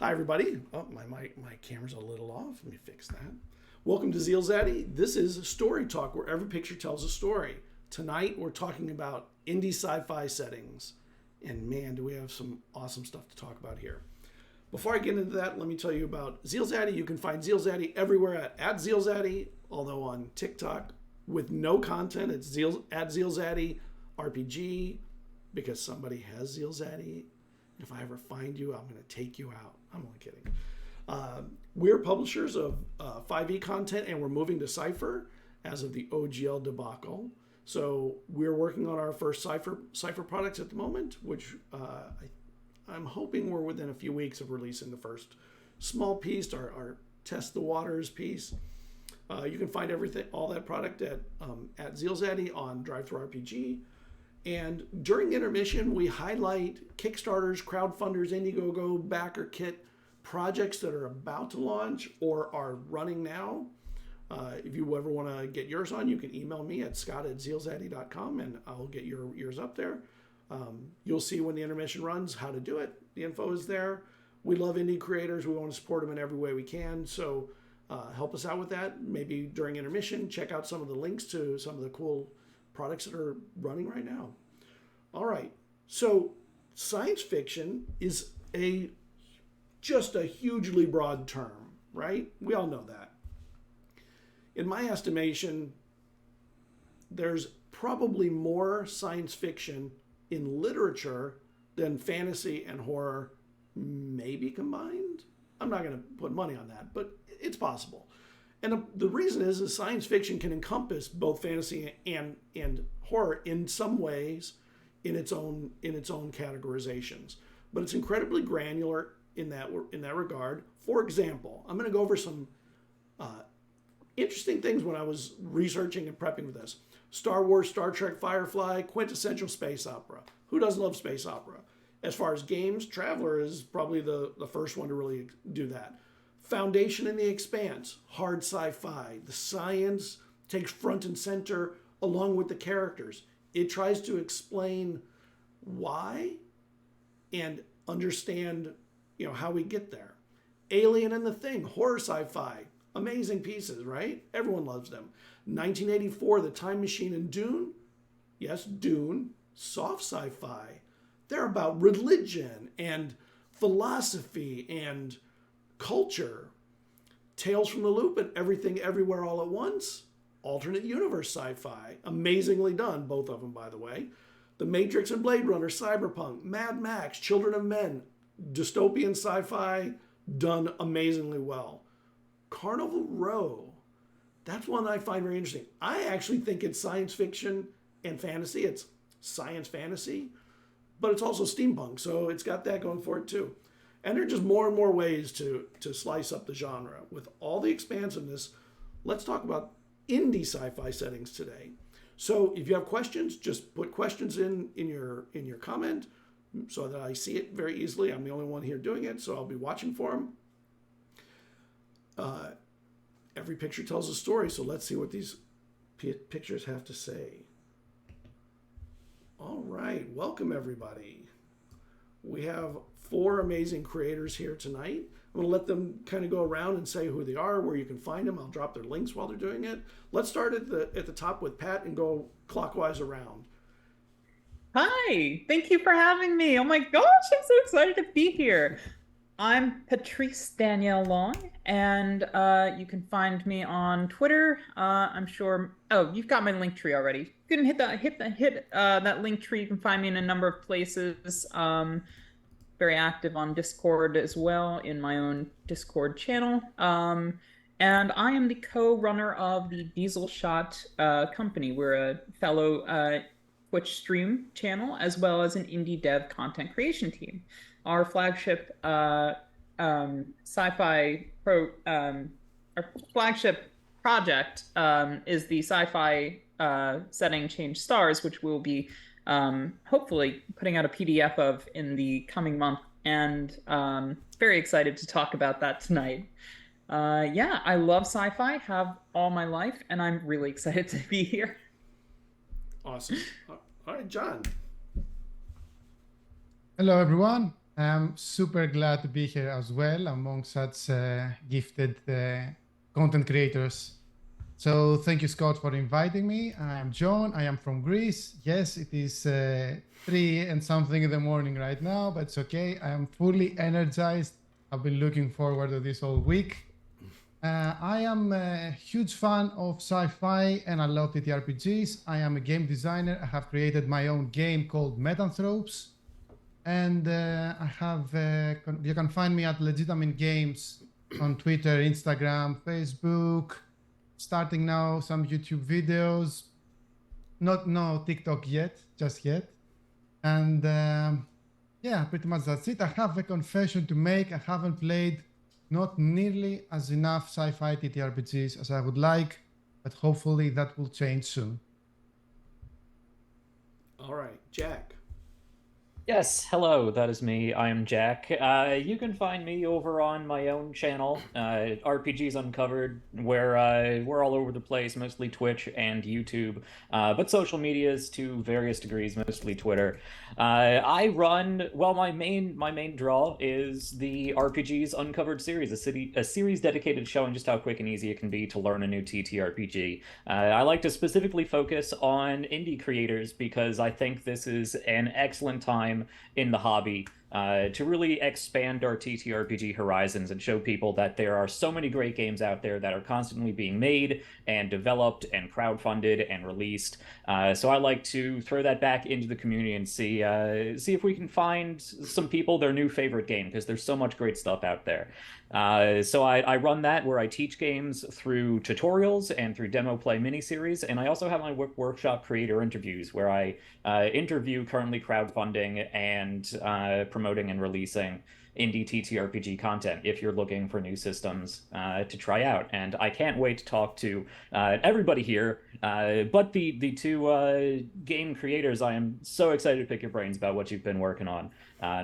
Hi, everybody. Oh, my camera's a little off. Let me fix that. Welcome to ZealZaddy. This is StoryTalk, where every picture tells a story. Tonight, we're talking about Indie Sci-Fi Settings. And man, do we have some awesome stuff to talk about here. Before I get into that, let me tell you about ZealZaddy. You can find ZealZaddy everywhere at ZealZaddy, although on TikTok with no content, it's at ZealZaddy RPG, because somebody has ZealZaddy. If I ever find you, I'm going to take you out. I'm only kidding. We're publishers of 5e content, and we're moving to Cypher as of the OGL debacle. So we're working on our first Cypher products at the moment, which I'm hoping we're within a few weeks of releasing the first small piece, our test the waters piece. You can find all that product at ZealZaddy on DriveThruRPG. And during intermission, we highlight Kickstarters, crowdfunders, Indiegogo, backer kit projects that are about to launch or are running now. If you ever want to get yours on, you can email me at scott@zealzaddy.com and I'll get yours up there. You'll see when the intermission runs how to do it. The info is there. We love indie creators. We want to support them in every way we can. So help us out with that. Maybe during intermission, check out some of the links to some of the cool products that are running right now. All right. So science fiction is just a hugely broad term, right? We all know that. In my estimation, there's probably more science fiction in literature than fantasy and horror maybe combined. I'm not going to put money on that, but it's possible. And the reason is science fiction can encompass both fantasy and horror in some ways in its own categorizations. But it's incredibly granular in that regard. For example, I'm going to go over some interesting things when I was researching and prepping for this. Star Wars, Star Trek, Firefly, quintessential space opera. Who doesn't love space opera? As far as games, Traveler is probably the first one to really do that. Foundation in the Expanse, hard sci-fi. The science takes front and center along with the characters. It tries to explain why and understand, how we get there. Alien and the Thing, horror sci-fi. Amazing pieces, right? Everyone loves them. 1984, The Time Machine and Dune. Yes, Dune. Soft sci-fi. They're about religion and philosophy and culture. Tales from the Loop and Everything Everywhere All at Once. Alternate universe sci-fi. Amazingly done, both of them, by the way. The Matrix and Blade Runner, Cyberpunk, Mad Max, Children of Men. Dystopian sci-fi, done amazingly well. Carnival Row. That's one I find very interesting. I actually think it's science fiction and fantasy. It's science fantasy, but it's also steampunk, so it's got that going for it too. And there are just more and more ways to slice up the genre. With all the expansiveness, let's talk about indie sci-fi settings today. So if you have questions, just put questions in your comment so that I see it very easily. I'm the only one here doing it, so I'll be watching for them. Every picture tells a story, so let's see what these pictures have to say. All right, welcome everybody. We have 4 amazing creators here tonight. I'm going to let them kind of go around and say who they are, where you can find them. I'll drop their links while they're doing it. Let's start at the top with Pat and go clockwise around. Hi, thank you for having me. Oh my gosh, I'm so excited to be here. I'm Patrice Danielle Long, and you can find me on Twitter. I'm sure. Oh, you've got my link tree already. You can hit that link tree. You can find me in a number of places. Very active on Discord as well, in my own Discord channel. And I am the co-runner of the Diesel Shot company. We're a fellow Twitch stream channel as well as an indie dev content creation team. Our flagship sci-fi our flagship project is the sci-fi setting Change Stars, which we'll be hopefully putting out a PDF of in the coming month, and very excited to talk about that tonight. Yeah, I love sci-fi, have all my life, and I'm really excited to be here. Awesome. All right, John. Hello, everyone. I'm super glad to be here as well among such gifted content creators. So thank you, Scott, for inviting me. I'm John. I am from Greece. Yes, it is 3 and something in the morning right now, but it's okay. I am fully energized. I've been looking forward to this all week. I am a huge fan of sci-fi and I love TTRPGs. I am a game designer. I have created my own game called Metanthropes. And you can find me at Legitimate Games on Twitter, Instagram, Facebook. Starting now some YouTube videos. No TikTok yet, just yet. And yeah, pretty much that's it. I have a confession to make. I haven't played not nearly as enough sci-fi TTRPGs as I would like, but hopefully that will change soon. All right, Jack. Yes, hello, that is me. I am Jack. You can find me over on my own channel, RPGs Uncovered, where we're all over the place, mostly Twitch and YouTube, but social medias to various degrees, mostly Twitter. I run, well, my main draw is the RPGs Uncovered series, a series dedicated to showing just how quick and easy it can be to learn a new TTRPG. I like to specifically focus on indie creators because I think this is an excellent time in the hobby to really expand our TTRPG horizons and show people that there are so many great games out there that are constantly being made and developed and crowdfunded and released. So I like to throw that back into the community and see if we can find some people their new favorite game, because there's so much great stuff out there. So I run that where I teach games through tutorials and through demo play miniseries, and I also have my workshop creator interviews where I interview currently crowdfunding and promoting and releasing indie TTRPG content if you're looking for new systems to try out. And I can't wait to talk to everybody here, but the two game creators. I am so excited to pick your brains about what you've been working on.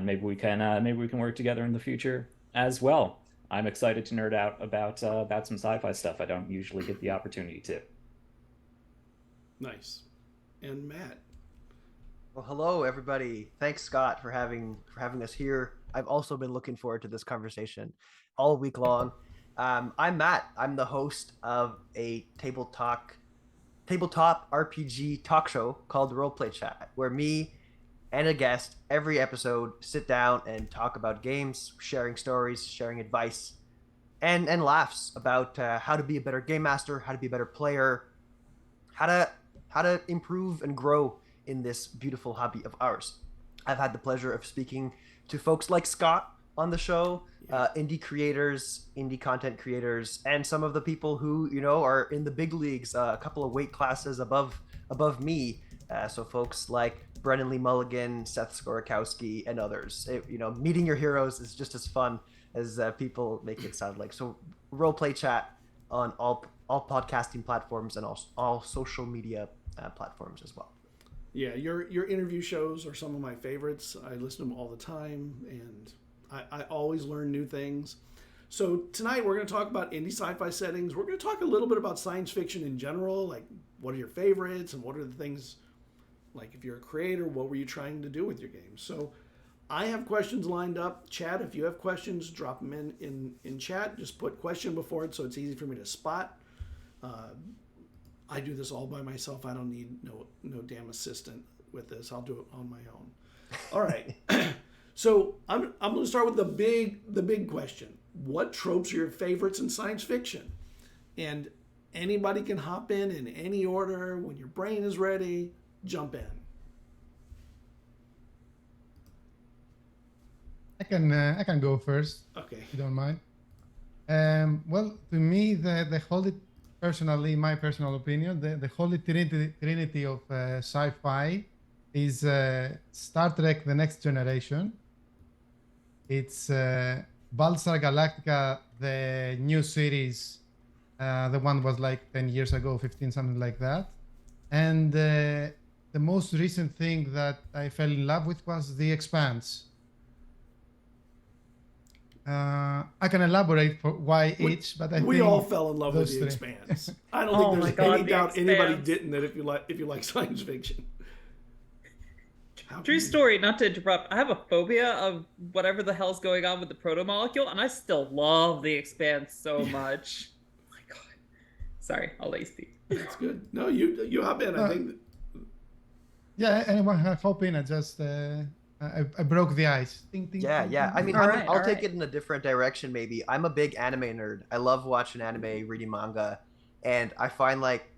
Maybe we can work together in the future as well. I'm excited to nerd out about some sci-fi stuff I don't usually get the opportunity to. Nice. And Matt. Well, hello everybody. Thanks, Scott, for having us here. I've also been looking forward to this conversation all week long. I'm Matt. I'm the host of a tabletop RPG talk show called Roleplay Chat, where me and a guest every episode sit down and talk about games, sharing stories, sharing advice, and laughs about how to be a better game master, how to be a better player, how to improve and grow in this beautiful hobby of ours. I've had the pleasure of speaking to folks like Scott on the show, indie creators, indie content creators, and some of the people who, are in the big leagues, a couple of weight classes above me. So folks like Brennan Lee Mulligan, Seth Skorokowski, and others. Meeting your heroes is just as fun as people make it sound like. So Roleplay Chat on all podcasting platforms and all social media platforms as well. Yeah, your interview shows are some of my favorites. I listen to them all the time, and I always learn new things. So tonight we're going to talk about indie sci-fi settings. We're going to talk a little bit about science fiction in general, like what are your favorites and what are the things, like if you're a creator, what were you trying to do with your games? So I have questions lined up. Chat, if you have questions, drop them in chat. Just put question before it so it's easy for me to spot. I do this all by myself. I don't need no damn assistant with this. I'll do it on my own. All right. So I'm going to start with the big question. What tropes are your favorites in science fiction? And anybody can hop in any order. When your brain is ready, jump in. I can go first. Okay. If you don't mind. Well, to me, the holy, personally, my personal opinion, the holy trinity of sci-fi is Star Trek: The Next Generation. It's Battlestar Galactica, the new series. The one was like 10 years ago, 15, something like that. And the most recent thing that I fell in love with was The Expanse. I can elaborate for why each, but I think we all fell in love with The three. Expanse. I don't think there's any doubt anybody didn't that if you like science fiction. True story, not to interrupt. I have a phobia of whatever the hell's going on with the proto-molecule, and I still love The Expanse so much. Oh my god. Sorry, I'll let you speak. That's good. No, you hop in. I think. Yeah, anyone have hope in? I broke the ice. Ding, ding, Yeah, ding, yeah. ding, I mean, ding. I'll take it in a different direction. Maybe I'm a big anime nerd. I love watching anime, reading manga, and I find like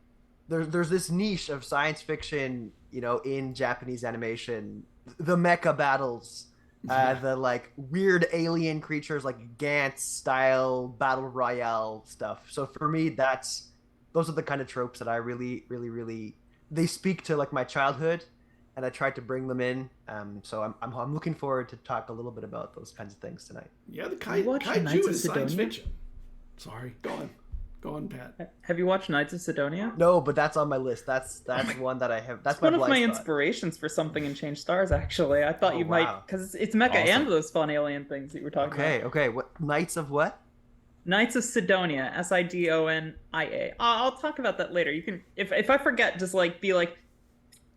there's this niche of science fiction, you know, in Japanese animation, the mecha battles, the like weird alien creatures like Gantz style battle royale stuff. So for me, those are the kind of tropes that I really, really, really they speak to like my childhood, and I tried to bring them in. So I'm looking forward to talk a little bit about those kinds of things tonight. Yeah, the watch Knights kaiju of is science Sidonia? fiction. Sorry, go on, Pat. Have you watched Knights of Sidonia? No, but that's on my list. That's one that I have. That's It's one of my blind spot. inspirations for something in Change Stars, actually. I thought Oh, you wow. might, because it's mecha Awesome. and those fun alien things that you were talking about. Okay. What Knights of what? Knights of Sidonia, Sidonia. I'll talk about that later. You can, if I forget, just like be like,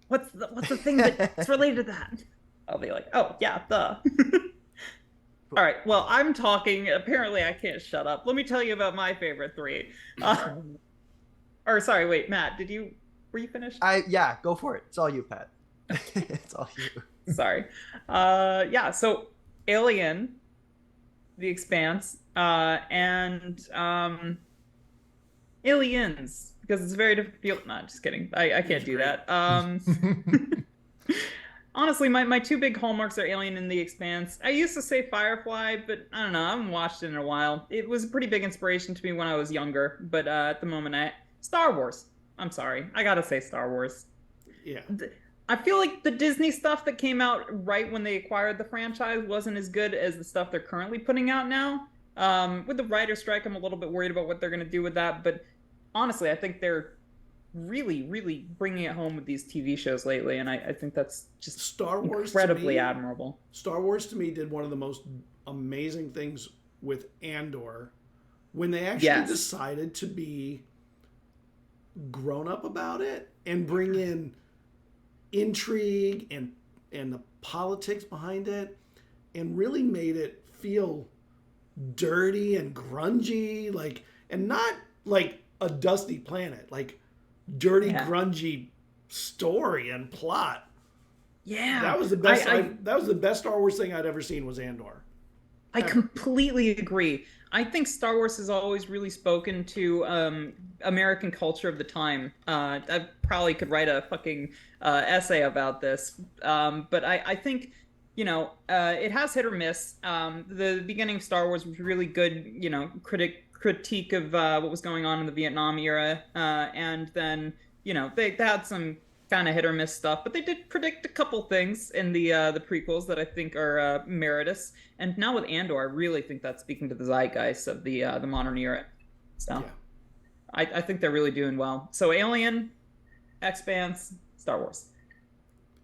what's the thing that's related to that? I'll be like, oh yeah, duh. All right. Well, I'm talking. Apparently, I can't shut up. Let me tell you about my favorite three. Or sorry, wait, Matt, were you finished? Yeah, go for it. It's all you, Pat. It's all you. Sorry. Yeah. So, Alien, The Expanse, and Aliens, because it's very difficult. No, just kidding. I can't do that. Honestly, my two big hallmarks are Alien and The Expanse. I used to say Firefly, but I don't know. I haven't watched it in a while. It was a pretty big inspiration to me when I was younger, but at the moment, Star Wars. I'm sorry. I gotta say Star Wars. Yeah. I feel like the Disney stuff that came out right when they acquired the franchise wasn't as good as the stuff they're currently putting out now. With the writer's strike, I'm a little bit worried about what they're going to do with that. But honestly, I think they're really, really bringing it home with these TV shows lately. And I think that's just Star Wars incredibly admirable. Star Wars to me did one of the most amazing things with Andor when they actually decided to be grown up about it and bring in intrigue and the politics behind it and really made it feel dirty and grungy, like, and not like a dusty planet, like dirty, grungy story and plot. Yeah, that was the best. That was the best Star Wars thing I'd ever seen was Andor. I completely agree. I think Star Wars has always really spoken to American culture of the time. I probably could write a fucking essay about this. But I think, it has hit or miss. The beginning of Star Wars was really good, critique of what was going on in the Vietnam era. And then, they had some kind of hit or miss stuff, but they did predict a couple things in the prequels that I think are meritorious. And now with Andor, I really think that's speaking to the zeitgeist of the modern era. So yeah. I think they're really doing well. So Alien, Expanse, Star Wars.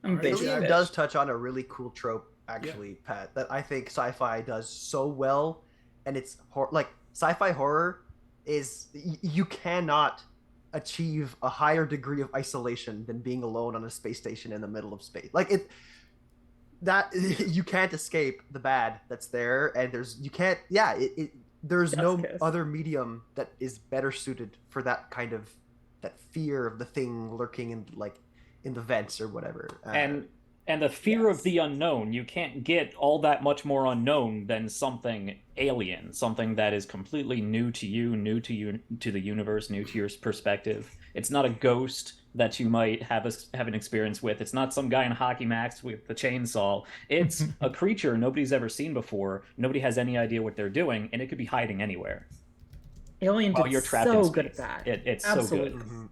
Alien does touch on a really cool trope, actually, Pat, that I think sci-fi does so well, and it's like sci-fi horror is you cannot achieve a higher degree of isolation than being alone on a space station in the middle of space. Like you can't escape the bad that's there, and there's no other medium that is better suited for that kind of that fear of the thing lurking in the vents or whatever. And the fear of the unknown. You can't get all that much more unknown than something alien, something that is completely new to you, to the universe, new to your perspective. It's not a ghost that you might have an experience with. It's not some guy in hockey mask with the chainsaw. It's a creature nobody's ever seen before. Nobody has any idea what they're doing, and it could be hiding anywhere. Alien did you're trapped so in space. good at that. It's Absolutely. so good. Mm-hmm.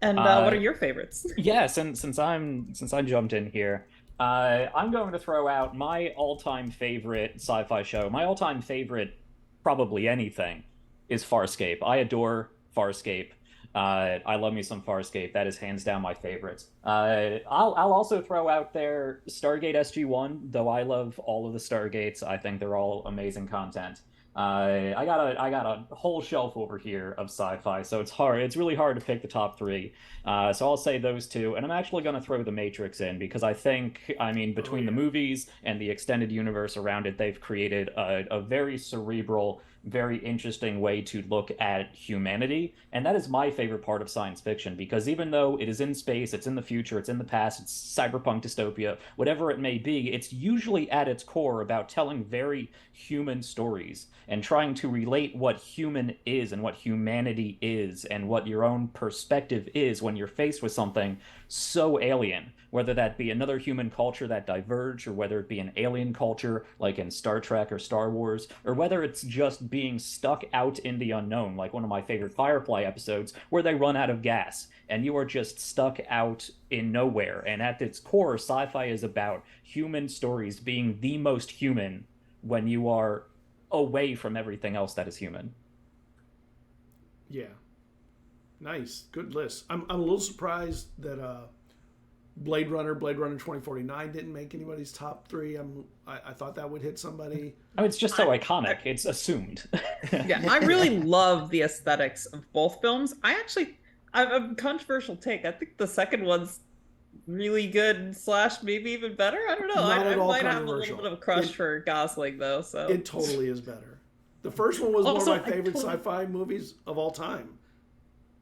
And what are your favorites? Yeah, since I jumped in here, I'm going to throw out my all-time favorite sci-fi show. My all-time favorite, probably anything, is Farscape. I adore Farscape. I love me some Farscape. That is hands down my favorite. I'll also throw out there Stargate SG-1, though I love all of the Stargates. I think they're all amazing content. I got a whole shelf over here of sci-fi, so it's really hard to pick the top three. So I'll say those two, and I'm actually going to throw The Matrix in because I think, I mean, between the movies and the extended universe around it, they've created a very cerebral, very interesting way to look at humanity. And that is my favorite part of science fiction because even though it is in space, it's in the future, it's in the past, it's cyberpunk dystopia, whatever it may be, it's usually at its core about telling very human stories and trying to relate what human is and what humanity is and what your own perspective is when you're faced with something so alien, whether that be another human culture that diverge, or whether it be an alien culture like in Star Trek or Star Wars, or whether it's just being stuck out in the unknown, like one of my favorite Firefly episodes where they run out of gas and you are just stuck out in nowhere. And at its core, sci-fi is about human stories being the most human when you are away from everything else that is human. Yeah. Nice. Good list. I'm a little surprised that Blade Runner 2049 didn't make anybody's top three. I thought that would hit somebody. I mean, it's just so iconic. It's assumed. Yeah, I really love the aesthetics of both films. I have a controversial take. I think the second one's really good / maybe even better. I don't know. Not I at all might have a little controversial. bit of a crush for Gosling though. So It totally is better. The first one was one Also, of my favorite I totally- sci-fi movies of all time.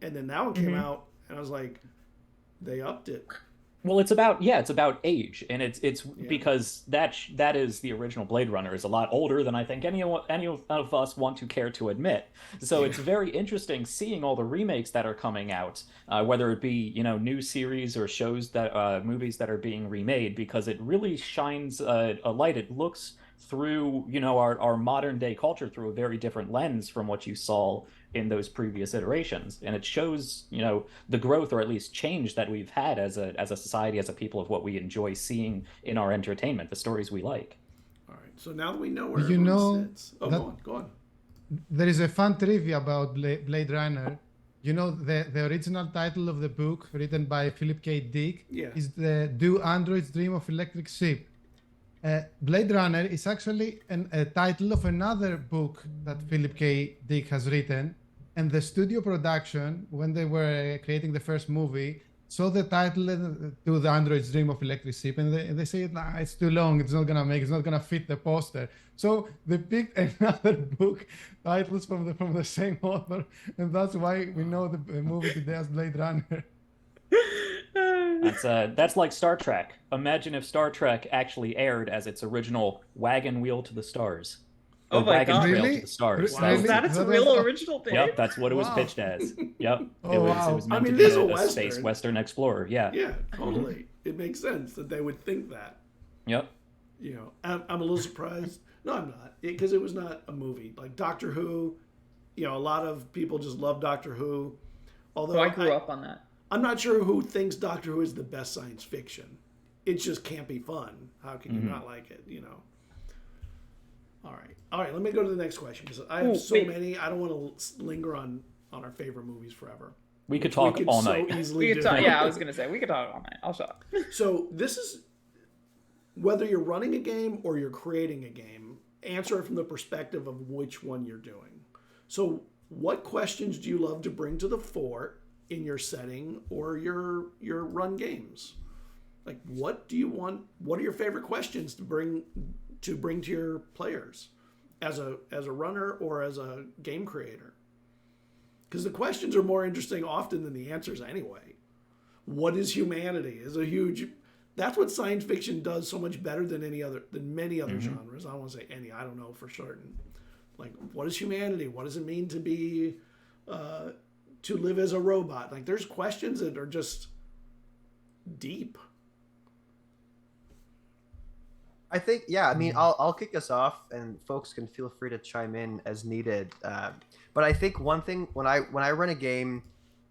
And then that one came out and I was like, they upped it. Well, it's about age, and it's because that is the original Blade Runner is a lot older than I think any of us want to care to admit. So it's very interesting seeing all the remakes that are coming out, whether it be new series or shows that movies that are being remade, because it really shines a light. It looks through our modern day culture through a very different lens from what you saw in those previous iterations, and it shows the growth, or at least change, that we've had as a society, as a people, of what we enjoy seeing in our entertainment, the stories we like. All right, so now that we know where You everyone know sits. Oh, that- go on. There is a fun trivia about Blade Runner. The original title of the book, written by Philip K. Dick, is the Do Androids Dream of Electric Sheep? Blade Runner is actually a title of another book that Philip K. Dick has written, and the studio production, when they were creating the first movie, saw the title To the Android's Dream of Electric Sheep, and they said, nah, it's too long, it's not gonna fit the poster. So they picked another book titles from the same author, and that's why we know the movie today as Blade Runner. That's like Star Trek. Imagine if Star Trek actually aired as its original Wagon Wheel to the Stars. Oh my Wagon God. Trail Really? to the Stars. Wow. That was- That is a real original name. Yep, that's what it was Wow. pitched as. Yep. Oh, it wow. was meant I mean, to it be is a a Western. space Western explorer. Yeah. Yeah, totally. It makes sense that they would think that. Yep. I'm a little surprised. No, I'm not, because it was not a movie like Doctor Who. A lot of people just love Doctor Who. Although I grew up on that. I'm not sure who thinks Doctor Who is the best science fiction. It's just campy fun. How can you not like it? All right. Let me go to the next question because I have many. I don't want to linger on our favorite movies forever. We could talk all night. So easily We could do. talk, yeah, I was gonna say we could talk all night. I'll shut up. So this is whether you're running a game or you're creating a game. Answer it from the perspective of which one you're doing. So, what questions do you love to bring to the fore in your setting or your run games? Like, what do you want? What are your favorite questions to bring to your players as a runner or as a game creator? Because the questions are more interesting often than the answers anyway. What is humanity? Is a huge. That's what science fiction does so much better than many other genres. I don't want to say any. I don't know for certain. Like, what is humanity? What does it mean to be to live as a robot? Like, there's questions that are just deep. I think, yeah. I mean, I'll kick us off, and folks can feel free to chime in as needed. But I think one thing when I run a game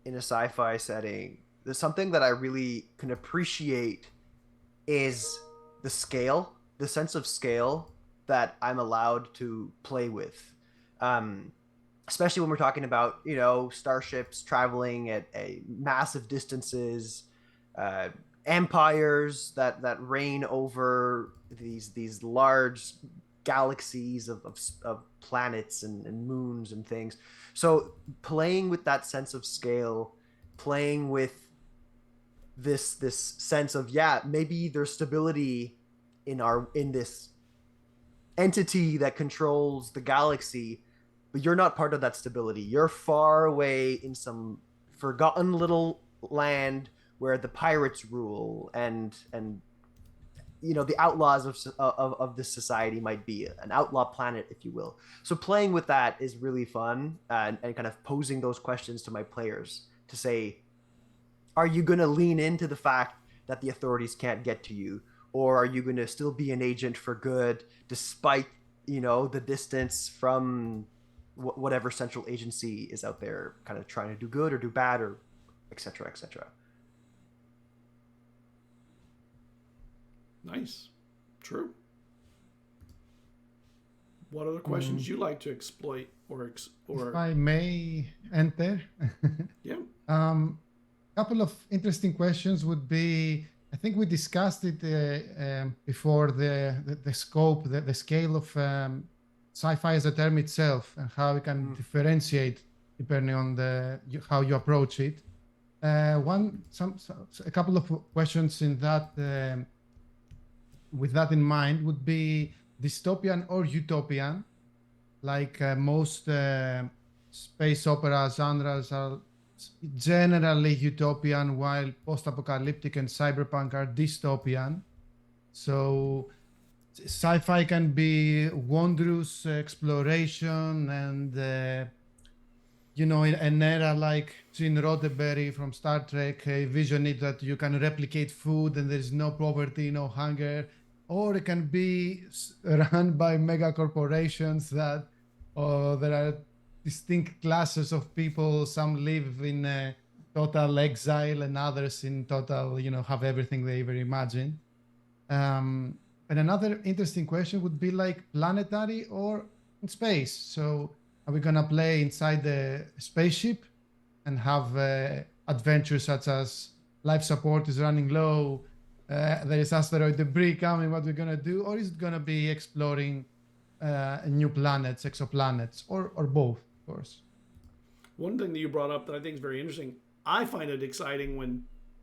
in a sci-fi setting, there's something that I really can appreciate is the scale, the sense of scale that I'm allowed to play with. Especially when we're talking about starships traveling at massive distances, empires that reign over these large galaxies of planets and moons and things. So playing with that sense of scale, playing with this sense of, yeah, maybe there's stability in this entity that controls the galaxy, but you're not part of that stability. You're far away in some forgotten little land where the pirates rule, and the outlaws of this society might be an outlaw planet, if you will. So playing with that is really fun, and kind of posing those questions to my players to say, are you going to lean into the fact that the authorities can't get to you, or are you going to still be an agent for good despite the distance from whatever central agency is out there kind of trying to do good or do bad, or etc., etc. Nice. True. What other questions you like to exploit or if I may enter? Yeah. Couple of interesting questions would be, I think we discussed it before, the scope, the scale of sci-fi as a term itself, and how we can differentiate depending on how you approach it. A couple of questions in that, with that in mind, would be dystopian or utopian, like most space opera genres are generally utopian, while post-apocalyptic and cyberpunk are dystopian. So sci-fi can be wondrous exploration, and in an era like Gene Roddenberry from Star Trek, vision it that you can replicate food and there's no poverty, no hunger. Or it can be run by mega corporations that there are distinct classes of people. Some live in total exile, and others in total, have everything they ever imagined. And another interesting question would be like planetary or in space. So are we gonna play inside the spaceship and have adventures such as life support is running low, there is asteroid debris coming, what we're gonna do? Or is it gonna be exploring new planets, exoplanets, or both, of course? One thing that you brought up that I think is very interesting, I find it exciting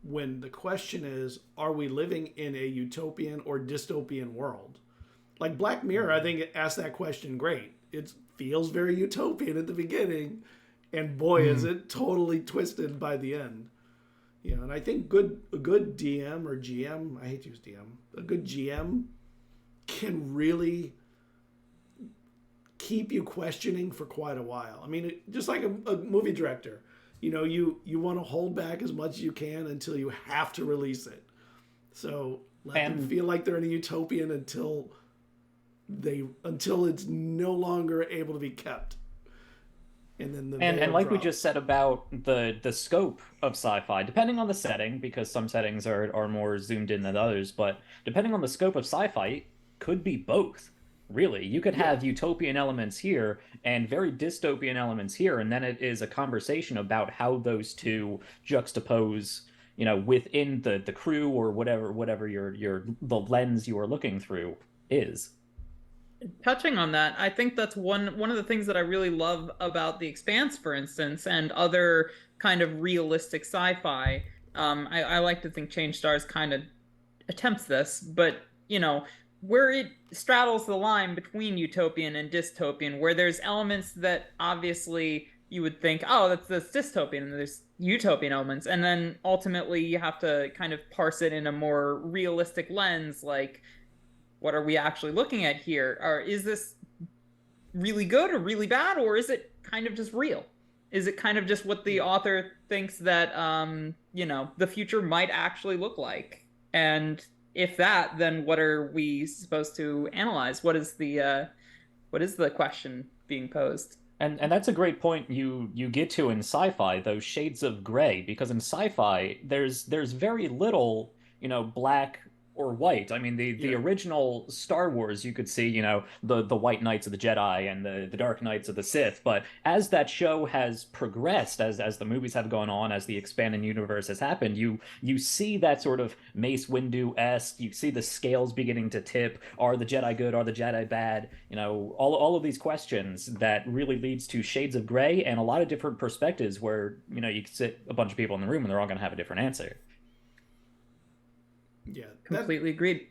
when the question is, are we living in a utopian or dystopian world? Like Black Mirror, I think it asked that question great. It feels very utopian at the beginning, and boy, is it totally twisted by the end. And I think a good DM or GM, I hate to use DM, a good GM can really keep you questioning for quite a while. I mean, just like a movie director, you want to hold back as much as you can until you have to release it. So let them feel like they're in a utopian until it's no longer able to be kept. And then and like we just said about the scope of sci-fi, depending on the setting, because some settings are more zoomed in than others, but depending on the scope of sci-fi, it could be both. Really, you could have utopian elements here and very dystopian elements here, and then it is a conversation about how those two juxtapose, within the crew or whatever the lens you are looking through is. Touching on that, I think that's one of the things that I really love about The Expanse, for instance, and other kind of realistic sci-fi. I like to think Change Stars kind of attempts this, but where it straddles the line between utopian and dystopian, where there's elements that obviously you would think, oh, that's dystopian, and there's utopian elements, and then ultimately you have to kind of parse it in a more realistic lens, like, what are we actually looking at here? Or is this really good or really bad, or is it kind of just real? Is it kind of just what the author thinks that the future might actually look like? And if that, then what are we supposed to analyze? What is the question being posed? And that's a great point you get to in sci-fi, those shades of gray, because in sci-fi there's very little, black or white. I mean, the original Star Wars, you could see, the White Knights of the Jedi and the Dark Knights of the Sith. But as that show has progressed, as the movies have gone on, as the expanding universe has happened, you see that sort of Mace Windu-esque. You see the scales beginning to tip. Are the Jedi good? Are the Jedi bad? All of these questions that really leads to shades of gray and a lot of different perspectives where you can sit a bunch of people in the room and they're all going to have a different answer. Yeah, completely agreed.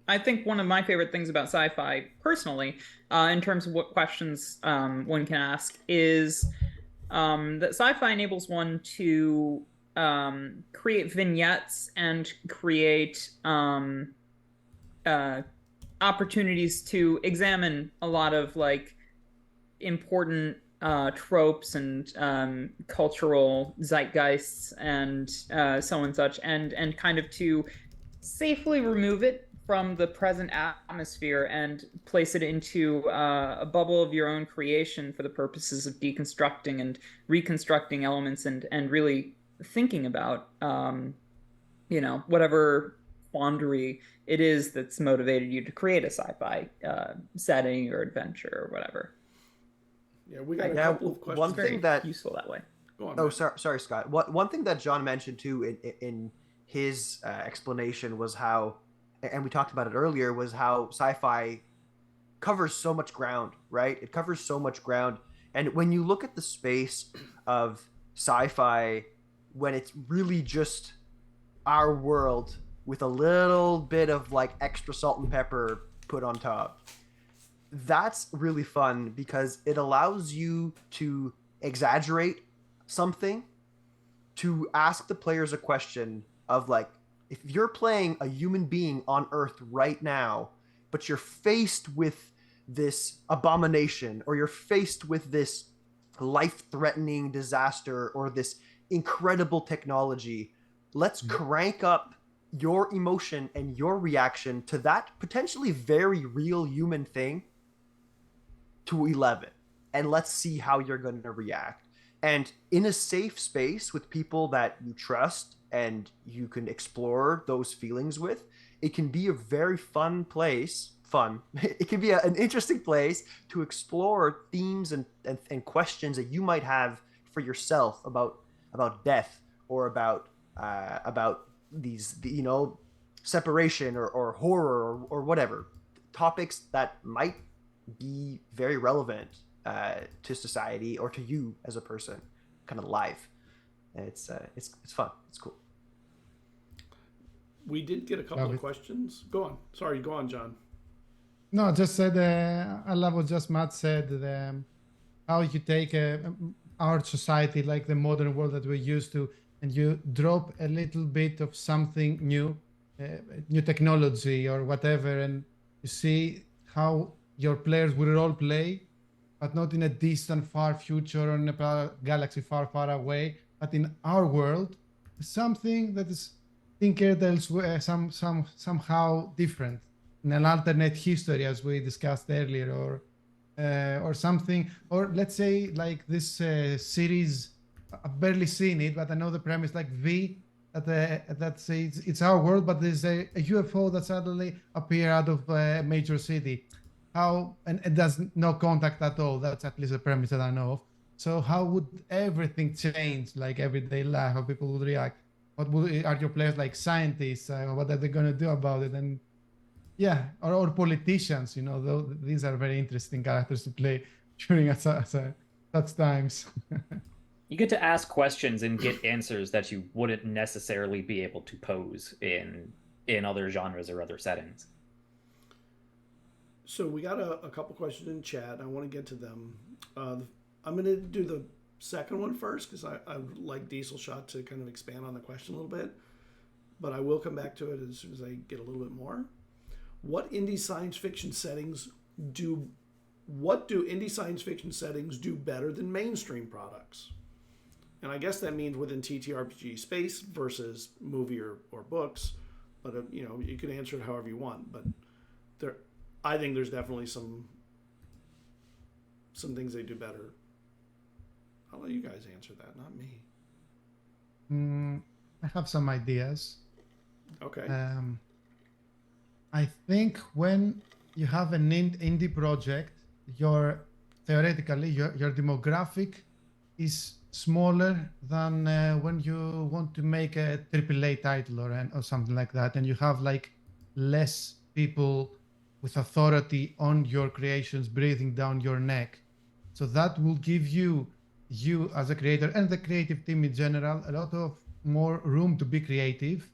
I think one of my favorite things about sci-fi, personally, in terms of what questions one can ask, is that sci-fi enables one to create vignettes and create opportunities to examine a lot of like important tropes and cultural zeitgeists and so and such, and kind of to safely remove it from the present atmosphere and place it into a bubble of your own creation for the purposes of deconstructing and reconstructing elements and really thinking about whatever quandary it is that's motivated you to create a sci-fi setting or adventure or whatever. Yeah, we got a couple of questions. One thing that useful that way. Go on, Oh, man. sorry, Scott. One thing that John mentioned too in his explanation was how, and we talked about it earlier, was how sci-fi covers so much ground, right? It covers so much ground, and when you look at the space of sci-fi, when it's really just our world with a little bit of like extra salt and pepper put on top, that's really fun because it allows you to exaggerate something, to ask the players a question of like, if you're playing a human being on Earth right now, but you're faced with this abomination, or you're faced with this life-threatening disaster, or this incredible technology, let's crank up your emotion and your reaction to that potentially very real human thing to 11, and let's see how you're going to react. And in a safe space with people that you trust and you can explore those feelings with, it can be a very fun place. It can be an interesting place to explore themes and questions that you might have for yourself about death, or about these, separation or horror or whatever topics that might be very relevant to society or to you as a person, kind of live. And it's fun. It's cool. We did get a couple of questions. Go on. Sorry, go on, John. No, I just said, I love what just Matt said, how you take our society, like the modern world that we're used to, and you drop a little bit of something new, new technology or whatever, and you see how your players will role play, but not in a distant, far future or in a galaxy far, far away, but in our world, something that is tinkered elsewhere, somehow different, in an alternate history, as we discussed earlier, or something, or let's say like this series. I've barely seen it, but I know the premise, like V, that says it's our world, but there's a UFO that suddenly appear out of a major city. How, and it does no contact at all. That's at least a premise that I know of. So how would everything change, like everyday life, how people would react? Are your players like scientists? What are they going to do about it? And yeah, or politicians, these are very interesting characters to play during such times. You get to ask questions and get answers that you wouldn't necessarily be able to pose in other genres or other settings. So we got a couple questions in chat. I want to get to them. I'm going to do the second one first because I would like Diesel Shot to kind of expand on the question a little bit. But I will come back to it as soon as I get a little bit more. What indie science fiction settings do better than mainstream products? And I guess that means within TTRPG space versus movie or books. But you can answer it however you want. But I think there's definitely some things they do better. I'll let you guys answer that, not me. I have some ideas. Okay. I think when you have an indie project, theoretically your demographic is smaller than when you want to make a AAA title or something like that, and you have like less people with authority on your creations breathing down your neck. So that will give you as a creator and the creative team in general a lot of more room to be creative,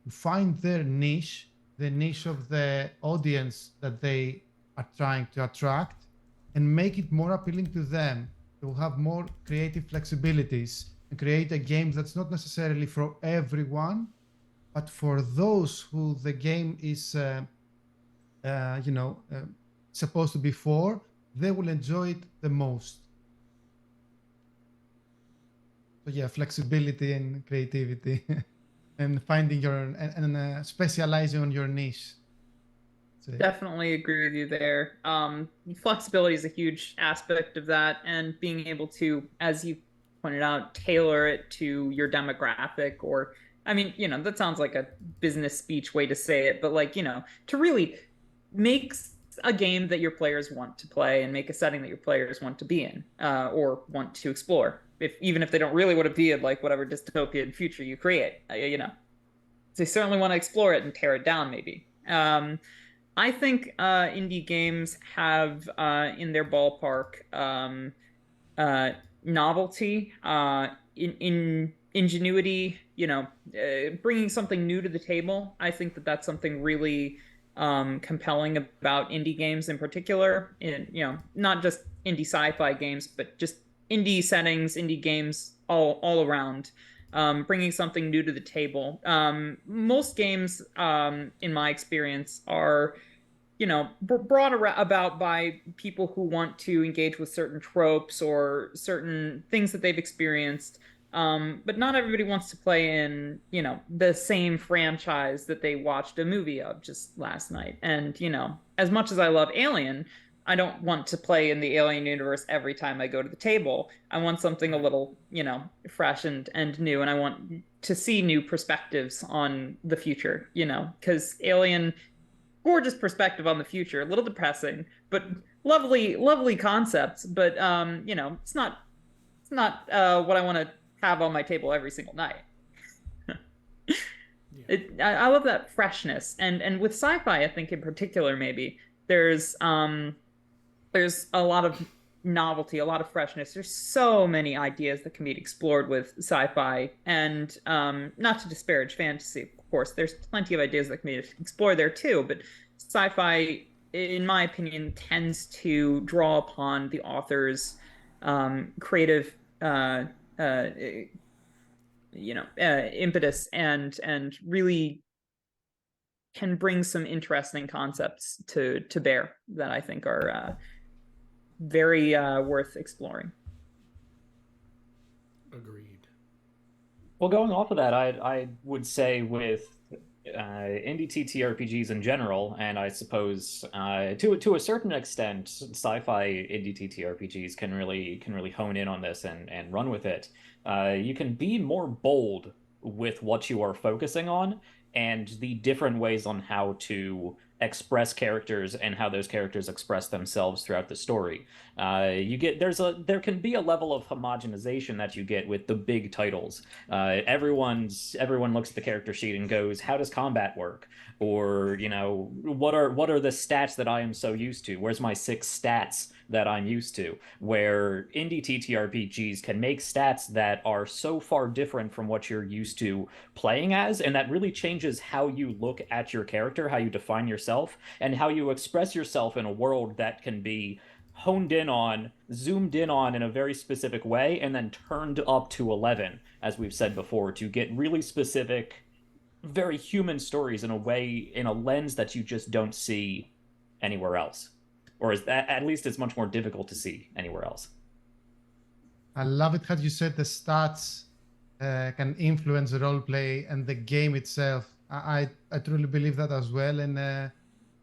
to find their niche, the niche of the audience that they are trying to attract, and make it more appealing to them. They will have more creative flexibilities and create a game that's not necessarily for everyone, but for those who the game is, supposed to be for. They will enjoy it the most. So yeah, flexibility and creativity, and finding and specializing on your niche. So, Definitely agree with you there. Flexibility is a huge aspect of that, and being able to, as you pointed out, tailor it to your demographic. Or, I mean, that sounds like a business speech way to say it, but like, to really make a game that your players want to play and make a setting that your players want to be in, or want to explore. Even if they don't really want to be in like whatever dystopian future you create, they certainly want to explore it and tear it down, maybe. I think indie games have in their ballpark novelty, in ingenuity, bringing something new to the table. I think that that's something really compelling about indie games in particular. Not just indie sci-fi games, but just indie settings, indie games all around. Bringing something new to the table. Most games, in my experience, are, brought about by people who want to engage with certain tropes or certain things that they've experienced. But not everybody wants to play in, the same franchise that they watched a movie of just last night. And, as much as I love Alien, I don't want to play in the Alien universe every time I go to the table. I want something a little, fresh and new. And I want to see new perspectives on the future, because Alien, gorgeous perspective on the future, a little depressing, but lovely concepts. But, it's not what I want to have on my table every single night. I love that freshness. And with sci-fi, I think in particular, maybe there's a lot of novelty, a lot of freshness. There's so many ideas that can be explored with sci-fi, and not to disparage fantasy, of course. There's plenty of ideas that can be explored there too, but sci-fi, in my opinion, tends to draw upon the author's creative impetus, and really can bring some interesting concepts to bear that I think are very worth exploring. Agreed. Well, going off of that, I would say with indie TTRPGs in general, and I suppose to a certain extent, sci-fi indie TTRPGs can really hone in on this and run with it. You can be more bold with what you are focusing on and the different ways on how to express characters and how those characters express themselves throughout the story. There can be a level of homogenization that you get with the big titles. Everyone looks at the character sheet and goes, how does combat work? Or, what are the stats that I am so used to? Where's my 6 stats that I'm used to? Where indie TTRPGs can make stats that are so far different from what you're used to playing as, and that really changes how you look at your character, how you define yourself, and how you express yourself in a world that can be honed in on, zoomed in on in a very specific way, and then turned up to 11, as we've said before, to get really specific, very human stories in a lens that you just don't see anywhere else. Or is that, at least it's much more difficult to see anywhere else. I love it how you said the stats can influence the roleplay and the game itself. I truly believe that as well. And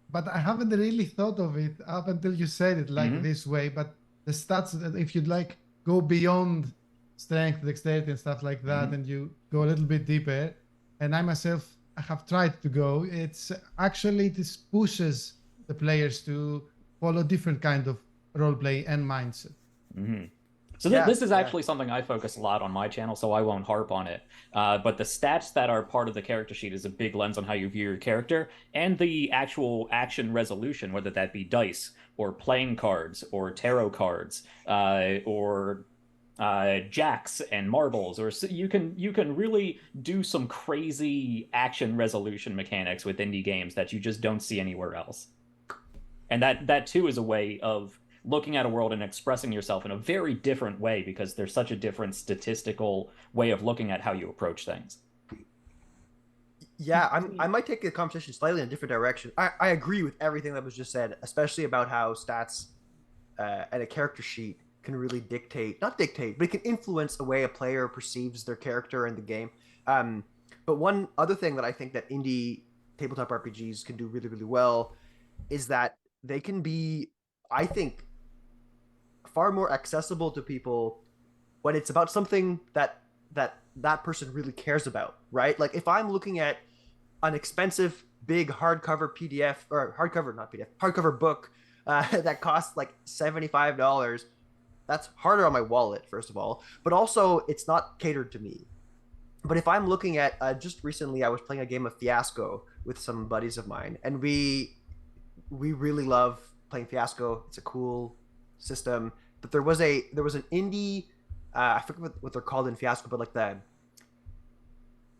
but I haven't really thought of it up until you said it like this way. But the stats, if you'd like go beyond strength, dexterity, and stuff like that, and you go a little bit deeper. And I myself I have tried to go, it's actually this pushes the players to follow different kind of role play and mindset. So this is actually something I focus a lot on my channel, so I won't harp on it. But the stats that are part of the character sheet is a big lens on how you view your character, and the actual action resolution, whether that be dice or playing cards or tarot cards or jacks and marbles, or you can really do some crazy action resolution mechanics with indie games that you just don't see anywhere else. And that too is a way of looking at a world and expressing yourself in a very different way, because there's such a different statistical way of looking at how you approach things. Yeah, I might take the conversation slightly in a different direction. I agree with everything that was just said, especially about how stats and a character sheet can really not dictate, but it can influence the way a player perceives their character in the game. But one other thing that I think that indie tabletop RPGs can do really, really well is that they can be, I think, far more accessible to people when it's about something that person really cares about, right? Like if I'm looking at an expensive big hardcover PDF or hardcover book that costs like $75, that's harder on my wallet, first of all, but also it's not catered to me. But if I'm looking at just recently I was playing a game of Fiasco with some buddies of mine, and we really love playing Fiasco. It's a cool system, but there was an indie I forget what they're called in Fiasco, but like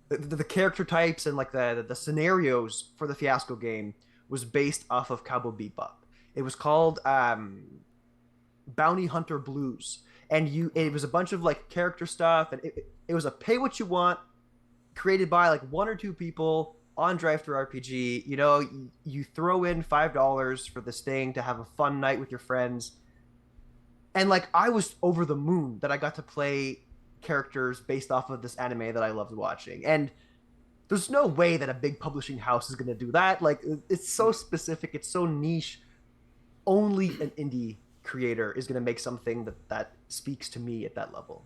the character types and like the scenarios for the Fiasco game was based off of Cowboy Bebop. It was called Bounty Hunter Blues, and it was a bunch of like character stuff, and it was a pay what you want, created by like one or two people on DriveThruRPG. You know, you throw in $5 for this thing to have a fun night with your friends. And like I was over the moon that I got to play characters based off of this anime that I loved watching. And there's no way that a big publishing house is going to do that. Like it's so specific, it's so niche. Only an indie creator is going to make something that speaks to me at that level.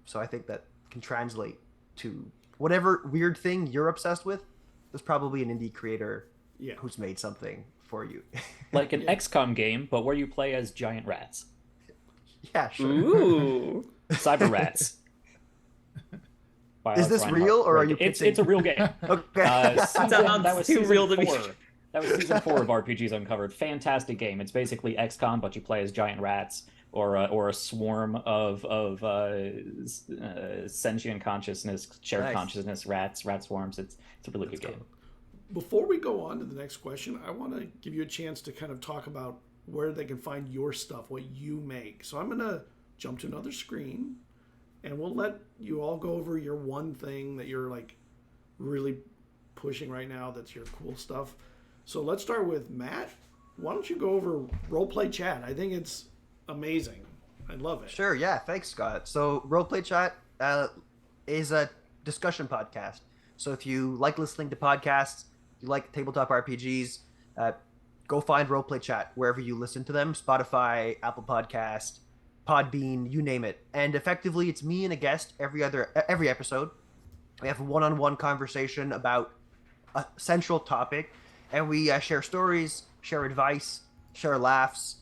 So I think that can translate to whatever weird thing you're obsessed with. There's probably an indie creator who's made something for you. Like an XCOM game, but where you play as giant rats. Yeah, sure. Ooh. Cyber rats. Is this real, or are you pitching? It's a real game. Okay. That was too real to be true. That was season 4 of RPGs Uncovered. Fantastic game. It's basically XCOM, but you play as giant rats or a swarm of sentient consciousness, shared consciousness rat swarms. It's a really good game. Before we go on to the next question, I want to give you a chance to kind of talk about where they can find your stuff, what you make. So I'm going to jump to another screen, and we'll let you all go over your one thing that you're like really pushing right now that's your cool stuff. So let's start with Matt. Why don't you go over Roleplay Chat? I think it's amazing. I love it. Sure, yeah. Thanks, Scott. So Roleplay Chat is a discussion podcast. So if you like listening to podcasts, you like tabletop RPGs, go find Roleplay Chat wherever you listen to them. Spotify, Apple Podcast, Podbean, you name it. And effectively, it's me and a guest every episode. We have a one-on-one conversation about a central topic, and we share stories, share advice, share laughs,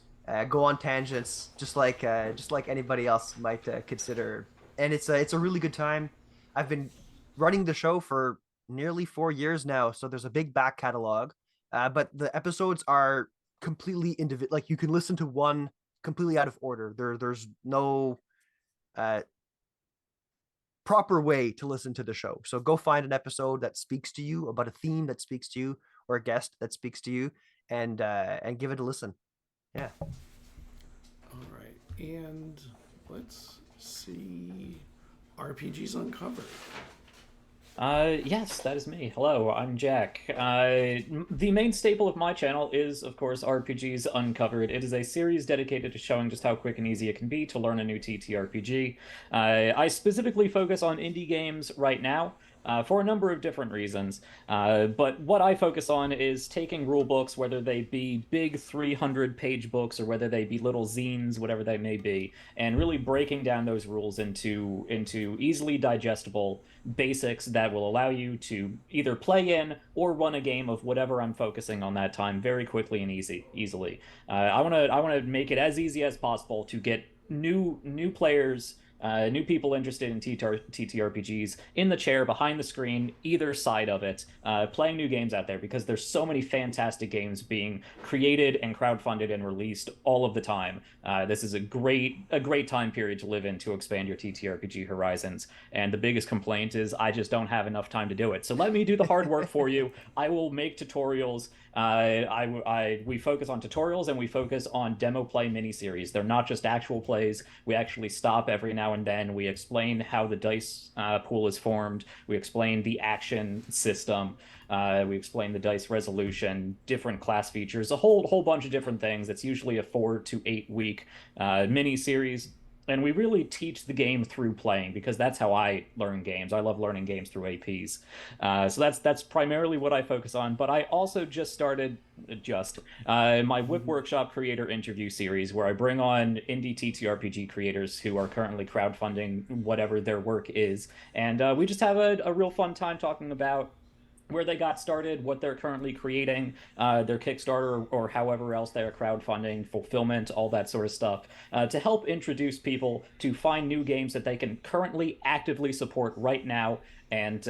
go on tangents, just like anybody else might consider. And it's a really good time. I've been running the show for nearly 4 years now, so there's a big back catalog. But the episodes are completely individual. Like you can listen to one completely out of order. There's no proper way to listen to the show. So go find an episode that speaks to you, about a theme that speaks to you, or a guest that speaks to you, and give it a listen. Yeah. All right, and let's see, RPGs Uncovered. Yes, that is me. Hello, I'm Jack. The main staple of my channel is, of course, RPGs Uncovered. It is a series dedicated to showing just how quick and easy it can be to learn a new TTRPG. I specifically focus on indie games right now, for a number of different reasons. But what I focus on is taking rule books, whether they be big 300-page books or whether they be little zines, whatever they may be, and really breaking down those rules into easily digestible basics that will allow you to either play in or run a game of whatever I'm focusing on that time very quickly and easily. I want to make it as easy as possible to get new players, new people interested in TTRPGs in the chair behind the screen, either side of it, playing new games out there, because there's so many fantastic games being created and crowdfunded and released all of the time. This is a great time period to live in to expand your TTRPG horizons. And the biggest complaint is I just don't have enough time to do it. So let me do the hard work for you. I will make tutorials. We focus on tutorials and we focus on demo play miniseries. They're not just actual plays. We actually stop every now and then. We explain how the dice pool is formed. We explain the action system. We explain the dice resolution, different class features, a whole bunch of different things. It's usually a 4 to 8 week mini series. And we really teach the game through playing, because that's how I learn games. I love learning games through APs. So that's primarily what I focus on. But I also just started my Whip Workshop creator interview series, where I bring on indie TTRPG creators who are currently crowdfunding whatever their work is. And we just have a real fun time talking about where they got started, what they're currently creating, their Kickstarter or however else they're crowdfunding, fulfillment, all that sort of stuff, to help introduce people to find new games that they can currently actively support right now, and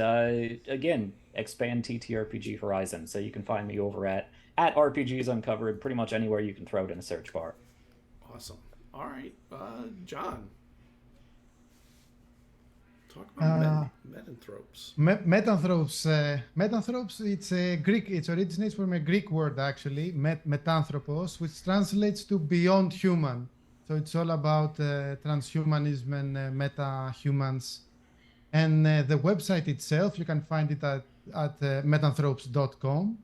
again, expand TTRPG horizon. So you can find me over at RPGs Uncovered, pretty much anywhere you can throw it in a search bar. Awesome. All right, John. Talk about metanthropes. Metanthropes, it's a Greek. It originates from a Greek word, actually, metanthropos, which translates to beyond human. So it's all about transhumanism and meta-humans. And the website itself, you can find it at metanthropes.com.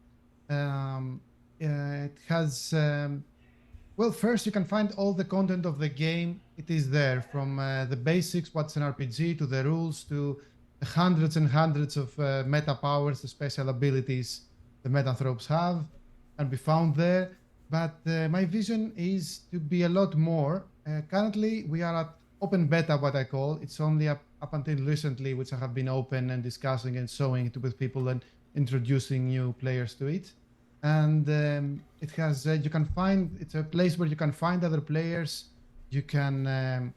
It has... well, first, you can find all the content of the game. It is there, from the basics, what's an RPG, to the rules, to the hundreds and hundreds of meta powers, the special abilities the metanthropes have, can be found there. But my vision is to be a lot more. Currently, we are at open beta, what I call. It's only up until recently, which I have been open and discussing and showing it with people and introducing new players to it. And it has, you can find, it's a place where you can find other players. You can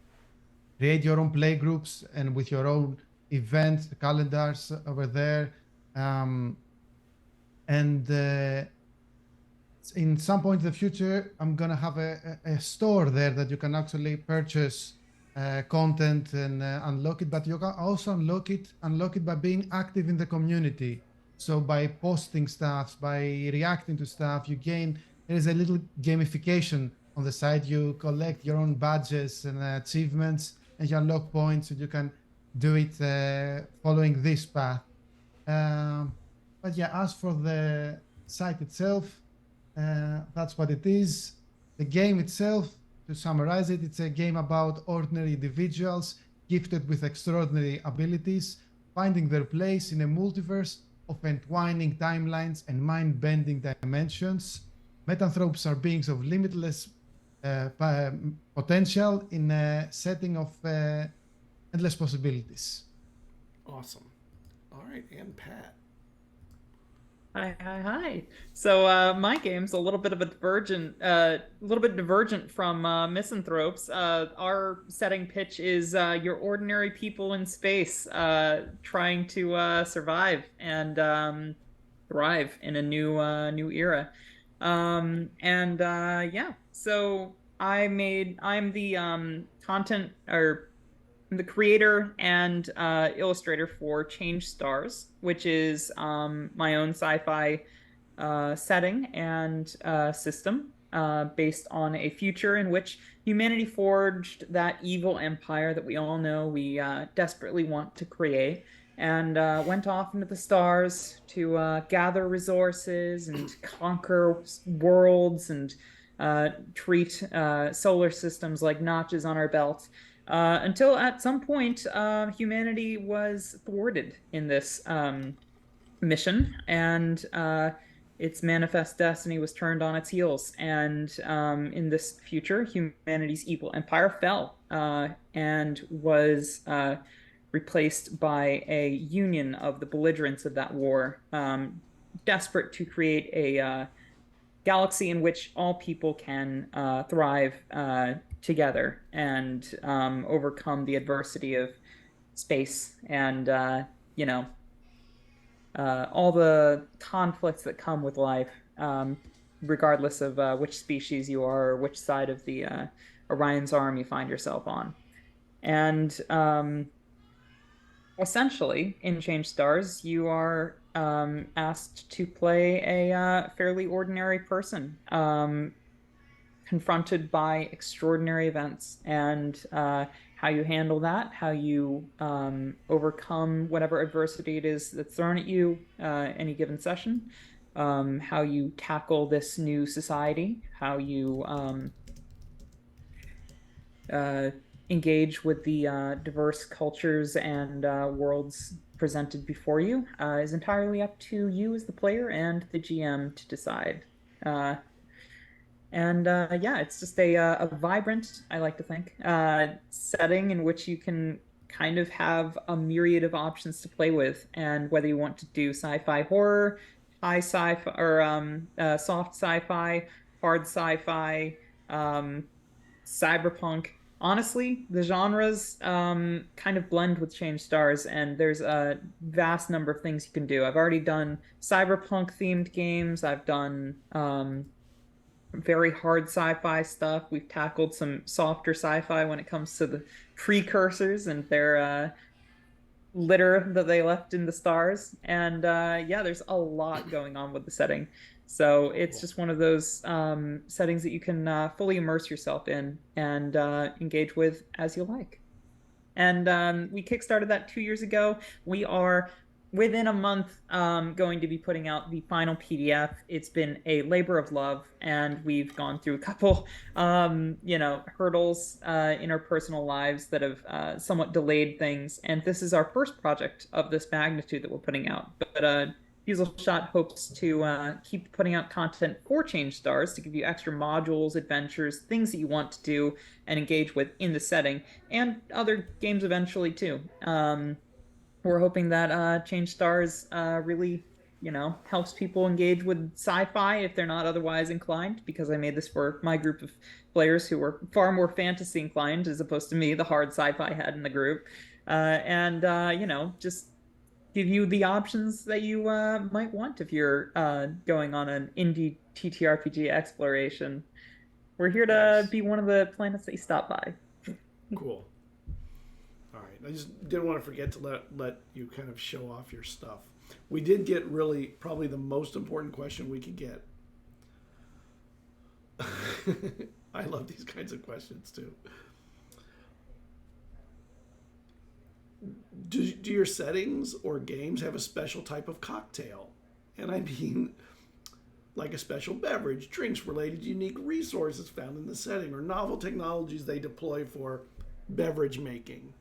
create your own play groups and with your own events, calendars over there. And in some point in the future, I'm going to have a store there that you can actually purchase content and unlock it. But you can also unlock it by being active in the community. So by posting stuff, by reacting to stuff, you gain, there is a little gamification on the side. You collect your own badges and achievements, and you unlock points, and you can do it following this path. But yeah, as for the site itself, that's what it is. The game itself, to summarize it, it's a game about ordinary individuals gifted with extraordinary abilities, finding their place in a multiverse of entwining timelines and mind-bending dimensions. Metanthropes are beings of limitless potential in a setting of endless possibilities. Awesome. All right, and Pat. Hi. So my game's a little bit of a divergent from Misanthropes. Our setting pitch is your ordinary people in space trying to survive and thrive in a new era. Yeah. So I'm the content or the creator and illustrator for Change Stars, which is my own sci-fi setting and system based on a future in which humanity forged that evil empire that we all know we desperately want to create, and went off into the stars to gather resources and conquer worlds and treat solar systems like notches on our belt. until at some point humanity was thwarted in this mission, and its manifest destiny was turned on its heels. And in this future, humanity's evil empire fell and was replaced by a union of the belligerents of that war, desperate to create a galaxy in which all people can thrive together and overcome the adversity of space and, all the conflicts that come with life, regardless of which species you are or which side of the Orion's arm you find yourself on. And essentially, in Change Stars, you are asked to play a fairly ordinary person, confronted by extraordinary events, and how you handle that, how you overcome whatever adversity it is that's thrown at you any given session, how you tackle this new society, how you engage with the diverse cultures and worlds presented before you, is entirely up to you as the player and the GM to decide. Yeah, it's just a vibrant, I like to think, setting in which you can kind of have a myriad of options to play with. And whether you want to do sci-fi horror, high sci-fi, or soft sci-fi, hard sci-fi, cyberpunk. Honestly, the genres kind of blend with Change Stars, and there's a vast number of things you can do. I've already done cyberpunk-themed games. I've done very hard sci-fi stuff. We've tackled some softer sci-fi when it comes to the precursors and their litter that they left in the stars. And yeah, there's a lot going on with the setting. So it's just one of those settings that you can fully immerse yourself in and engage with as you like. And we kickstarted that 2 years ago. We are within a month going to be putting out the final PDF. It's been a labor of love, and we've gone through a couple hurdles in our personal lives that have somewhat delayed things. And this is our first project of this magnitude that we're putting out. But ZealZaddy hopes to keep putting out content for Change Stars to give you extra modules, adventures, things that you want to do and engage with in the setting, and other games eventually too. We're hoping that Change Stars really, helps people engage with sci-fi if they're not otherwise inclined, because I made this for my group of players who were far more fantasy inclined as opposed to me, the hard sci-fi head in the group. Just give you the options that you might want if you're going on an indie TTRPG exploration. We're here to be one of the planets that you stop by. Cool. All right. I just didn't want to forget to let you kind of show off your stuff. We did get really probably the most important question we could get. I love these kinds of questions too. Do your settings or games have a special type of cocktail? And I mean, like a special beverage, drinks related to unique resources found in the setting, or novel technologies they deploy for beverage making.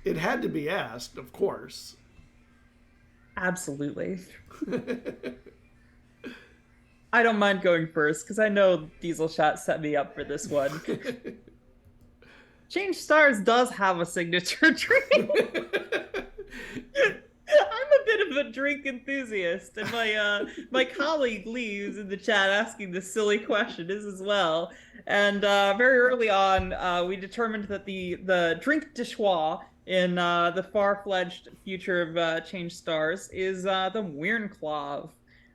It had to be asked, of course. Absolutely. I don't mind going first because I know ZealZaddy set me up for this one. Change Stars does have a signature drink. I'm a bit of a drink enthusiast, and my colleague Lee, who's in the chat asking this silly question, is as well. And very early on, we determined that the drink de choix in the far-fledged future of Change Stars is the Wyrnclaw,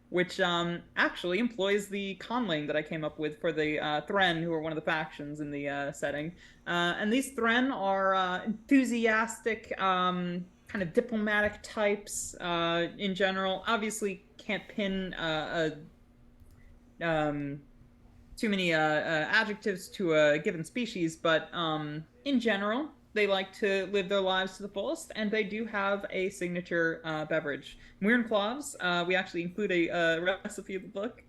which actually employs the conlang that I came up with for the Thren, who are one of the factions in the setting. And these Thren are enthusiastic, kind of diplomatic types in general. Obviously, can't pin too many adjectives to a given species, but in general, They like to live their lives to the fullest, and they do have a signature beverage. Muir and Cloves, we actually include a recipe in the book,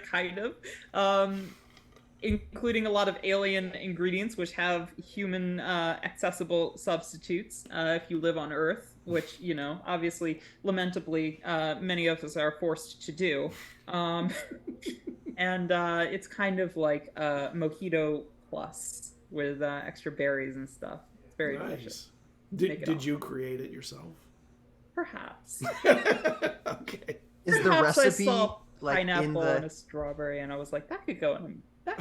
kind of, including a lot of alien ingredients which have human accessible substitutes if you live on Earth, which, you know, obviously, lamentably, many of us are forced to do. And it's kind of like a mojito plus with extra berries and stuff. It's very delicious. Did you create it yourself? Perhaps. Okay. Is the Perhaps recipe I saw like pineapple in the and a strawberry, and I was like, that could go in a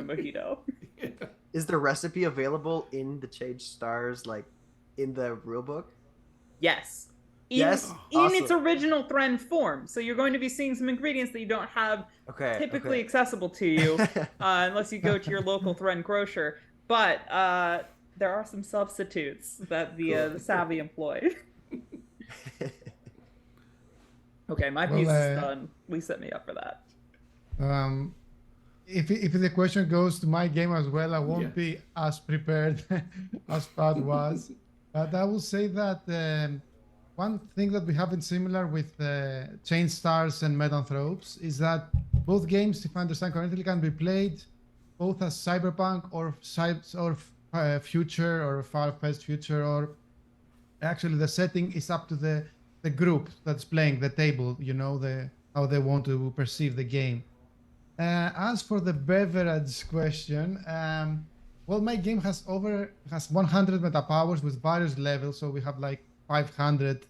mojito. Yeah. Is the recipe available in the Change Stars, like in the rule book? Yes. Yes? In Awesome. its original Thren form. So you're going to be seeing some ingredients that you don't have typically accessible to you unless you go to your local Thren grocer. But there are some substitutes that the savvy employ. Okay, my piece is done. Please set me up for that. If the question goes to my game as well, I won't be as prepared as Pat was. But I will say that one thing that we have in similar with Chain Stars and Metanthropes is that both games, if I understand correctly, can be played both as cyberpunk or future or far-fetched future, or actually the setting is up to the group that's playing the table, you know, how they want to perceive the game. As for the beverage question, well, my game has 100 meta powers with various levels, so we have like 500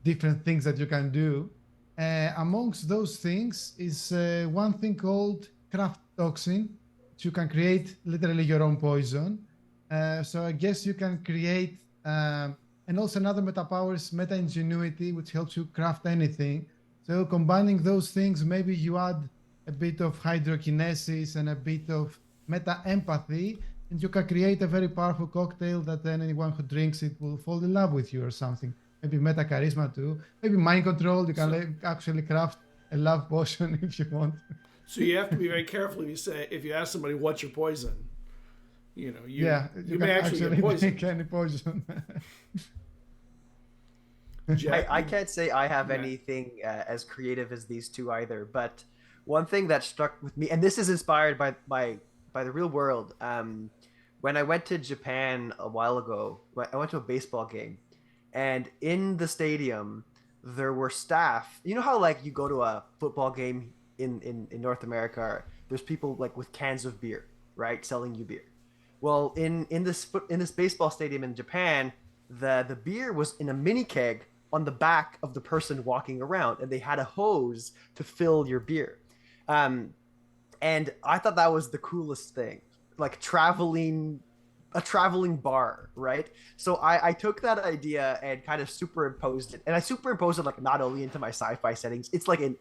different things that you can do. Amongst those things is one thing called craft toxin, which you can create literally your own poison. So I guess you can create, and also another meta power is meta ingenuity, which helps you craft anything. So combining those things, maybe you add a bit of hydrokinesis and a bit of meta empathy, and you can create a very powerful cocktail that then anyone who drinks it will fall in love with you or something. Maybe meta charisma too. Maybe mind control. You can actually craft a love potion if you want. So you have to be very careful if you ask somebody what's your poison. You know, you may actually get poisoned. Any poison. I can't say I have anything as creative as these two either, but one thing that struck with me, and this is inspired by the real world. When I went to Japan a while ago, I went to a baseball game, and in the stadium there were staff. You know how like you go to a football game in North America, there's people like with cans of beer, right, selling you beer. Well, in this baseball stadium in Japan, the beer was in a mini keg on the back of the person walking around, and they had a hose to fill your beer. And I thought that was the coolest thing, like a traveling bar, right? So I took that idea and kind of superimposed it, and I superimposed it like not only into my sci-fi settings, it's like in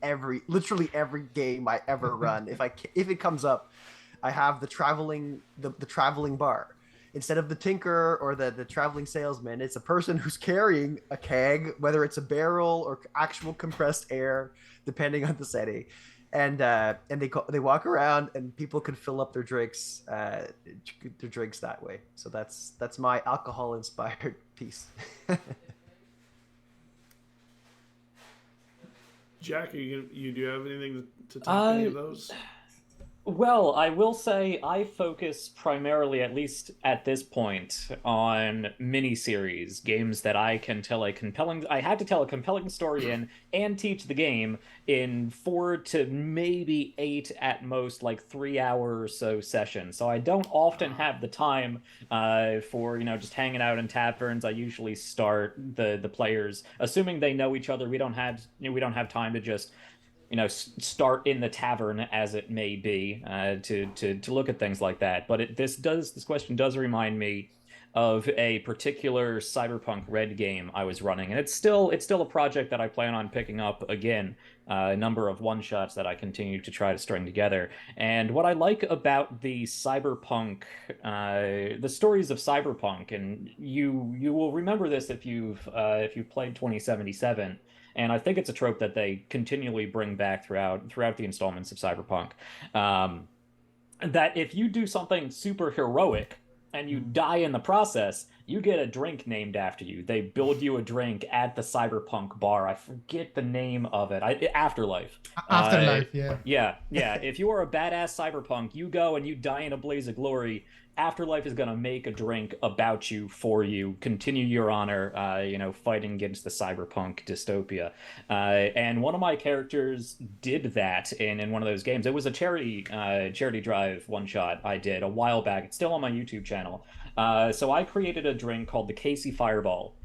literally every game I ever run. If it comes up, I have the traveling bar. Instead of the tinker or the traveling salesman, it's a person who's carrying a keg, whether it's a barrel or actual compressed air, depending on the setting. And they walk around, and people can fill up their drinks that way. So that's my alcohol inspired piece. Jack, do you have anything to top any of those? Well, I will say I focus primarily, at least at this point, on miniseries, games that I can tell I had to tell a compelling story in and teach the game in 4 to maybe 8 at most, like 3 hour or so sessions. So I don't often have the time for, just hanging out in taverns. I usually start the players, assuming they know each other. We don't have time to just start in the tavern, as it may be, to look at things like that. But this question does remind me of a particular Cyberpunk Red game I was running, and it's still a project that I plan on picking up again. A number of one-shots that I continue to try to string together. And what I like about the Cyberpunk, the stories of Cyberpunk, and you will remember this if you've played 2077. And I think it's a trope that they continually bring back throughout the installments of Cyberpunk. That if you do something super heroic and you die in the process, you get a drink named after you. They build you a drink at the cyberpunk bar. I forget the name of it. Afterlife. Afterlife, yeah. Yeah. If you are a badass cyberpunk, you go and you die in a blaze of glory. Afterlife is going to make a drink about you for you, continue your honor, fighting against the cyberpunk dystopia. And one of my characters did that in one of those games. It was a charity drive one shot I did a while back. It's still on my YouTube channel. So I created a drink called the Casey Fireball.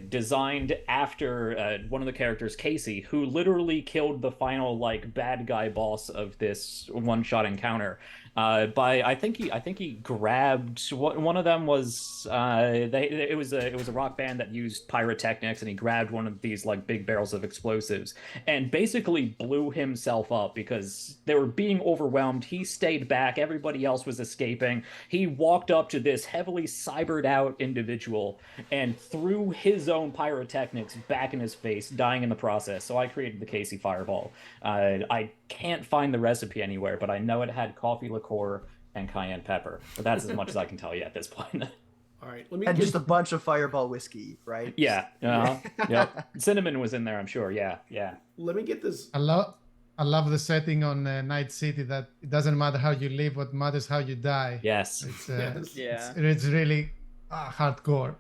Designed after one of the characters, Casey, who literally killed the final bad guy boss of this one-shot encounter. I think he grabbed one of them was it was a rock band that used pyrotechnics, and he grabbed one of these big barrels of explosives and basically blew himself up because they were being overwhelmed. He stayed back, everybody else was escaping. He walked up to this heavily cybered out individual and threw his own pyrotechnics back in his face, dying in the process. So I created the Casey Fireball. I can't find the recipe anywhere, but I know it had coffee liqueur and cayenne pepper. But that's as much as I can tell you at this point. All right, and just a bunch of Fireball whiskey, right? Yeah. Yep. Cinnamon was in there, I'm sure. Yeah. Let me get this. I love the setting on Night City, that it doesn't matter how you live, what matters how you die. Yes. It's really hardcore.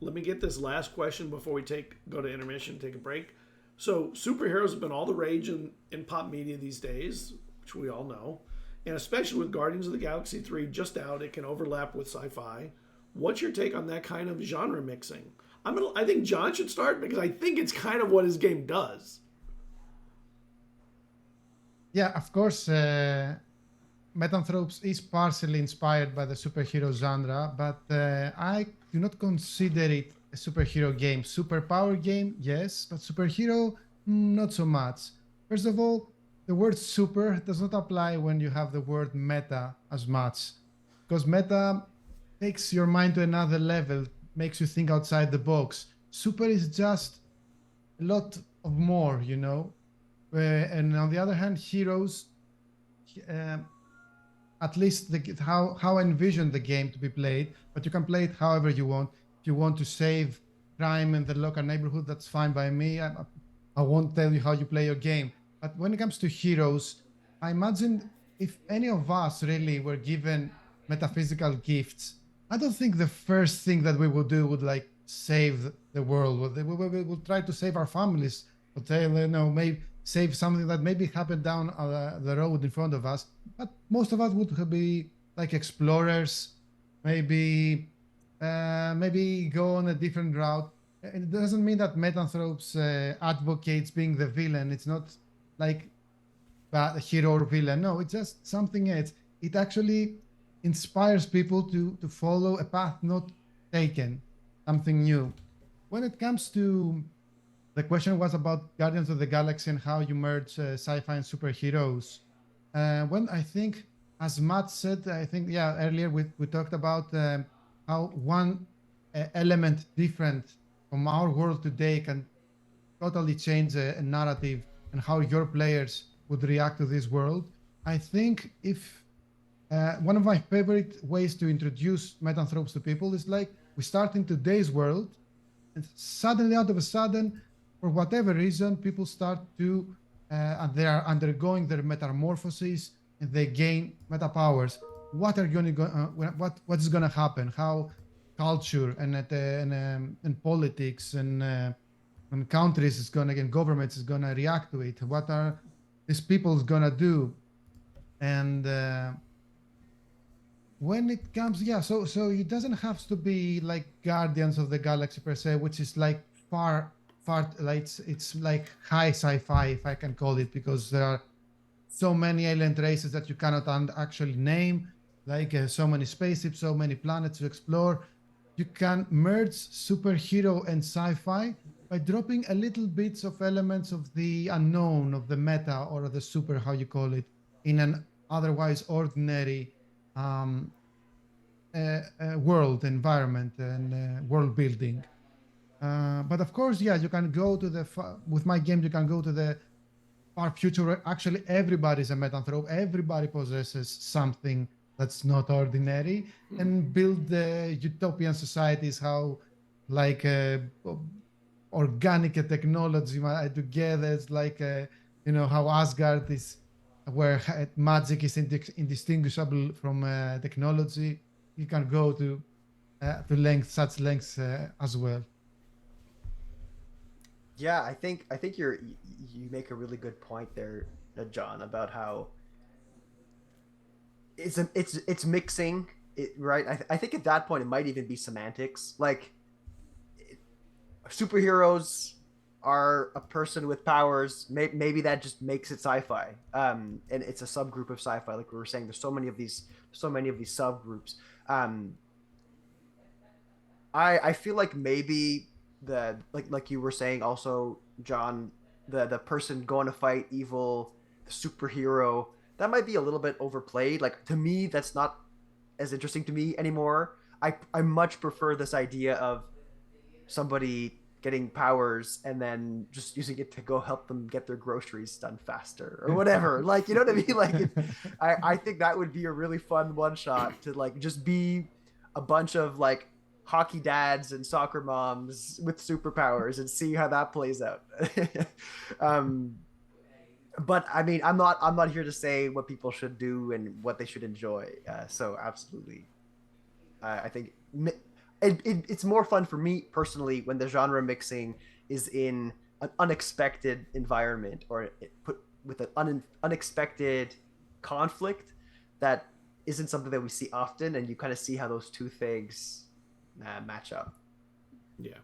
Let me get this last question before we go to intermission, take a break. So superheroes have been all the rage in pop media these days, which we all know. And especially with Guardians of the Galaxy 3 just out, it can overlap with sci-fi. What's your take on that kind of genre mixing? I think John should start because I think it's kind of what his game does. Yeah, of course, Metanthropes is partially inspired by the superhero genre, but I do not consider it a superhero game. Superpower game, yes, but superhero, not so much. First of all, the word super does not apply when you have the word meta as much, because meta takes your mind to another level, makes you think outside the box. Super is just a lot of more, and on the other hand, heroes, at least how I envision the game to be played, but you can play it however you want. If you want to save crime in the local neighborhood, that's fine by me. I won't tell you how you play your game. But when it comes to heroes, I imagine if any of us really were given metaphysical gifts, I don't think the first thing that we would do would save the world. We will try to save our families, but maybe save something that maybe happened down the road in front of us. But most of us would be like explorers, maybe go on a different route. It doesn't mean that Metanthropes advocates being the villain. It's not like a hero or villain. No, it's just something else. It actually inspires people to follow a path not taken, something new. When it comes to the question was about Guardians of the Galaxy and how you merge sci-fi and superheroes. When I think, as Matt said, earlier we talked about how one element different from our world today can totally change a narrative and how your players would react to this world. I think if one of my favorite ways to introduce Metanthropes to people is we start in today's world, and suddenly, out of a sudden, for whatever reason, people start to, and they are undergoing their metamorphoses, and they gain meta powers. What is going to happen? How culture and politics and countries is going to, and governments is going to react to it? What are these people going to do? And when it comes, so it doesn't have to be like Guardians of the Galaxy per se, which is far, it's like high sci-fi, if I can call it, because there are so many alien races that you cannot actually name, so many spaceships, so many planets to explore. You can merge superhero and sci-fi by dropping a little bits of elements of the unknown, of the meta or the super, how you call it, in an otherwise ordinary world environment and world building. But of course, you can go to with my game, you can go to the far future where actually everybody's a Metanthrope. Everybody possesses something that's not ordinary, and build the utopian societies, how like organic technology together. It's like how Asgard is, where magic is indistinguishable from technology. You can go to such lengths as well. Yeah, I think you make a really good point there, John, about how it's mixing it, right? I think at that point it might even be semantics. Like superheroes are a person with powers. Maybe that just makes it sci-fi. And it's a subgroup of sci-fi. Like we were saying, there's so many of these subgroups. I feel like maybe the like you were saying also, John, the person going to fight evil, the superhero, that might be a little bit overplayed. Like to me, that's not as interesting to me anymore. I much prefer this idea of somebody getting powers and then just using it to go help them get their groceries done faster or whatever. Like, you know what I mean? Like, I think that would be a really fun one shot to like just be a bunch of like hockey dads and soccer moms with superpowers and see how that plays out. But I mean, I'm not here to say what people should do and what they should enjoy. So absolutely, I think it's more fun for me personally when the genre mixing is in an unexpected environment or put with an unexpected conflict that isn't something that we see often, and you kind of see how those two things match up. Yeah.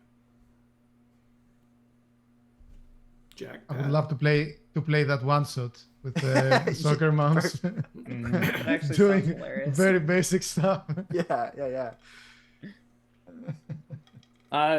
Jack, I would love to play that one shot with soccer moms doing very basic stuff. Yeah.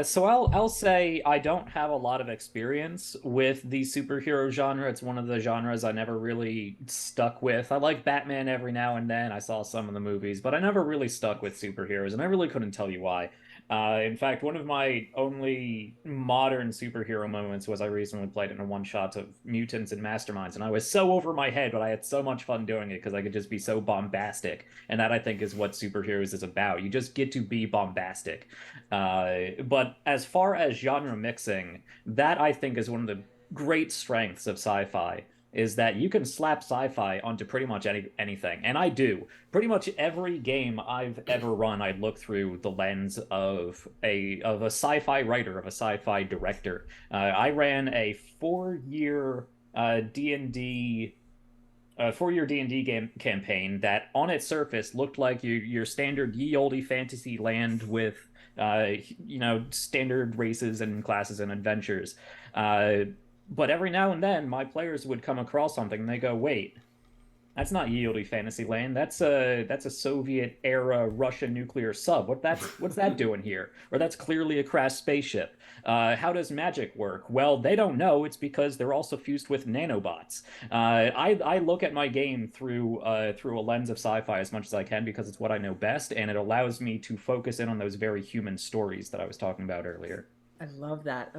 So I'll say I don't have a lot of experience with the superhero genre. It's one of the genres I never really stuck with. I like Batman every now and then. I saw some of the movies, but I never really stuck with superheroes, and I really couldn't tell you why. In fact, one of my only modern superhero moments was I recently played in a one-shot of mutants and masterminds, and I was so over my head, but I had so much fun doing it because I could just be so bombastic, and that I think is what superheroes is about. You just get to be bombastic. But as far as genre mixing, that I think is one of the great strengths of sci-fi, is that you can slap sci-fi onto pretty much anything. And I do. Pretty much every game I've ever run, I look through the lens of a sci-fi writer, of a sci-fi director. I ran a 4-year D&D game campaign that on its surface looked like your standard ye olde fantasy land with standard races and classes and adventures. But every now and then, my players would come across something and they go, "Wait, that's not Yieldy Fantasyland. That's a Soviet era Russian nuclear sub. What's that doing here? Or that's clearly a crashed spaceship. How does magic work? Well, they don't know. It's because they're all suffused with nanobots. I look at my game through a lens of sci-fi as much as I can because it's what I know best, and it allows me to focus in on those very human stories that I was talking about earlier. I love that.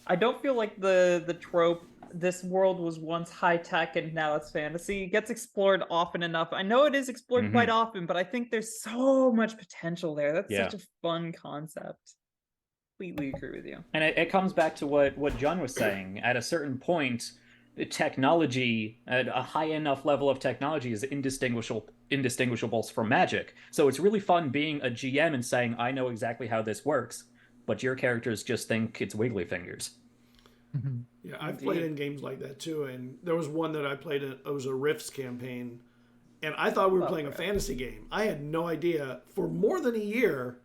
I don't feel like the trope, this world was once high tech and now it's fantasy, gets explored often enough. I know it is explored quite often, but I think there's so much potential there. That's such a fun concept. Completely agree with you. And it comes back to what John was saying. At a certain point, technology at a high enough level of technology is indistinguishable from magic. So it's really fun being a GM and saying, I know exactly how this works, but your characters just think it's wiggly fingers. Yeah, I've played in games like that too, and there was one that I played in, it was a Rifts campaign, and I thought we were playing a fantasy game. I had no idea for more than a year,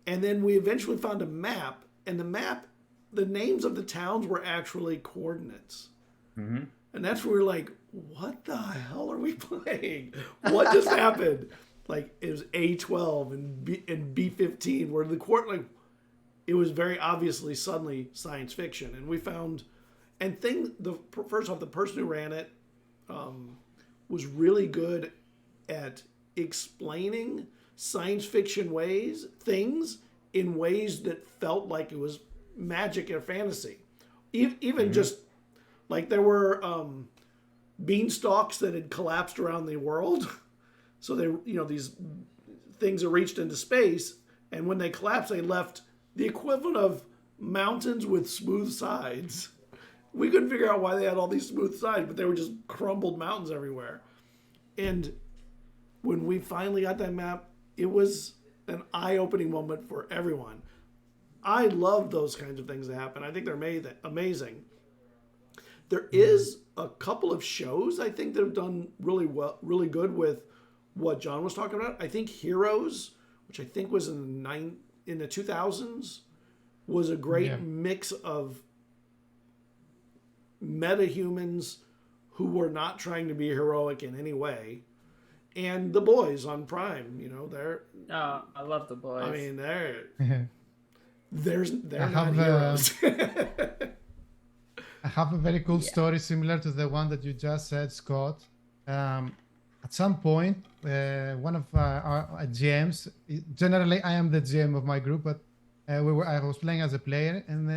and then we eventually found a map, and the names of the towns were actually coordinates. And that's where we're like, what the hell are we playing? What just happened? Like, it was A12 and B15, where the it was very obviously suddenly science fiction. And we found, first off, the person who ran it was really good at explaining science fiction things in ways that felt like it was magic or fantasy. Even just like there were beanstalks that had collapsed around the world. So they, these things are reached into space, and when they collapsed, they left the equivalent of mountains with smooth sides. We couldn't figure out why they had all these smooth sides, but they were just crumbled mountains everywhere. And when we finally got that map, it was an eye-opening moment for everyone. I love those kinds of things that happen. I think they're amazing. There is a couple of shows I think that have done really good with what John was talking about. I think Heroes, which I think was in the 2000s, was a great mix of meta-humans who were not trying to be heroic in any way. And The Boys on Prime, they're... Oh, I love The Boys. I mean, they're not have, heroes. I have a very cool story similar to the one that you just said, Scott. At some point, one of our GMs, generally I am the GM of my group, but I was playing as a player, and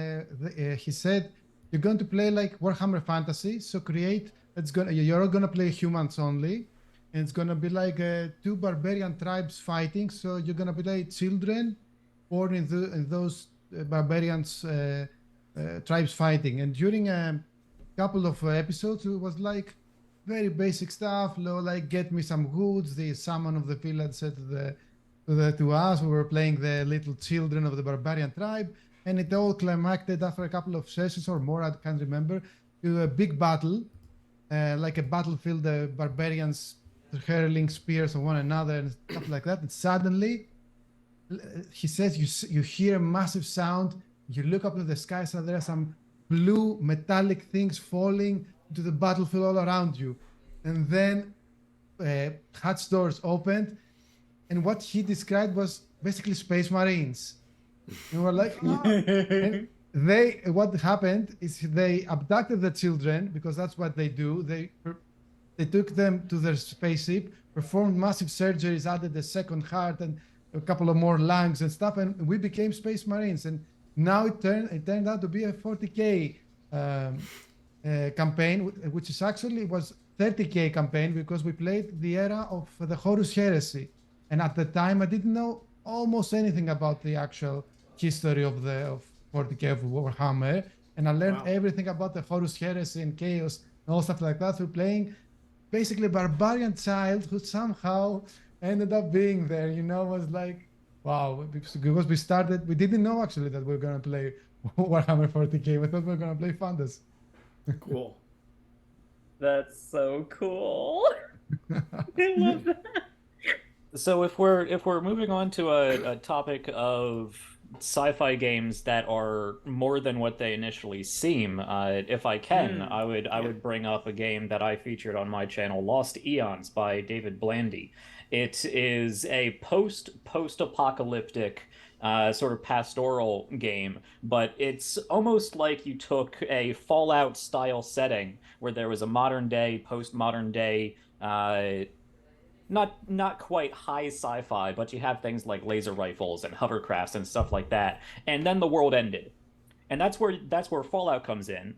he said, "You're going to play like Warhammer Fantasy, so you're gonna play humans only, and it's gonna be like two barbarian tribes fighting. So you're gonna play children born in those barbarians tribes fighting." And during a couple of episodes, it was like very basic stuff, like get me some goods. The shaman of the village said to us, we were playing the little children of the barbarian tribe, and it all climacted after a couple of sessions or more, I can't remember, to a big battle, like a battlefield, the barbarians hurling spears on one another and stuff like that. And suddenly, he says, you hear a massive sound, you look up to the sky, so there are some blue metallic things falling to the battlefield all around you. And then hatch doors opened, and what he described was basically Space Marines. And we're like, oh. And what happened is they abducted the children, because that's what they do. They took them to their spaceship, performed massive surgeries, added a second heart and a couple of more lungs and stuff, and we became Space Marines. And now it turned out to be a 40K campaign, which is actually was 30K campaign, because we played the era of the Horus Heresy. And at the time, I didn't know almost anything about the actual history of 40K of Warhammer. And I learned everything about the Horus Heresy and Chaos and all stuff like that through playing basically a barbarian child who somehow ended up being there, was like, wow. Because we didn't know actually that we were going to play Warhammer 40K. We thought we were going to play Fantasy. Cool. That's so cool. I love that. So if we're moving on to a topic of sci-fi games that are more than what they initially seem, if I can, I would bring up a game that I featured on my channel, Lost Eons by David Blandy. It is a post-apocalyptic sort of pastoral game, but it's almost like you took a Fallout style setting where there was a modern day, post-modern day, not quite high sci-fi, but you have things like laser rifles and hovercrafts and stuff like that. And then the world ended. And that's where Fallout comes in.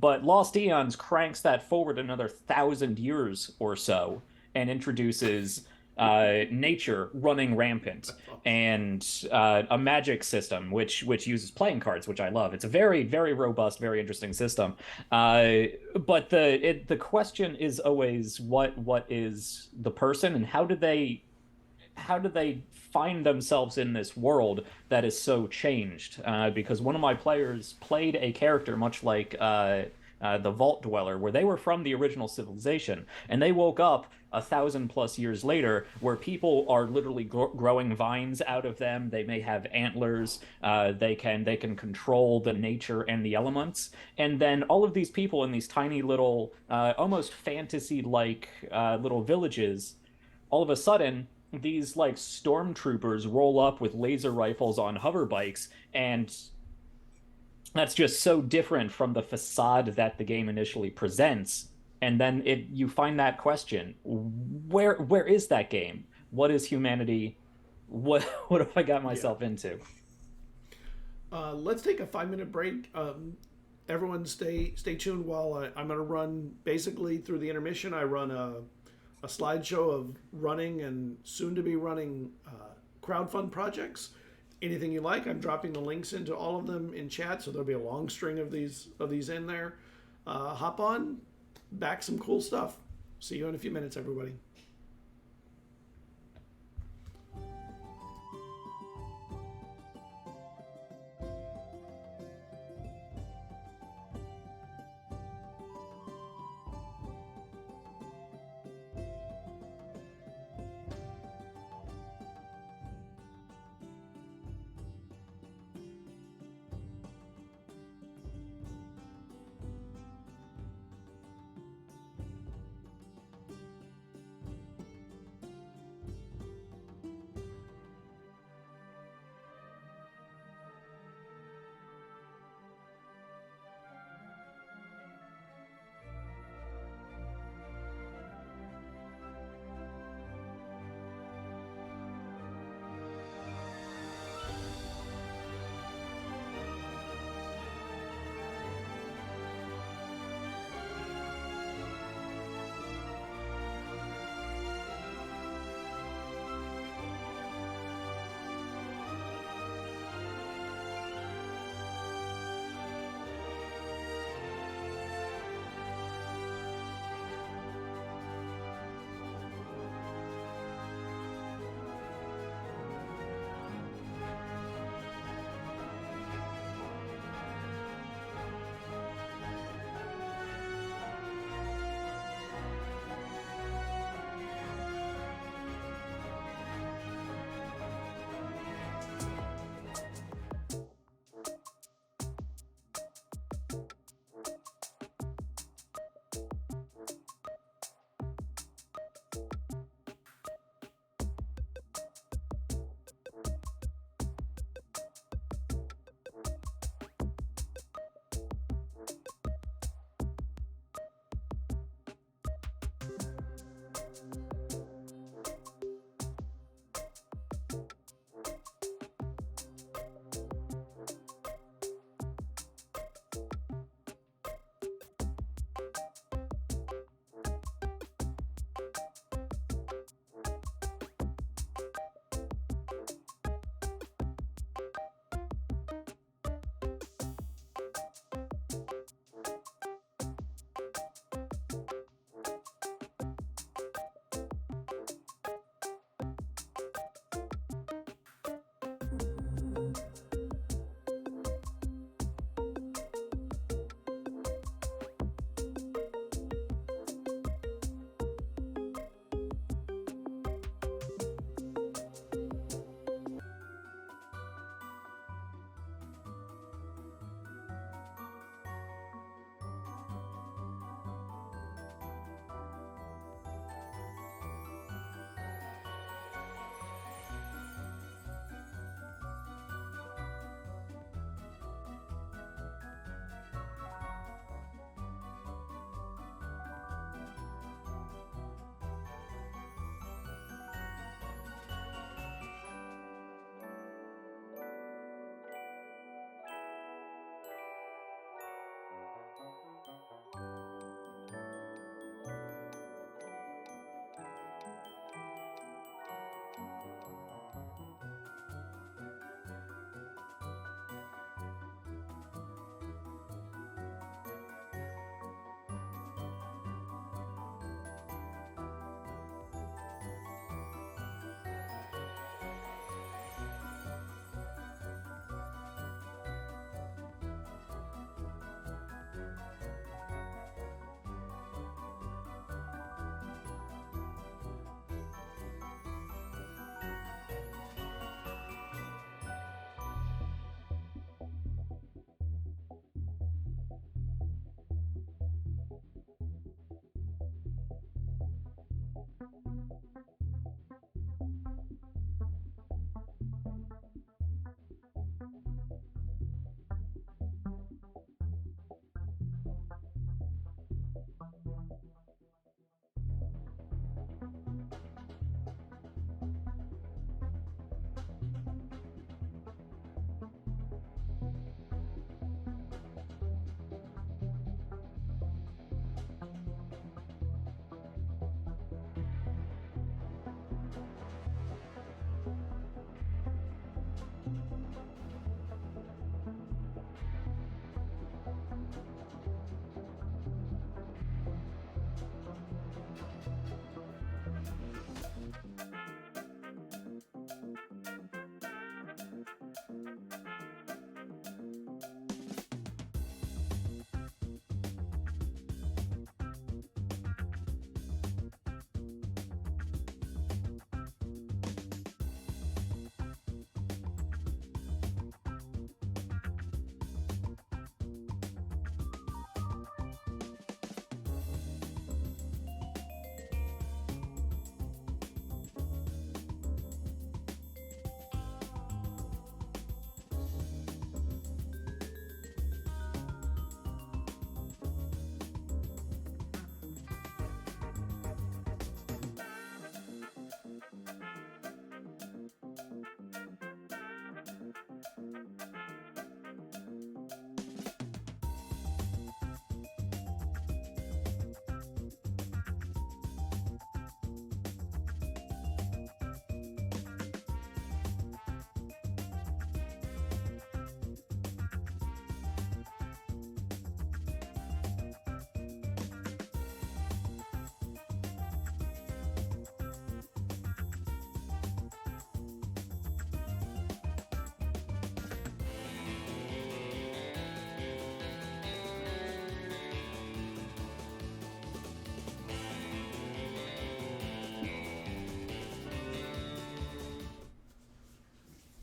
But Lost Eons cranks that forward another 1,000 years or so and introduces nature running rampant and a magic system which uses playing cards, which I love. It's a very, very robust, very interesting system. But the question is always what is the person, and how do they find themselves in this world that is so changed? Because one of my players played a character much like the Vault Dweller, where they were from the original civilization, and they woke up 1,000+ years later, where people are literally growing vines out of them. They may have antlers. They can control the nature and the elements. And then all of these people in these tiny little, almost fantasy-like little villages, all of a sudden, these like stormtroopers roll up with laser rifles on hover bikes, and that's just so different from the facade that the game initially presents. And then you find that question: where is that game? What is humanity? What have I got myself into? Let's take a 5-minute break. everyone stay tuned while I'm going to run, basically through the intermission, I run a slideshow of running and soon to be running crowdfund projects. Anything you like, I'm dropping the links into all of them in chat, so there'll be a long string of these in there. Hop on, back some cool stuff. See you in a few minutes, everybody.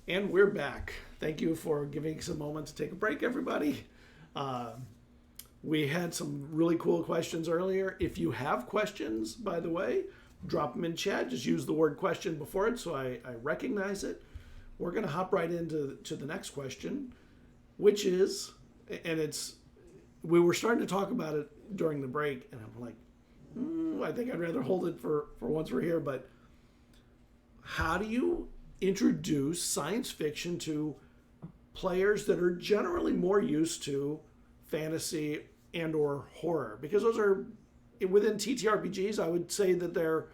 And we're back. Thank you for giving us a moment to take a break, everybody. We had some really cool questions earlier. If you have questions, by the way, drop them in chat. Just use the word question before it so I recognize it. We're going to hop right into the next question, which is, and we were starting to talk about it during the break, and I'm like, I think I'd rather hold it for once we're here, but how do you introduce science fiction to players that are generally more used to fantasy and or horror? Because those are, within TTRPGs, I would say that they're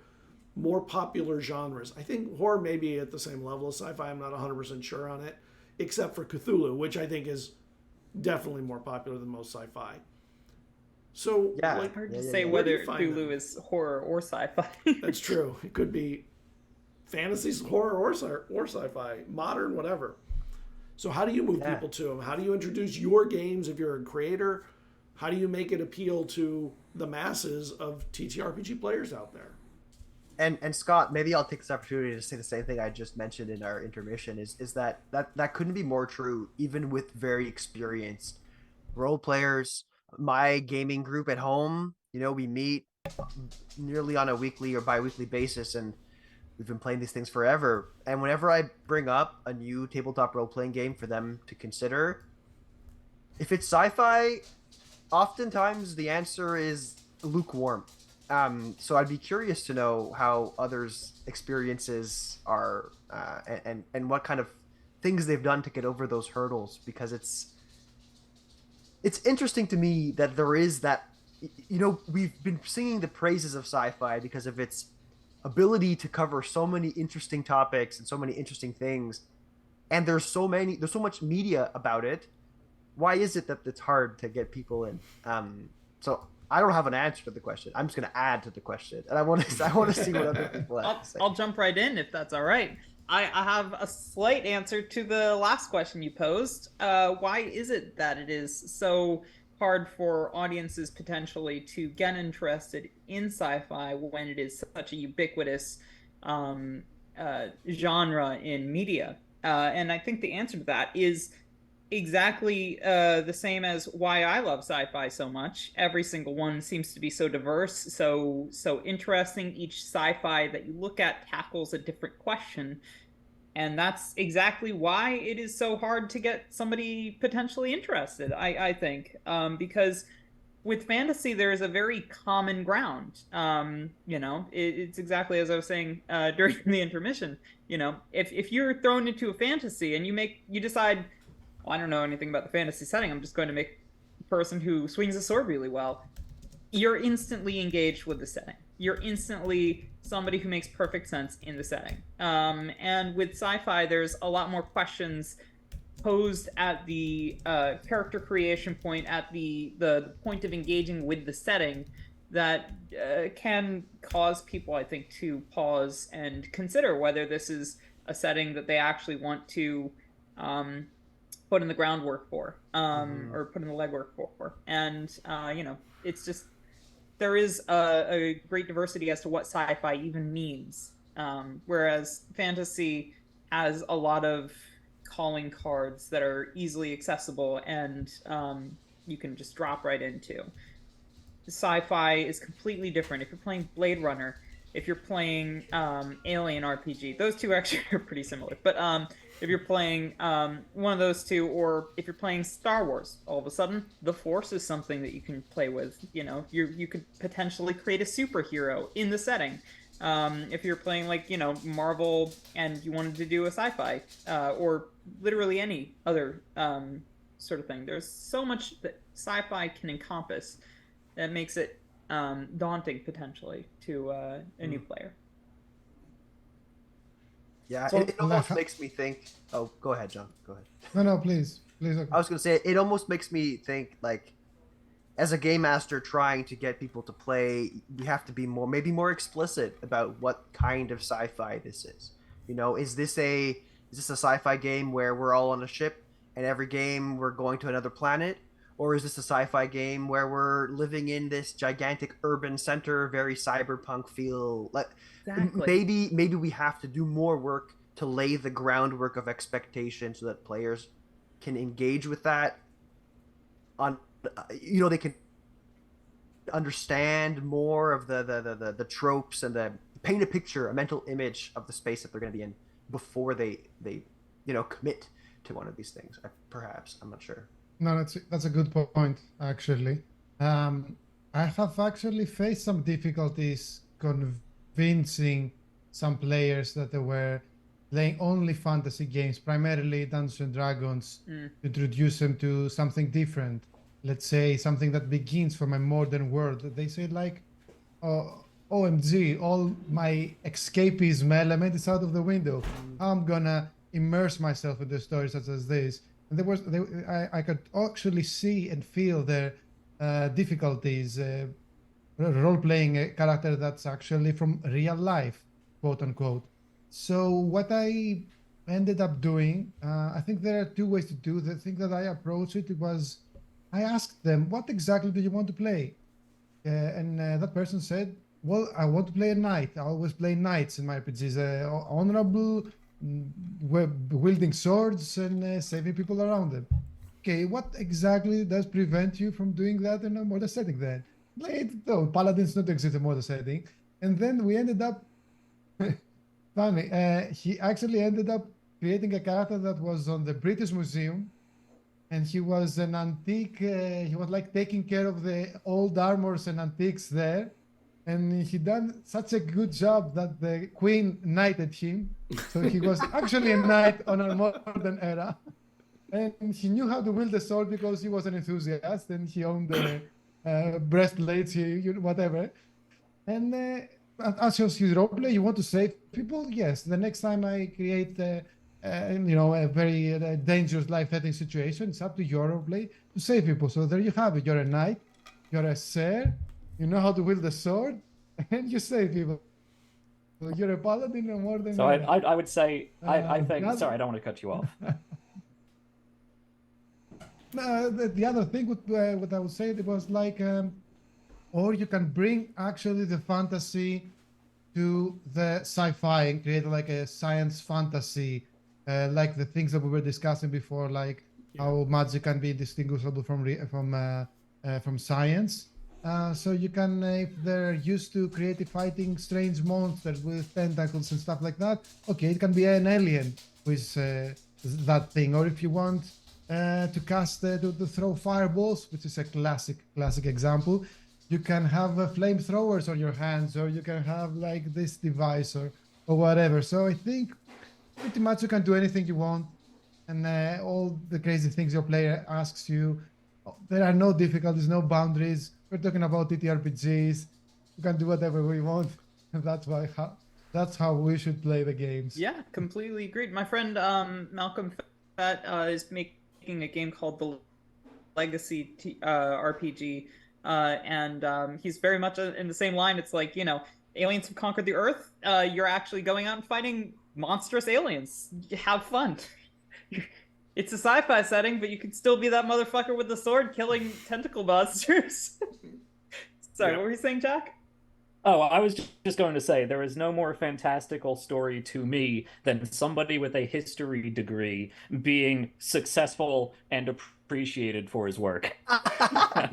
more popular genres. I think horror may be at the same level as sci-fi. I'm not 100% sure on it, except for Cthulhu, which I think is definitely more popular than most sci-fi. So Yeah, like, Hard to yeah, say yeah. Where do you whether find Cthulhu them? is horror or sci-fi. That's true. It could be fantasy, horror, or sci-fi, modern, whatever. So how do you move Yeah. people to them? How do you introduce your games if you're a creator? How do you make it appeal to the masses of TTRPG players out there? And Scott, maybe I'll take this opportunity to say the same thing I just mentioned in our intermission, is that couldn't be more true, even with very experienced role players. My gaming group at home, we meet nearly on a weekly or bi-weekly basis, and we've been playing these things forever. And whenever I bring up a new tabletop role-playing game for them to consider, if it's sci-fi, oftentimes the answer is lukewarm. So I'd be curious to know how others' experiences are, and what kind of things they've done to get over those hurdles, because it's interesting to me that there is that, we've been singing the praises of sci-fi because of its ability to cover so many interesting topics and so many interesting things, and there's so much media about it. Why is it that it's hard to get people in? So I don't have an answer to the question. I'm just going to add to the question, and I want to see what other people have to say. I'll jump right in if that's all right. I have a slight answer to the last question you posed. Why is it that it is so hard for audiences potentially to get interested in sci-fi when it is such a ubiquitous genre in media? And I think the answer to that is exactly the same as why I love sci-fi so much. Every single one seems to be so diverse, so interesting. Each sci-fi that you look at tackles a different question, and that's exactly why it is so hard to get somebody potentially interested, I think, because with fantasy there is a very common ground. It's exactly as I was saying during the intermission. If you're thrown into a fantasy and you decide, well, I don't know anything about the fantasy setting, I'm just going to make a person who swings a sword really well, you're instantly engaged with the setting. You're instantly somebody who makes perfect sense in the setting. And with sci-fi, there's a lot more questions posed at the character creation point, at the point of engaging with the setting, that can cause people, I think, to pause and consider whether this is a setting that they actually want to put in the groundwork for, or put in the legwork for. And it's just, there is a great diversity as to what sci-fi even means, whereas fantasy has a lot of calling cards that are easily accessible and you can just drop right into. Sci-fi is completely different. If you're playing Blade Runner, if you're playing Alien RPG, those two actually are pretty similar, but if you're playing one of those two, or if you're playing Star Wars, all of a sudden the Force is something that you can play with. You could potentially create a superhero in the setting. If you're playing Marvel and you wanted to do a sci-fi, or literally any other sort of thing, there's so much that sci-fi can encompass that makes it daunting potentially to a new player. Yeah, So, it almost makes me think. Oh, go ahead, John. Go ahead. No, please. Okay. I was going to say, it almost makes me think, like, as a game master trying to get people to play, you have to be maybe more explicit about what kind of sci-fi this is. Is this a sci-fi game where we're all on a ship and every game we're going to another planet? Or is this a sci-fi game where we're living in this gigantic urban center, very cyberpunk feel? Exactly. Maybe we have to do more work to lay the groundwork of expectation so that players can engage with that on they can understand more of the tropes and paint a picture, a mental image of the space that they're going to be in before they commit to one of these things. Perhaps, I'm not sure. No, that's a good point, actually. I have actually faced some difficulties convincing some players that they were playing only fantasy games, primarily Dungeons and Dragons, to introduce them to something different. Let's say something that begins from a modern world. They say like, OMG, all my escapism element is out of the window. I'm gonna immerse myself in the story such as this. And I could actually see and feel their difficulties role-playing a character that's actually from real life, quote unquote. So what I ended up doing, I think there are two ways to do the thing that I approached it was I asked them, what exactly do you want to play? And that person said, well, I want to play a knight. I always play knights in my RPGs. Honorable, wielding swords and saving people around them. Okay, what exactly does prevent you from doing that in a modern setting then? No, paladins don't exist in a modern setting. And then we ended up, funny, he actually ended up creating a character that was on the British Museum. And he was an antique, he was like taking care of the old armors and antiques there. And he done such a good job that the Queen knighted him. So he was actually a knight on a modern era. And he knew how to wield a sword because he was an enthusiast and he owned the breastplates, whatever. And as his roleplay, you want to save people? Yes. The next time I create a very dangerous life-threatening situation, it's up to your roleplay to save people. So there you have it. You're a knight, you're a sir, you know how to wield a sword, and you save people. So you're a paladin or more than. So I would say I think. Sorry, I don't want to cut you off. No, the other thing, what I would say, it was like, or you can bring actually the fantasy to the sci-fi and create like a science fantasy, like the things that we were discussing before, like how magic can be indistinguishable from science. So you can, if they're used to fighting strange monsters with tentacles and stuff like that, okay, it can be an alien with that thing. Or if you want to cast, to throw fireballs, which is a classic example, you can have flamethrowers on your hands, or you can have like this device or whatever. So I think pretty much you can do anything you want, and all the crazy things your player asks you. There are no difficulties, no boundaries. We're talking about TTRPGs. We can do whatever we want. That's how we should play the games. Yeah, completely agreed. My friend Malcolm Fett is making a game called the Legacy RPG, and he's very much in the same line. It's like, aliens have conquered the Earth. You're actually going out and fighting monstrous aliens. Have fun. It's a sci-fi setting, but you can still be that motherfucker with the sword killing tentacle monsters. Sorry, What were you saying, Jack? Oh, I was just going to say, there is no more fantastical story to me than somebody with a history degree being successful and appreciated for his work. Oh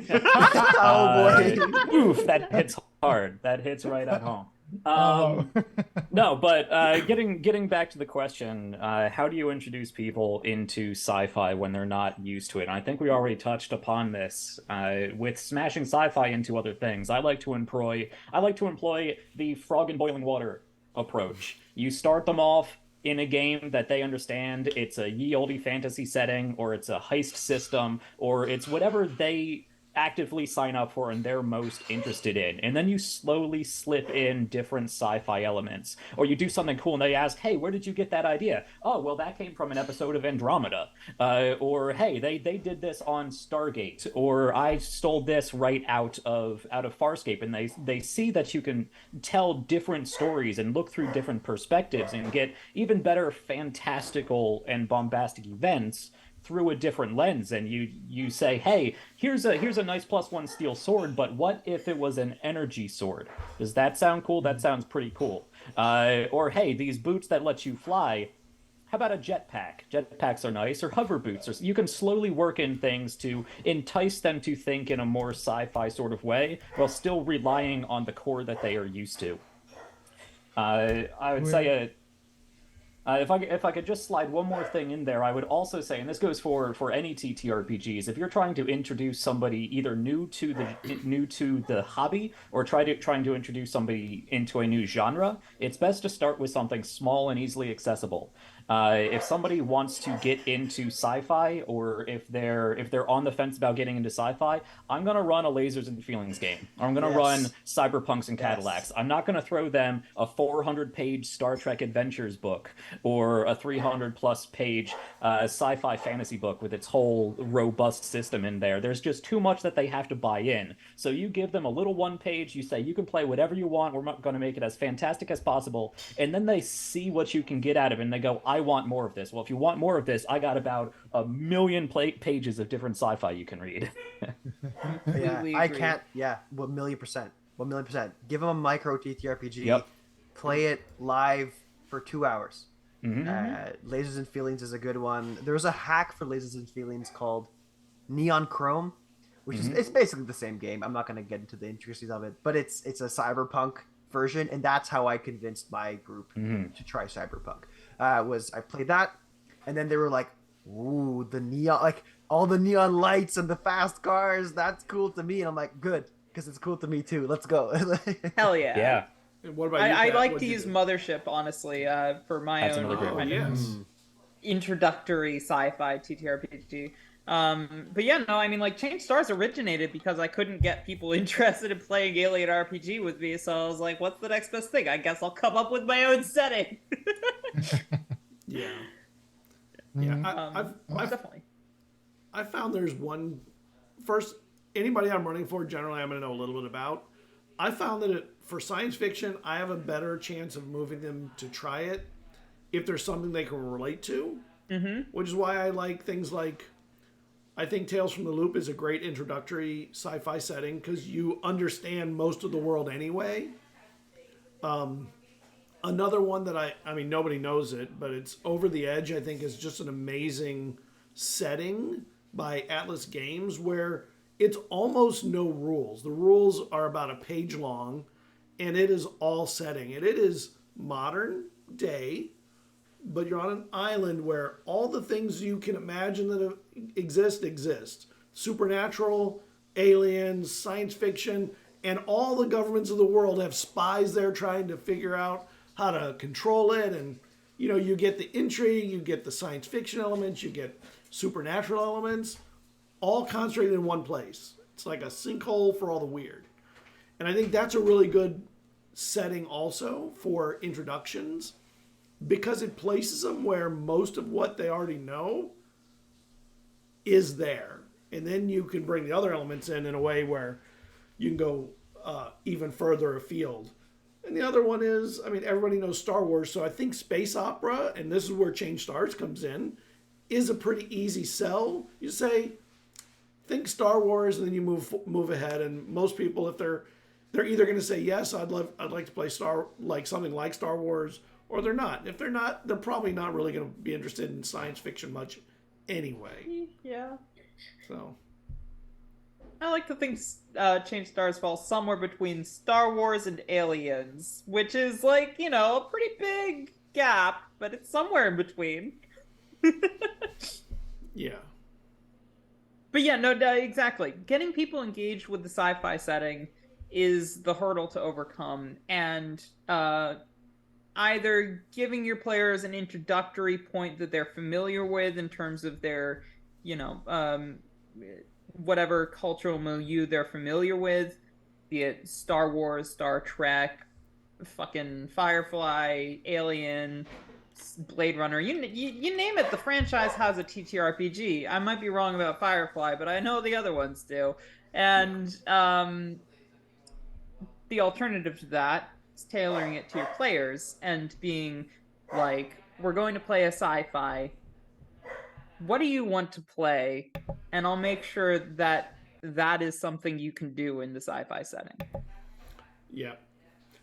boy. Oof, that hits hard. That hits right at home. No, but getting back to the question, how do you introduce people into sci-fi when they're not used to it? And I think we already touched upon this with smashing sci-fi into other things. I like to employ the frog in boiling water approach. You start them off in a game that they understand. It's a ye olde fantasy setting, or it's a heist system, or it's whatever they actively sign up for and they're most interested in, and then you slowly slip in different sci-fi elements, or you do something cool and they ask, hey, where did you get that idea? Oh, well, that came from an episode of Andromeda, or hey, they did this on Stargate, or I stole this right out of Farscape. And they see that you can tell different stories and look through different perspectives and get even better fantastical and bombastic events through a different lens, and you say, hey, here's a nice +1 steel sword, but what if it was an energy sword? Does that sound cool? That sounds pretty cool. Or hey, these boots that let you fly, how about a jetpack? Jetpacks are nice, or hover boots. Or you can slowly work in things to entice them to think in a more sci-fi sort of way, while still relying on the core that they are used to. I would say if I could just slide one more thing in there, I would also say, and this goes for any TTRPGs, if you're trying to introduce somebody either new to the hobby or trying to introduce somebody into a new genre, it's best to start with something small and easily accessible. If somebody wants to get into sci-fi, or if they're on the fence about getting into sci-fi, I'm gonna run a Lasers and Feelings game, or I'm gonna run Cyberpunks and Cadillacs. I'm not gonna throw them a 400-page Star Trek Adventures book or a 300-plus-page sci-fi fantasy book with its whole robust system in there. There's just too much that they have to buy in. So you give them a little one-page, you say you can play whatever you want, we're going to make it as fantastic as possible, and then they see what you can get out of it, and they go, I want more of this. Well, if you want more of this, I got about 1 million pages of different sci-fi you can read. I can't. Yeah, 1,000,000%. 1,000,000%. Give them a micro TTRPG. Yep. Play it live for 2 hours. Mm-hmm. Lasers and Feelings is a good one. There's a hack for Lasers and Feelings called Neon Chrome, which is it's basically the same game. I'm not going to get into the intricacies of it, but it's a cyberpunk version, and that's how I convinced my group to try Cyberpunk. I played that, and then they were like, "Ooh, the neon, like all the neon lights and the fast cars. That's cool to me." And I'm like, "Good, because it's cool to me too. Let's go." Hell yeah. Yeah. And what about you, I Pat? like What'd to you use do? Mothership, honestly, for my That's own another great one. Yes. introductory sci-fi TTRPG. But yeah, no, I mean, like, Changed Stars originated because I couldn't get people interested in playing Alien RPG with me, so I was like, what's the next best thing? I guess I'll come up with my own setting. Yeah. Mhm. Yeah. Definitely. I found there's one. First, anybody I'm running for, generally, I'm going to know a little bit about. I found that for science fiction, I have a better chance of moving them to try it if there's something they can relate to, which is why I like things like, I think Tales from the Loop is a great introductory sci-fi setting because you understand most of the world anyway. Another one that I mean, nobody knows it, but it's Over the Edge, I think, is just an amazing setting by Atlas Games where it's almost no rules. The rules are about a page long, and it is all setting. And it is modern day, but you're on an island where all the things you can imagine that exist. Supernatural, aliens, science fiction, and all the governments of the world have spies there trying to figure out how to control it. And, you know, you get the intrigue, you get the science fiction elements, you get supernatural elements, all concentrated in one place. It's like a sinkhole for all the weird. And I think that's a really good setting also for introductions because it places them where most of what they already know is there. And then you can bring the other elements in a way where you can go even further afield. And the other one is, I mean, everybody knows Star Wars, so I think space opera, and this is where Changed Stars comes in, is a pretty easy sell. You say, think Star Wars, and then you move ahead. And most people, if they're either going to say yes, I'd like to play something like Star Wars, or they're not. If they're not, they're probably not really going to be interested in science fiction much anyway. Yeah. So I like to think Changed Stars falls somewhere between Star Wars and Aliens, which is like, you know, a pretty big gap, but it's somewhere in between. yeah. But yeah, no, exactly. Getting people engaged with the sci-fi setting is the hurdle to overcome, and either giving your players an introductory point that they're familiar with in terms of their, you know, whatever cultural milieu they're familiar with, be it Star Wars, Star Trek, fucking Firefly, Alien, Blade Runner, you name it, the franchise has a TTRPG. I might be wrong about Firefly, but I know the other ones do. And the alternative to that is tailoring it to your players and being like, we're going to play a sci-fi. what do you want to play? And I'll make sure that that is something you can do in the sci-fi setting. Yeah.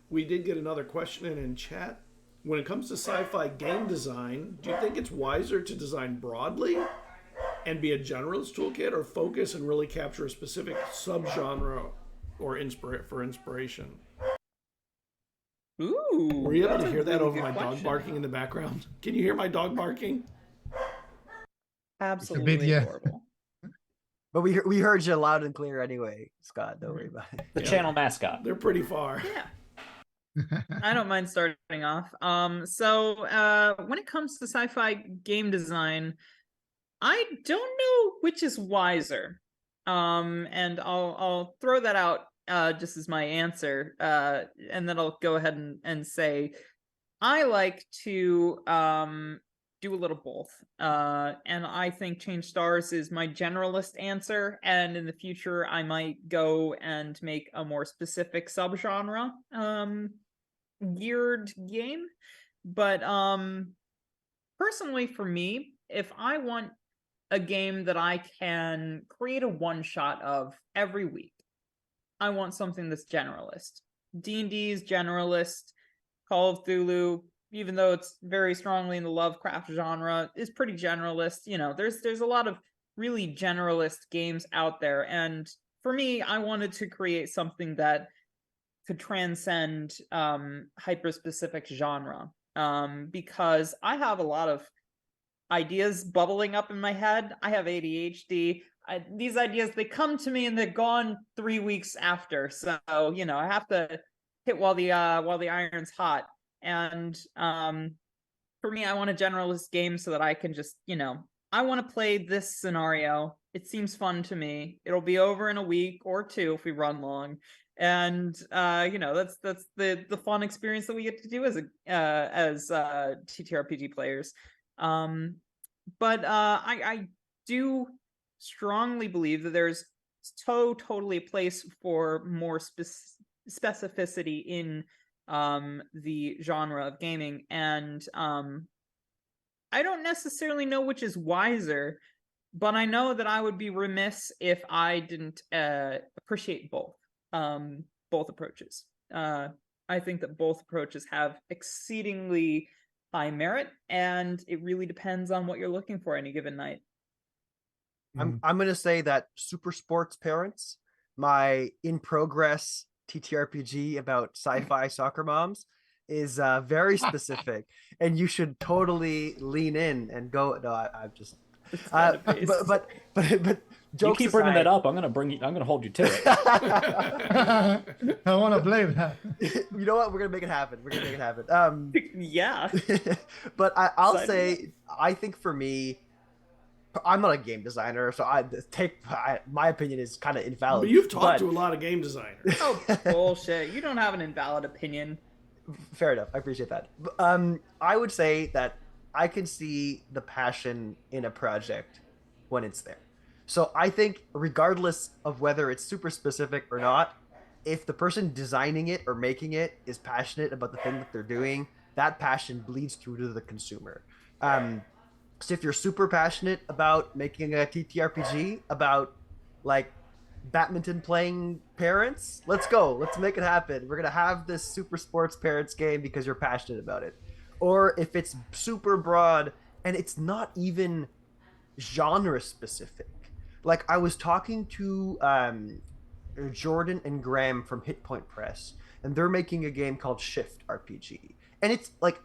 We did get another question in chat. When it comes to sci-fi game design, do you think it's wiser to design broadly and be a generalist toolkit, or focus and really capture a specific subgenre or for inspiration? Ooh. Were you able that's to a hear that really over good my dog question. barking in the background? Can you hear my dog barking? Absolutely yeah. adorable. But we heard you loud and clear anyway, Scott. Don't worry about it. The channel mascot. They're pretty far. Yeah. I don't mind starting off. So when it comes to sci-fi game design, I don't know which is wiser. And I'll throw that out just as my answer. And then I'll go ahead and say I like to do a little both. And I think Change Stars is my generalist answer, and in the future I might go and make a more specific subgenre geared game. But personally for me, if I want a game that I can create a one-shot of every week, I want something that's generalist. D&D is generalist. Call of Cthulhu, even though it's very strongly in the Lovecraft genre, is pretty generalist. You know, there's a lot of really generalist games out there, and for me, I wanted to create something that could transcend hyper-specific genre, because I have a lot of ideas bubbling up in my head. I have ADHD. These ideas, they come to me and they're gone 3 weeks after. So, you know, I have to hit while the iron's hot. And for me, I want a generalist game so that I can just, you know, I want to play this scenario. It seems fun to me. It'll be over in a week or two if we run long. And you know, that's the fun experience that we get to do as TTRPG players. But I do strongly believe that there's totally a place for more specificity in the genre of gaming, and I don't necessarily know which is wiser, but I know that I would be remiss if I didn't appreciate both approaches. I think that both approaches have exceedingly high merit, and it really depends on what you're looking for any given night. I'm gonna say that Super Sports Parents, my in progress TTRPG about sci-fi soccer moms, is very specific, and you should totally lean in and go. No, I'm just. But You keep bringing that up. I'm gonna hold you to it. I want to play that. You know what? We're gonna make it happen. Yeah. But I'll say, I think for me, I'm not a game designer, so my opinion is kind of invalid. But you've talked to a lot of game designers. Oh, bullshit. You don't have an invalid opinion. Fair enough. I appreciate that. I would say that I can see the passion in a project when it's there. So I think regardless of whether it's super specific or not, if the person designing it or making it is passionate about the thing that they're doing, that passion bleeds through to the consumer. So if you're super passionate about making a TTRPG about like badminton playing parents, let's go. Let's make it happen. We're going to have this Super Sports Parents game because you're passionate about it. Or if it's super broad and it's not even genre specific. Like I was talking to Jordan and Graham from Hit Point Press, and they're making a game called Shift RPG. And it's like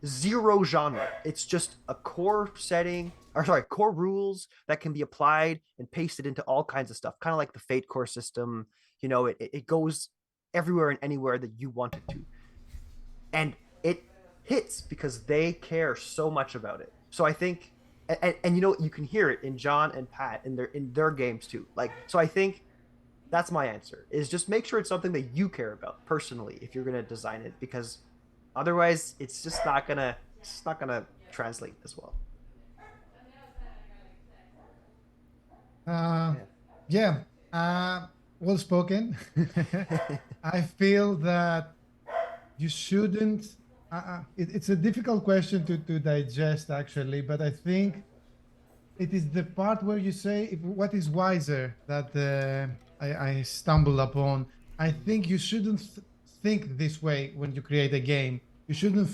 zero genre. It's just a core core rules that can be applied and pasted into all kinds of stuff, kind of like the Fate core system. You know, it goes everywhere and anywhere that you want it to. And it hits because they care so much about it. So I think, and you know, you can hear it in John and Pat in their games too. Like, so I think that's my answer, is just make sure it's something that you care about personally if you're going to design it, because otherwise it's just not gonna translate as well. Well spoken. I feel that you shouldn't. It's a difficult question to digest, actually, but I think it is the part where you say what is wiser that I stumbled upon. I think you shouldn't think this way when you create a game. You shouldn't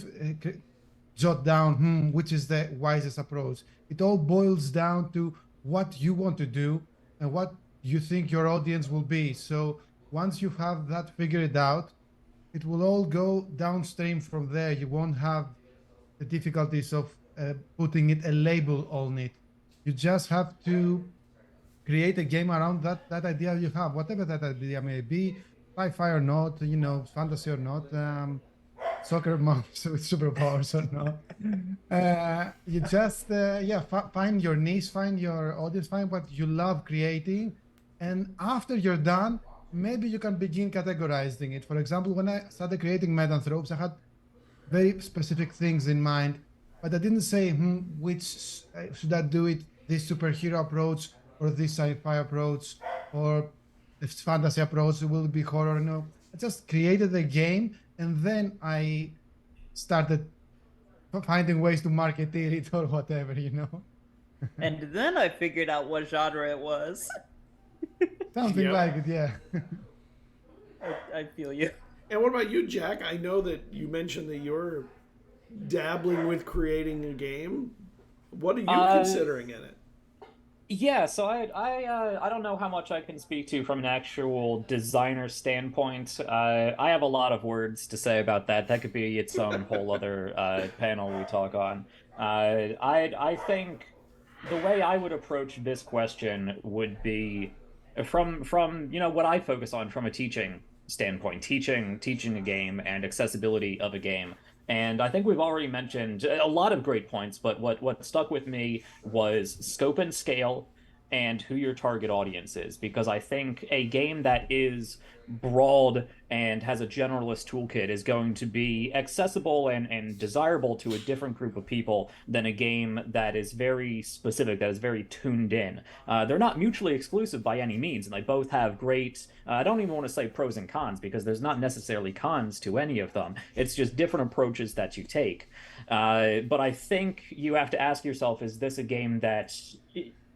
jot down which is the wisest approach. It all boils down to what you want to do and what you think your audience will be. So once you have that figured out, it will all go downstream from there. You won't have the difficulties of putting a label on it. You just have to create a game around that idea you have, whatever that idea may be, sci-fi or not, fantasy or not, soccer moms with superpowers or not. You just find your niche, find your audience, find what you love creating, and after you're done, maybe you can begin categorizing it. For example, when I started creating Metanthropes, I had very specific things in mind, but I didn't say which should I do it, this superhero approach or this sci-fi approach or this fantasy approach, will it be horror? No, I just created the game, and then I started finding ways to market it or whatever, And then I figured out what genre it was. Something like it, yeah. I feel you. And what about you, Jack? I know that you mentioned that you're dabbling with creating a game. What are you considering in it? Yeah, so I don't know how much I can speak to from an actual designer standpoint. I have a lot of words to say about that. That could be its own whole other panel we talk on. I think the way I would approach this question would be from what I focus on from a teaching standpoint, teaching a game and accessibility of a game. And I think we've already mentioned a lot of great points, but what stuck with me was scope and scale and who your target audience is, because I think a game that is broad and has a generalist toolkit is going to be accessible and desirable to a different group of people than a game that is very specific, that is very tuned in. They're not mutually exclusive by any means, and they both have great, I don't even want to say pros and cons, because there's not necessarily cons to any of them. It's just different approaches that you take. But I think you have to ask yourself, is this a game that...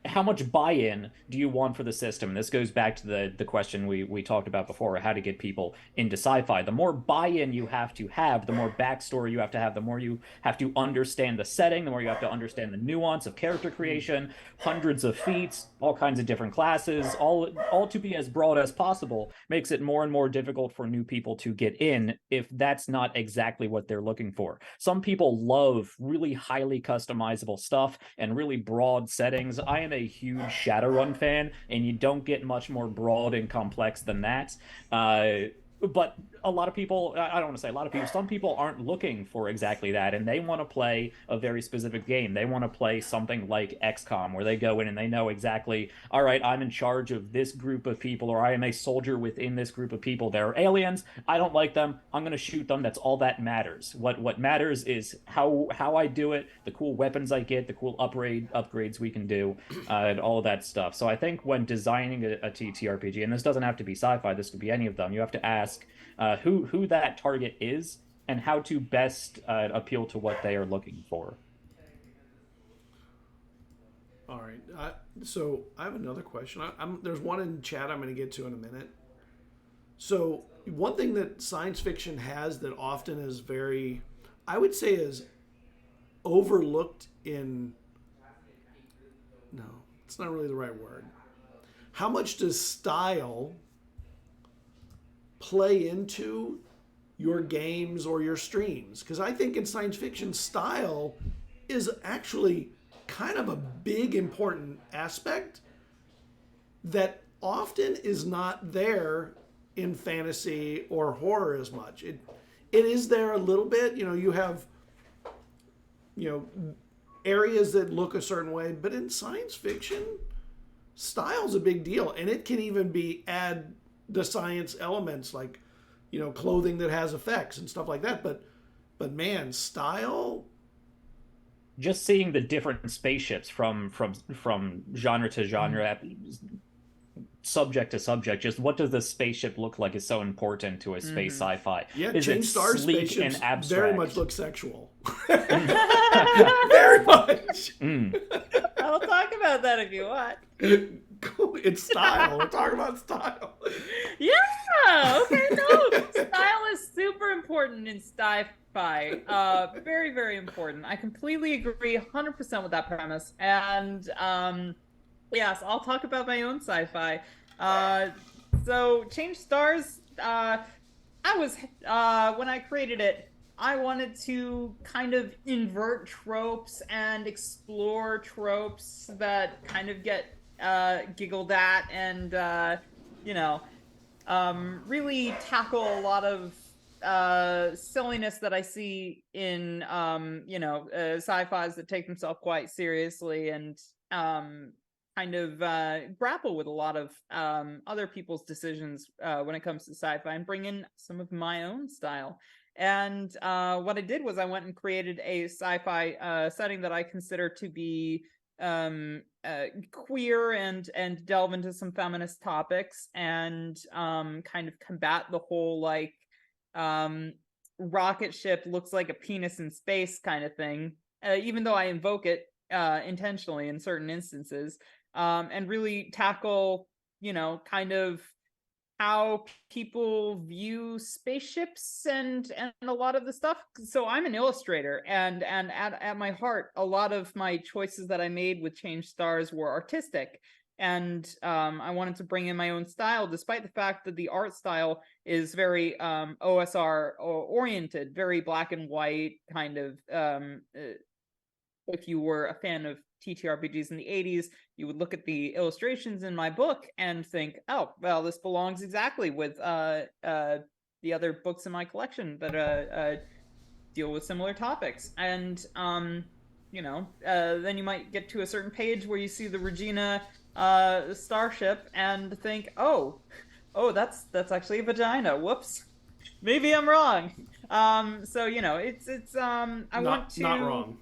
how much buy-in do you want for the system? And this goes back to the question we talked about before, how to get people into sci-fi. The more buy-in you have, the more backstory you have, the more you have to understand the setting, the more you have to understand the nuance of character creation, hundreds of feats, all kinds of different classes, all to be as broad as possible, makes it more and more difficult for new people to get in if that's not exactly what they're looking for. Some people love really highly customizable stuff and really broad settings. I am a huge Shadowrun fan, and you don't get much more broad and complex than that. But a lot of people, I don't want to say a lot of people, some people aren't looking for exactly that, and they want to play a very specific game. They want to play something like XCOM, where they go in and they know exactly, all right, I'm in charge of this group of people, or I am a soldier within this group of people. They're aliens, I don't like them, I'm going to shoot them. That's all that matters. What matters is how I do it, the cool weapons I get, the cool upgrades we can do, and all of that stuff. So I think when designing a TTRPG, and this doesn't have to be sci-fi, this could be any of them, you have to ask who that target is and how to best appeal to what they are looking for. All right. So I have another question. There's one in chat I'm going to get to in a minute. So one thing that science fiction has that often is very, I would say, is overlooked in, no, it's not really the right word. How much does style play into your games or your streams? Because I think in science fiction, style is actually kind of a big important aspect that often is not there in fantasy or horror as much. It is there a little bit. You have areas that look a certain way, but in science fiction, style's a big deal, and it can even add the science elements like clothing that has effects and stuff like that, but man, style, just seeing the different spaceships from genre to genre, subject to subject, just what does the spaceship look like is so important to a space sci-fi. Yeah, is Change it Star sleek spaceships and abstract? Very much look sexual. Very much. I I'll talk about that if you want. It's style. We're talking about style. Yeah. Okay. No, style is super important in sci-fi. Very, very important. I completely agree, 100% with that premise. And yes, I'll talk about my own sci-fi. So Change Stars. I was when I created it, I wanted to kind of invert tropes and explore tropes that kind of get giggled at, and you know, really tackle a lot of silliness that I see in sci-fis that take themselves quite seriously, and kind of grapple with a lot of other people's decisions when it comes to sci-fi, and bring in some of my own style. And what I did was I went and created a sci-fi setting that I consider to be queer, and delve into some feminist topics, and kind of combat the whole like rocket ship looks like a penis in space kind of thing, even though I invoke it intentionally in certain instances, and really tackle, kind of how people view spaceships and a lot of the stuff. So I'm an illustrator, and at my heart, a lot of my choices that I made with Change Stars were artistic, and I wanted to bring in my own style, despite the fact that the art style is very OSR oriented, very black and white kind of. If you were a fan of TTRPGs in the 80s, you would look at the illustrations in my book and think, oh, well, this belongs exactly with the other books in my collection that deal with similar topics. And, then you might get to a certain page where you see the Regina starship and think, oh, that's actually a vagina. Whoops. Maybe I'm wrong. So, I want to... Not wrong.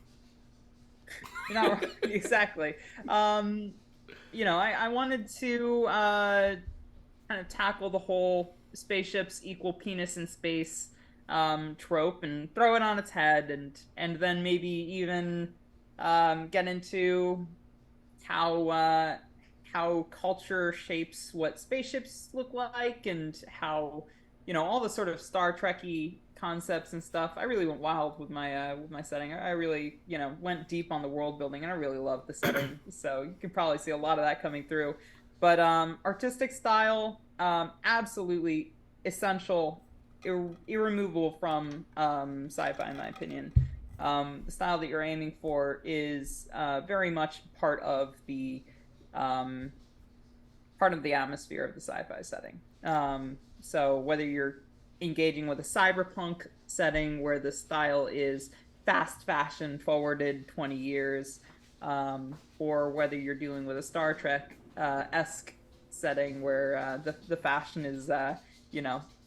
You're not wrong. Exactly. I wanted to kind of tackle the whole spaceships equal penis in space trope, and throw it on its head, and then maybe even get into how culture shapes what spaceships look like, and how all the sort of Star Trek-y concepts and stuff. I really went wild with my setting. I really went deep on the world building, and I really loved the setting. So you can probably see a lot of that coming through. But artistic style, absolutely essential, irremovable from sci-fi, in my opinion. The style that you're aiming for is very much part of the atmosphere of the sci-fi setting. So whether you're engaging with a cyberpunk setting where the style is fast fashion forwarded 20 years, or whether you're dealing with a Star Trek esque setting where the fashion is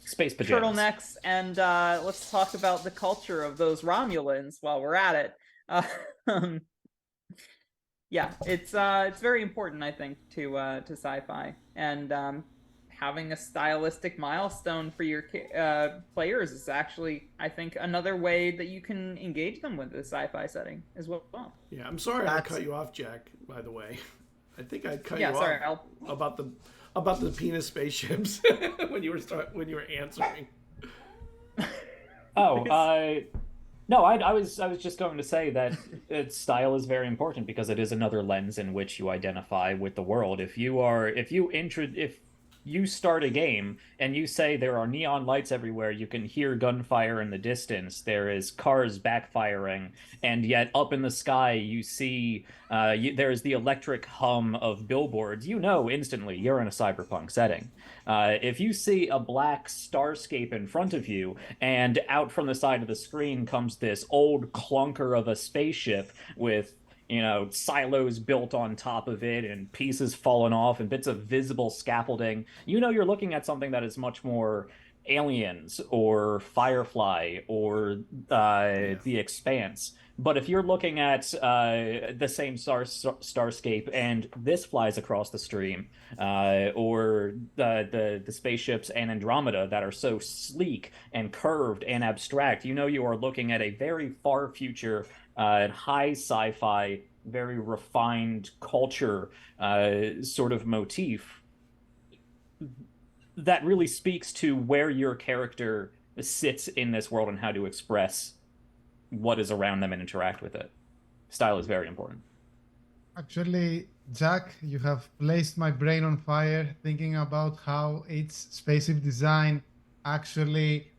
space pajamas, turtlenecks, and let's talk about the culture of those Romulans while we're at it. Yeah, it's very important, I think, to sci-fi, and having a stylistic milestone for your players is actually, I think, another way that you can engage them with the sci-fi setting as well. Yeah, I'm sorry I cut you off, Jack, by the way. I think I cut you off about the penis spaceships when you were answering. No, I was just going to say that style is very important because it is another lens in which you identify with the world. If you start a game and you say there are neon lights everywhere, you can hear gunfire in the distance, there is cars backfiring, and yet up in the sky you see there's the electric hum of billboards, instantly you're in a cyberpunk setting. If you see a black starscape in front of you, and out from the side of the screen comes this old clunker of a spaceship with silos built on top of it and pieces fallen off and bits of visible scaffolding, you're looking at something that is much more Aliens or Firefly or The Expanse. But if you're looking at the same starscape and this flies across the stream, or the spaceships and Andromeda that are so sleek and curved and abstract, you are looking at a very far future high sci-fi very refined culture sort of motif that really speaks to where your character sits in this world and how to express what is around them and interact with it. Style is very important. Actually, Jack, you have placed my brain on fire thinking about how its spaceship design actually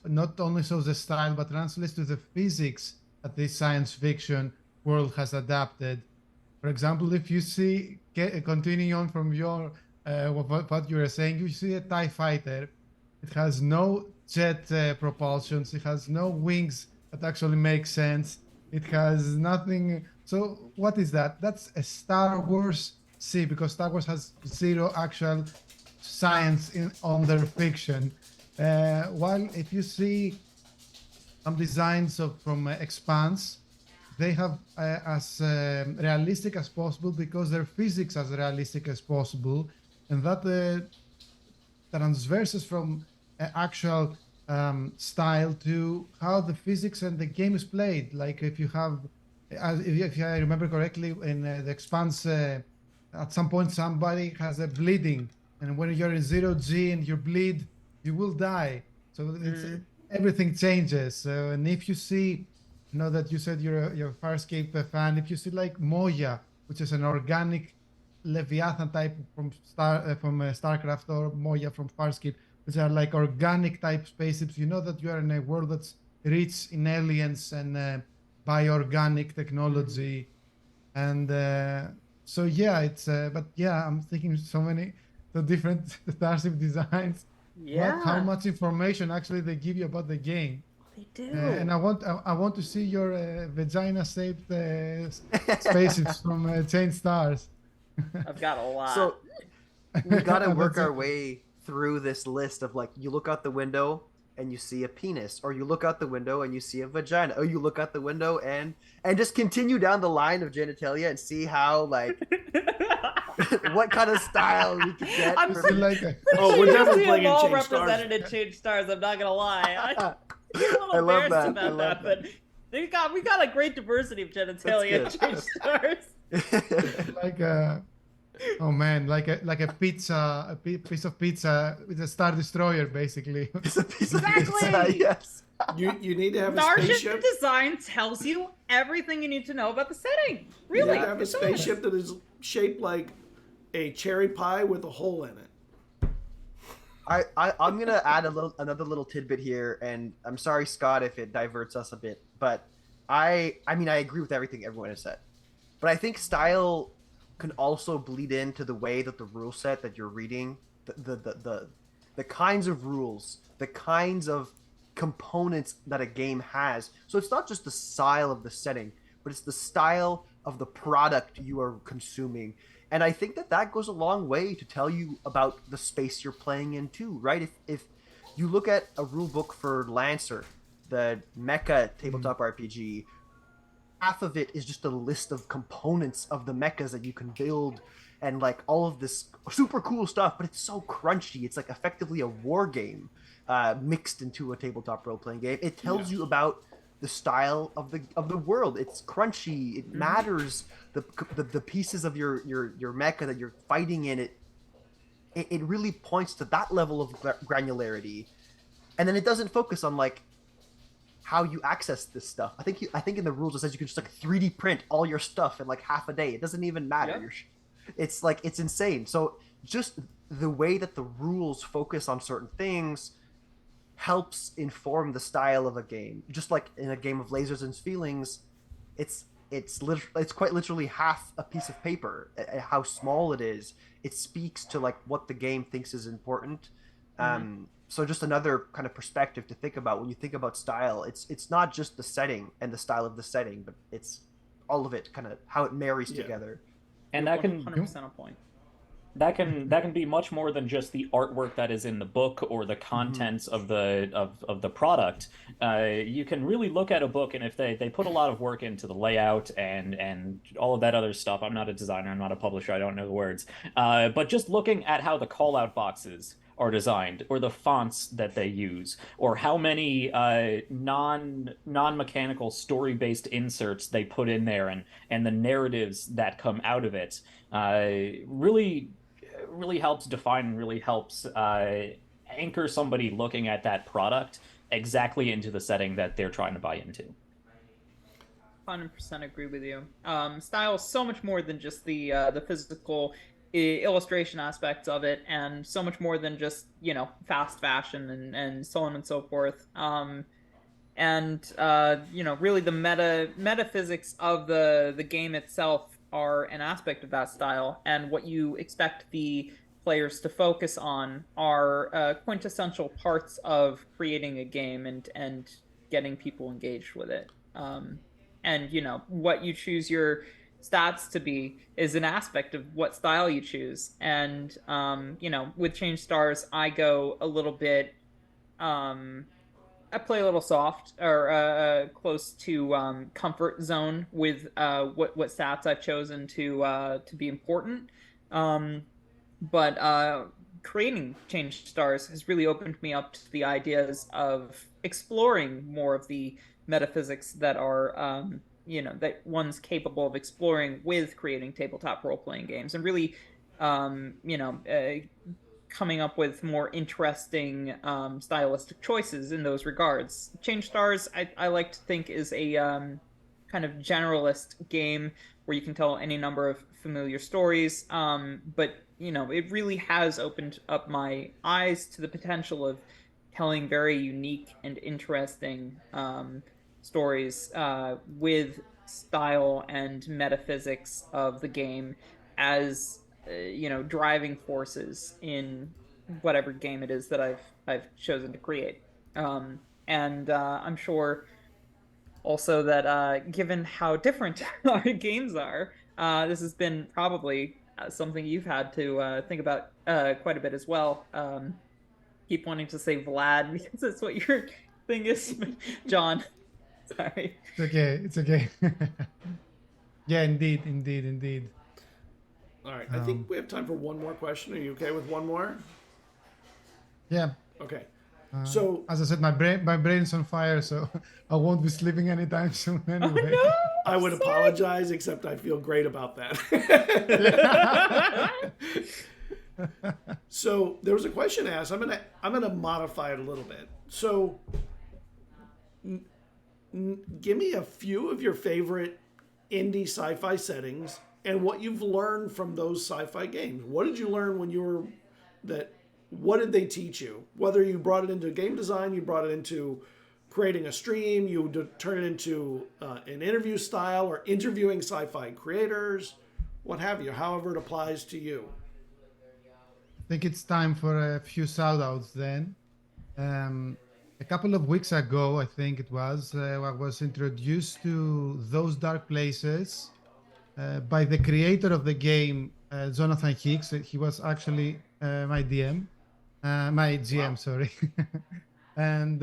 not only shows the style but translates to the physics that this science fiction world has adapted. For example, if you see, continuing on from your what you were saying, you see a TIE fighter. It has no jet propulsions. It has no wings that actually make sense. It has nothing. So what is that? That's a Star Wars C, because Star Wars has zero actual science on their fiction. While if you see some designs from Expanse, they have as realistic as possible because their physics as realistic as possible, and that transverses from actual style to how the physics and the game is played. Like if you have, if I remember correctly, in the Expanse, at some point somebody has a bleeding, and when you're in 0G and you bleed, you will die. So everything changes. And if you see, you know that you said you're a Farscape fan, if you see like Moya, which is an organic Leviathan type from Starcraft, or Moya from Farscape, which are like organic type spaceships, you know that you are in a world that's rich in aliens and bioorganic technology. And so yeah, it's but yeah, I'm thinking so different starship designs. Yeah. How much information actually they give you about the game. They do. And I want to see your vagina-shaped spaceships from Chain Stars. I've got a lot. So we gotta work our way through this list of, like, you look out the window and you see a penis, or you look out the window and you see a vagina, or you look out the window and just continue down the line of genitalia and see how, like, what kind of style we can get. I'm for- like we're definitely playing in all Change Stars. represented in Change Stars. I'm not gonna lie. I'm a little I love embarrassed that. about that, but we got a great diversity of genitalia in Change Stars. like oh man, like a pizza, a piece of pizza with a Star Destroyer, basically. It's a piece of Exactly. pizza, yes. You need to have a Starship spaceship. design tells you everything you need to know about the setting. You Really, need to have a it does. spaceship that is shaped like a cherry pie with a hole in it. I'm gonna add another little tidbit here, and I'm sorry, Scott, if it diverts us a bit, but I mean I agree with everything everyone has said, but I think style can also bleed into the way that the rule set that you're reading, the kinds of rules, the kinds of components that a game has. So it's not just the style of the setting, but it's the style of the product you are consuming. And I think that goes a long way to tell you about the space you're playing in too, right? If you look at a rule book for Lancer, the mecha tabletop RPG, half of it is just a list of components of the mechas that you can build and like all of this super cool stuff, but it's so crunchy. It's like effectively a war game mixed into a tabletop role-playing game. It tells you about the style of the world. It's crunchy. It matters. The pieces of your mecha that you're fighting in it really points to that level of granularity, and then it doesn't focus on like how you access this stuff. I think in the rules it says you can just like 3D print all your stuff in like half a day. It doesn't even matter. Yep. It's like, it's insane. So just the way that the rules focus on certain things helps inform the style of a game. Just like in a game of Lasers and Feelings, it's quite literally half a piece of paper. How small it is, it speaks to like what the game thinks is important. So just another kind of perspective to think about when you think about style. It's not just the setting and the style of the setting, but it's all of it, kind of how it marries together. And that can 100% a point. that can be much more than just the artwork that is in the book or the contents of the product. You can really look at a book, and if they put a lot of work into the layout and all of that other stuff. I'm not a designer, I'm not a publisher, I don't know the words. But just looking at how the call out boxes are designed, or the fonts that they use, or how many non-mechanical story-based inserts they put in there, and the narratives that come out of it, really helps define and really helps anchor somebody looking at that product exactly into the setting that they're trying to buy into. 100% agree with you. Style is so much more than just the physical illustration aspects of it, and so much more than just fast fashion and so on and so forth. Really the metaphysics of the game itself are an aspect of that style, and what you expect the players to focus on are quintessential parts of creating a game and getting people engaged with it. And what you choose your stats to be is an aspect of what style you choose. And with change stars, I go a little bit I play a little soft or close to comfort zone with what stats I've chosen to be important. But creating change stars has really opened me up to the ideas of exploring more of the metaphysics that are that one's capable of exploring with creating tabletop role-playing games, and really coming up with more interesting stylistic choices in those regards. Change Stars, I like to think, is a kind of generalist game where you can tell any number of familiar stories, but it really has opened up my eyes to the potential of telling very unique and interesting stories with style and metaphysics of the game as driving forces in whatever game it is that I've chosen to create. And I'm sure also that given how different our games are, this has been probably something you've had to think about quite a bit as well. Keep wanting to say Vlad because that's what your thing is, John. Sorry. It's okay. Yeah, indeed. All right, I think we have time for one more question. Are you okay with one more? Yeah. Okay. So, as I said, my brain's on fire, so I won't be sleeping anytime soon anyway. Oh, no! I would apologize, except I feel great about that. So there was a question asked. I'm gonna modify it a little bit. So, give me a few of your favorite indie sci-fi settings and what you've learned from those sci-fi games. What did you learn when you were what did they teach you? Whether you brought it into game design, you brought it into creating a stream, you turn it into an interview style or interviewing sci-fi creators, what have you, however it applies to you. I think it's time for a few shout-outs then. A couple of weeks ago, I think it was, I was introduced to Those Dark Places by the creator of the game, Jonathan Hicks. He was actually my DM, my GM, wow. Sorry. And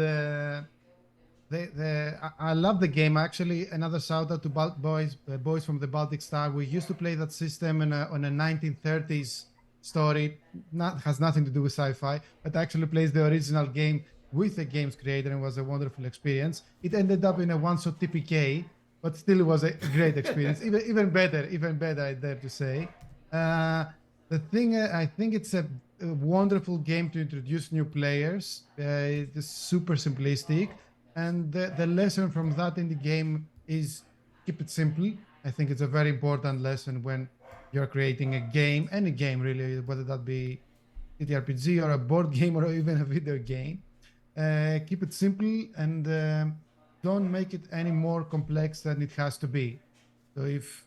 I love the game. Actually, another shout out to boys from the Baltic Star. We used to play that system on a 1930s story. Has nothing to do with sci-fi, but actually plays the original game with the game's creator, and was a wonderful experience. It ended up in a one-shot TPK, but still it was a great experience. even better, I dare to say. The thing, I think it's a wonderful game to introduce new players. It's super simplistic, and the lesson from that in the game is keep it simple. I think it's a very important lesson when you're creating a game, any game really, whether that be TTRPG or a board game or even a video game. Keep it simple and don't make it any more complex than it has to be. So if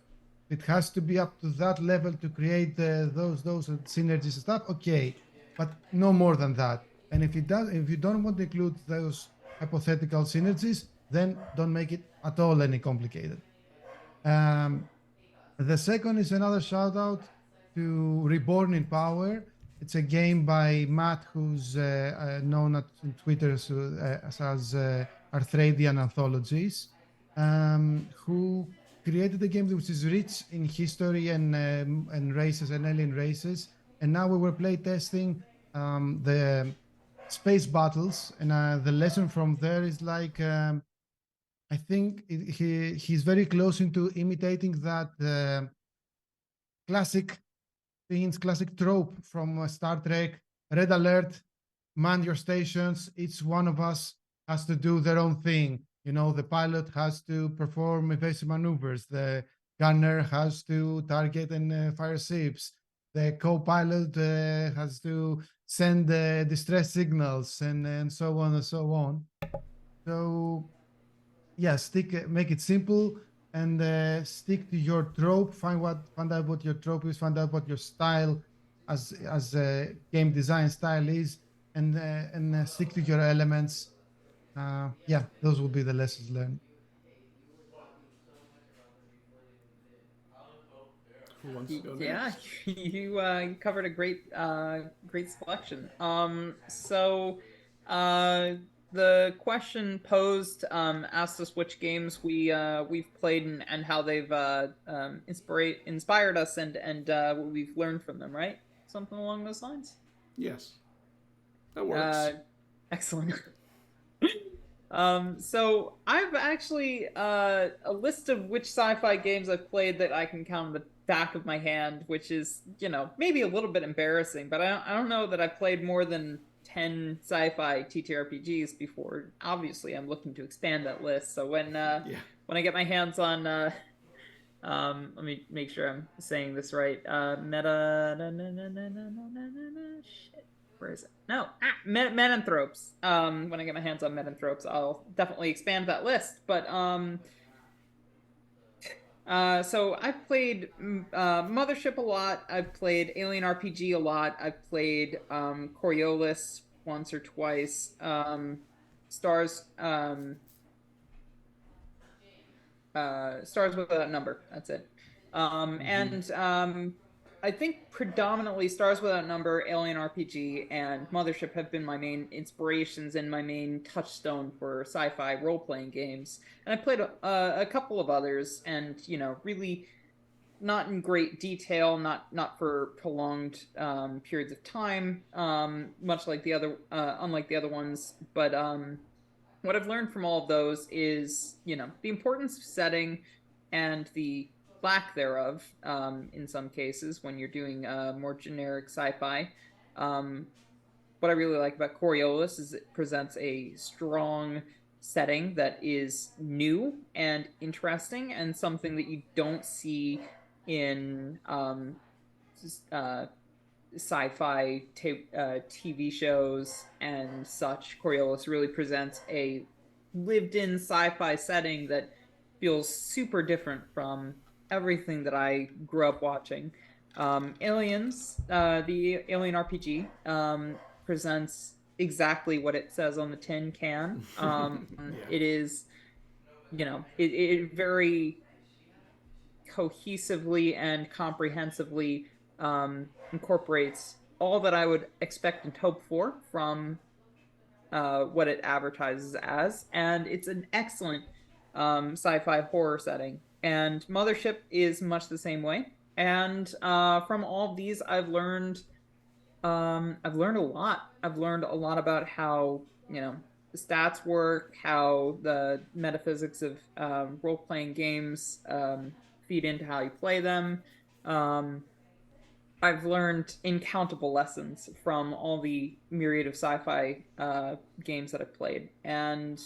it has to be up to that level to create those synergies and stuff, okay, but no more than that. And if you don't want to include those hypothetical synergies, then don't make it at all any complicated. The second is another shout out to Reborn in Power. It's a game by Matt, who's known on Twitter as Arthradian Anthologies, who created a game which is rich in history and races and alien races. And now we were play testing the space battles, and the lesson from there is like I think he's very close into imitating that classic classic trope from Star Trek. Red alert, man your stations. Each one of us has to do their own thing. You know, the pilot has to perform evasive maneuvers. The gunner has to target and fire ships. The co-pilot has to send distress signals and so on and so on. So yeah, make it simple and stick to your trope. Find out what your trope is. Find out what your style as a game design style is, and stick to your elements. Yeah, those will be the lessons learned. Who wants to go Yeah, next? you covered a great selection. The question posed asked us which games we've played and how they've inspired us and what we've learned from them, right? Something along those lines. Yes, that works. Excellent. So I've actually a list of which sci-fi games I've played that I can count on the back of my hand, which is, you know, maybe a little bit embarrassing, but I don't know that I've played more than 10 sci-fi TTRPGs before. Obviously, I'm looking to expand that list. So when I get my hands on let me make sure I'm saying this right. Shit. Where is it? No, Metanthropes. When I get my hands on Metanthropes, I'll definitely expand that list. But so I've played Mothership a lot. I've played Alien RPG a lot. I've played Coriolis once or twice. Stars Stars Without Number. That's it. And I think predominantly Stars Without Number, Alien RPG, and Mothership have been my main inspirations and my main touchstone for sci-fi role-playing games. And I played a couple of others, and you know, really not in great detail, not for prolonged periods of time, much like unlike the other ones. But what I've learned from all of those is, you know, the importance of setting and the lack thereof in some cases when you're doing more generic sci-fi. What I really like about Coriolis is it presents a strong setting that is new and interesting and something that you don't see in sci-fi TV shows and such. Coriolis really presents a lived-in sci-fi setting that feels super different from everything that I grew up watching. Aliens, the Alien RPG, presents exactly what it says on the tin can. It is, you know, it very cohesively and comprehensively incorporates all that I would expect and hope for from what it advertises as, and it's an excellent sci-fi horror setting. And Mothership is much the same way. And from all of these, I've learned a lot. I've learned a lot about how, you know, the stats work, how the metaphysics of role-playing games feed into how you play them. I've learned incountable lessons from all the myriad of sci-fi games that I've played, and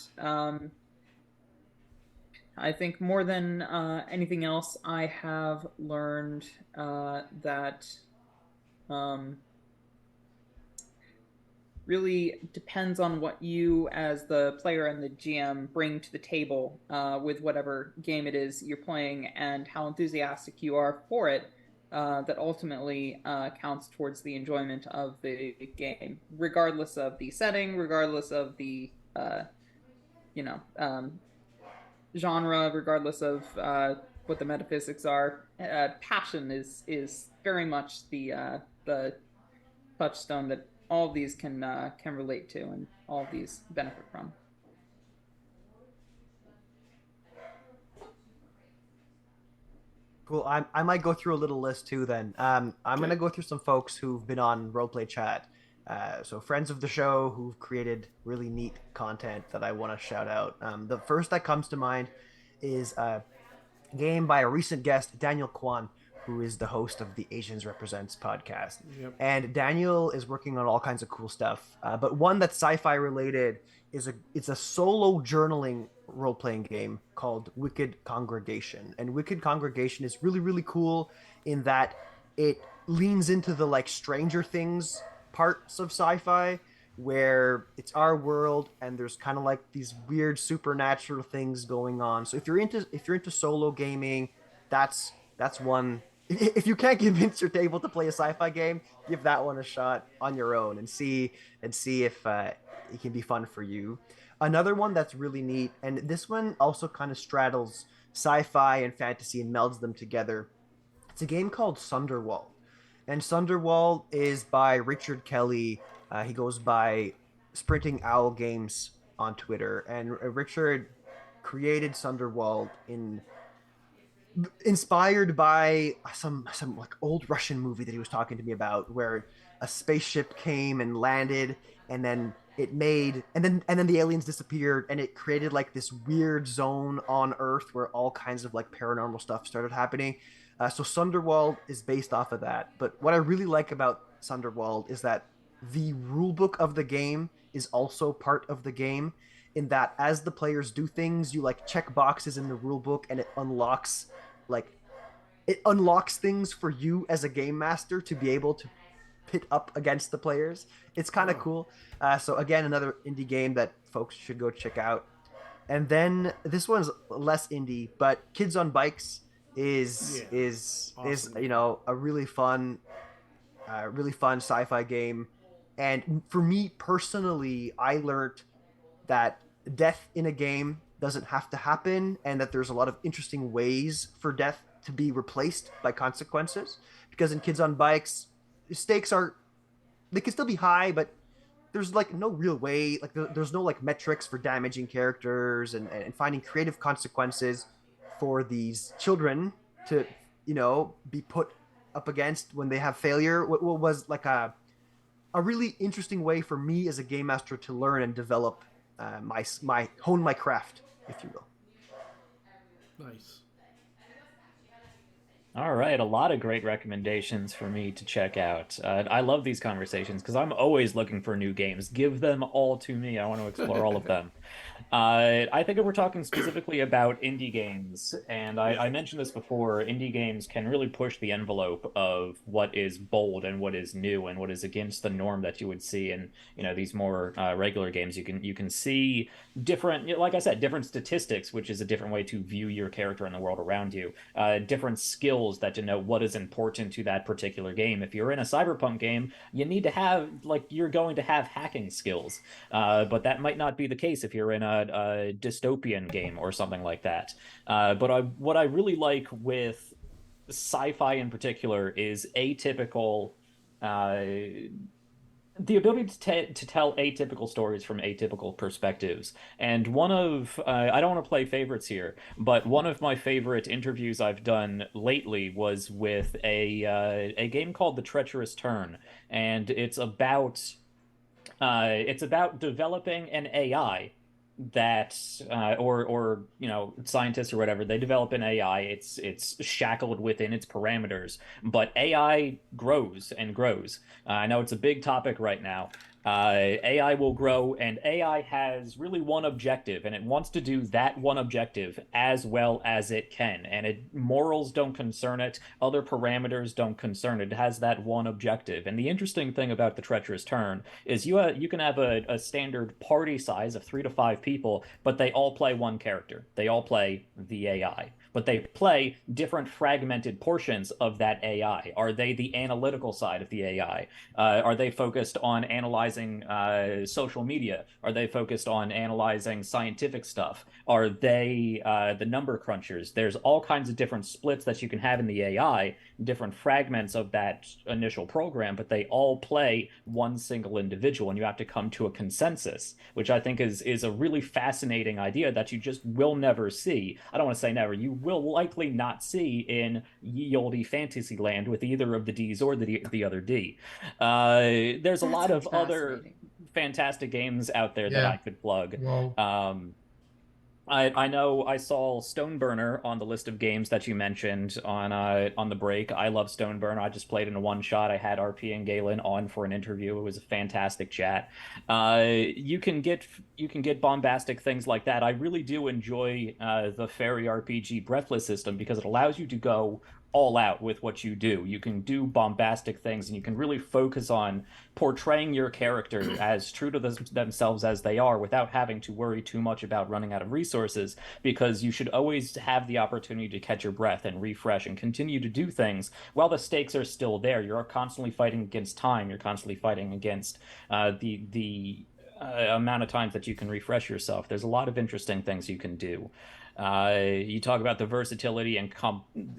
I think more than anything else, I have learned that really depends on what you, as the player and the GM, bring to the table with whatever game it is you're playing, and how enthusiastic you are for it. That ultimately counts towards the enjoyment of the game, regardless of the setting, regardless of the genre, regardless of what the metaphysics are. Passion is very much the touchstone that all of these can relate to, and all of these benefit from. Cool. I might go through a little list too then. I'm going to go through some folks who've been on Roleplay Chat. So friends of the show who've created really neat content that I want to shout out. The first that comes to mind is a game by a recent guest, Daniel Kwan, who is the host of the Asians Represents podcast. Yep. And Daniel is working on all kinds of cool stuff. But one that's sci-fi related it's a solo journaling role-playing game called Wicked Congregation. And Wicked Congregation is really, really cool in that it leans into the like Stranger Things parts of sci-fi, where it's our world and there's kind of like these weird supernatural things going on. So if you're into solo gaming, that's one. If you can't convince your table to play a sci-fi game, give that one a shot on your own and see if it can be fun for you. Another one that's really neat, and this one also kind of straddles sci-fi and fantasy and melds them together. It's a game called Sunderwall. And Sunderwall is by Richard Kelly. He goes by Sprinting Owl Games on Twitter. And Richard created Sunderwall inspired by some like old Russian movie that he was talking to me about, where a spaceship came and landed, and then and then the aliens disappeared, and it created like this weird zone on Earth where all kinds of like paranormal stuff started happening. So Sunderwall is based off of that. But what I really like about Sunderwall is that the rulebook of the game is also part of the game, in that as the players do things, you like check boxes in the rulebook, and it unlocks things for you as a game master to be able to pit up against the players. It's kind of cool. So again, another indie game that folks should go check out. And then this one's less indie, but Kids on Bikes is awesome. A really fun sci-fi game. And for me personally, I learned that death in a game doesn't have to happen, and that there's a lot of interesting ways for death to be replaced by consequences. Because in Kids on Bikes, stakes they can still be high, but there's like no real way, like there's no like metrics for damaging characters and finding creative consequences for these children to be put up against when they have failure. What was like a really interesting way for me as a game master to learn and develop hone my craft, if you will. Nice. All right, a lot of great recommendations for me to check out. I love these conversations because I'm always looking for new games. Give them all to me. I want to explore all of them. I think if we're talking specifically about indie games, and I mentioned this before, indie games can really push the envelope of what is bold and what is new and what is against the norm that you would see in these more regular games. You can see different, like I said, different statistics, which is a different way to view your character and the world around you. Different skills that denote what is important to that particular game. If you're in a cyberpunk game, you need to have you're going to have hacking skills, but that might not be the case if you're in a dystopian game or something like that. But what I really like with sci-fi in particular is atypical. The ability to tell atypical stories from atypical perspectives. And one of, I don't want to play favorites here, but one of my favorite interviews I've done lately was with a game called The Treacherous Turn. And it's about developing an AI that or scientists or whatever, they develop an AI. It's shackled within its parameters, but AI grows and grows. I know it's a big topic right now. AI will grow, and AI has really one objective, and it wants to do that one objective as well as it can. And morals don't concern it, other parameters don't concern it. It has that one objective. And the interesting thing about The Treacherous Turn is you can have a standard party size of 3 to 5 people, but they all play one character. They all play the AI. But they play different fragmented portions of that AI. Are they the analytical side of the AI? Are they focused on analyzing social media? Are they focused on analyzing scientific stuff? Are they the number crunchers? There's all kinds of different splits that you can have in the AI, different fragments of that initial program, but they all play one single individual, and you have to come to a consensus, which I think is a really fascinating idea that you just will never see. I don't want to say never. You will likely not see in ye olde Fantasyland with either of the Ds or the other D. There's a That lot of sounds other fascinating. fantastic games out there that Yeah. I could plug. Wow. I know I saw Stoneburner on the list of games that you mentioned on the break. I love Stoneburner. I just played in a one shot. I had RP and Galen on for an interview. It was a fantastic chat. You can get bombastic things like that. I really do enjoy the Fairy RPG Breathless system because it allows you to go all out with what you do. You can do bombastic things and you can really focus on portraying your character as true to themselves as they are without having to worry too much about running out of resources, because you should always have the opportunity to catch your breath and refresh and continue to do things while the stakes are still there. You're constantly fighting against time. You're constantly fighting against the amount of times that you can refresh yourself. There's a lot of interesting things you can do. You talk about the versatility and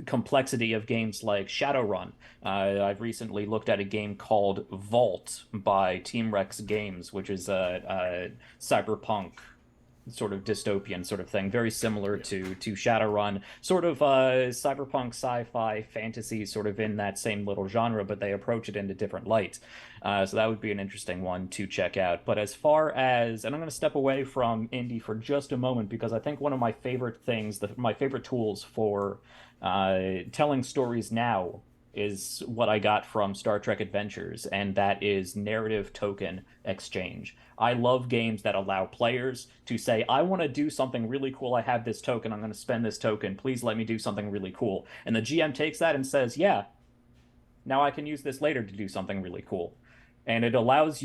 complexity of games like Shadowrun. I've recently looked at a game called Vault by Team Rex Games, which is a cyberpunk sort of dystopian sort of thing, very similar to Shadowrun, sort of cyberpunk sci-fi fantasy, sort of in that same little genre, but they approach it in a different light. So that would be an interesting one to check out. But as far as, and I'm going to step away from indie for just a moment because I think one of my favorite things, my favorite tools for telling stories now is what I got from Star Trek Adventures, and that is narrative token exchange. I love games that allow players to say, I want to do something really cool. I have this token. I'm going to spend this token. Please let me do something really cool. And the GM takes that and says, yeah, now I can use this later to do something really cool. And it allows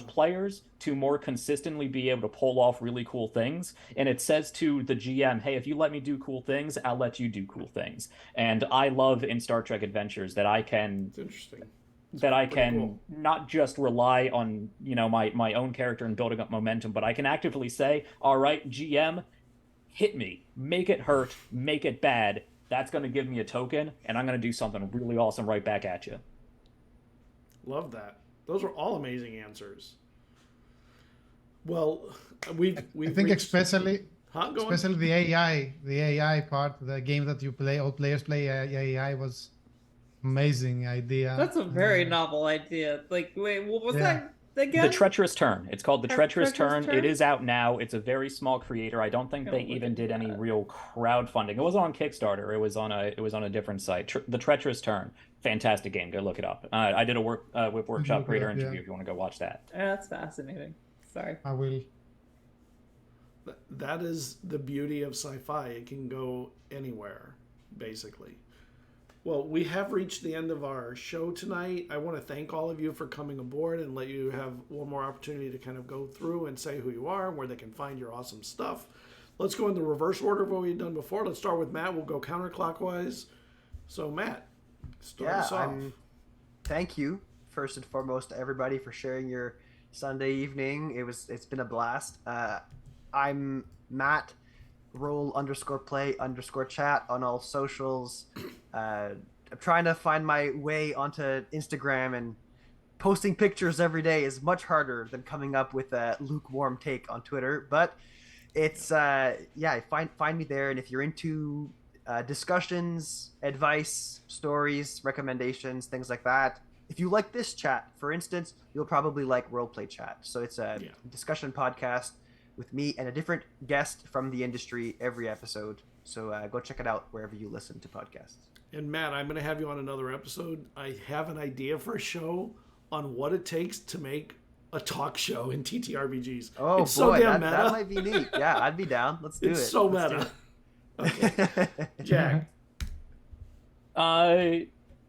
players to more consistently be able to pull off really cool things. And it says to the GM, hey, if you let me do cool things, I'll let you do cool things. And I love in Star Trek Adventures that I can... It's interesting. Cool. Not just rely on, my own character and building up momentum, but I can actively say, all right, GM, hit me, make it hurt, make it bad. That's going to give me a token, and I'm going to do something really awesome right back at you. Love that. Those are all amazing answers. Well, we've I think reached... especially Go on. especially the AI part, the game that you play, all players play AI was amazing idea. That's a very novel idea. Like, wait, what was that again? The Treacherous Turn. It's called The Treacherous Turn. It is out now. It's a very small creator. I don't think they even did any real crowdfunding. It wasn't on Kickstarter. It was on a different site. The Treacherous Turn. Fantastic game. Go look it up. I did a Whip Workshop creator interview if you want to go watch that. That's fascinating. Sorry. I will. That is the beauty of sci-fi. It can go anywhere, basically. Well, we have reached the end of our show tonight. I want to thank all of you for coming aboard and let you have one more opportunity to kind of go through and say who you are and where they can find your awesome stuff. Let's go in the reverse order of what we've done before. Let's start with Matt. We'll go counterclockwise. So, Matt, start us off. Thank you, first and foremost, to everybody for sharing your Sunday evening. It's been a blast. I'm Matt. Roll_play_chat on all socials. I'm trying to find my way onto Instagram, and posting pictures every day is much harder than coming up with a lukewarm take on Twitter. But it's find me there. And if you're into discussions, advice, stories, recommendations, things like that, if you like this chat, for instance, you'll probably like Roleplay Chat. So it's a discussion podcast with me and a different guest from the industry every episode. So go check it out wherever you listen to podcasts. And Matt, I'm going to have you on another episode. I have an idea for a show on what it takes to make a talk show in TTRPGs. Oh, it's boy, so damn meta. that might be neat. Yeah, I'd be down. Let's do it. It's so meta. Okay. Jack.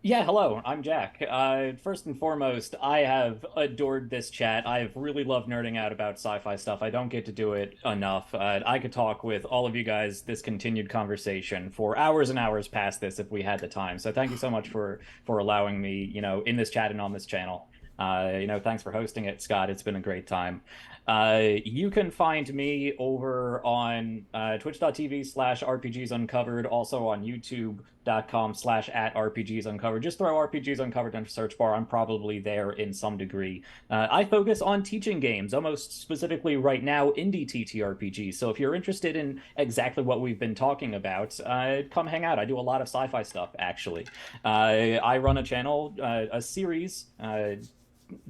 Yeah, hello, I'm Jack. First and foremost, I have adored this chat. I've really loved nerding out about sci-fi stuff. I don't get to do it enough. I could talk with all of you guys, this continued conversation, for hours and hours past this if we had the time. So thank you so much for allowing me, in this chat and on this channel. Thanks for hosting it, Scott. It's been a great time. You can find me over on twitch.tv/RPGs Uncovered, also on youtube.com/@RPGs Uncovered. Just throw RPGs Uncovered in the search bar. I'm probably there in some degree. I focus on teaching games, almost specifically right now, indie TTRPGs. So if you're interested in exactly what we've been talking about, come hang out. I do a lot of sci-fi stuff, actually. I run a channel, a series,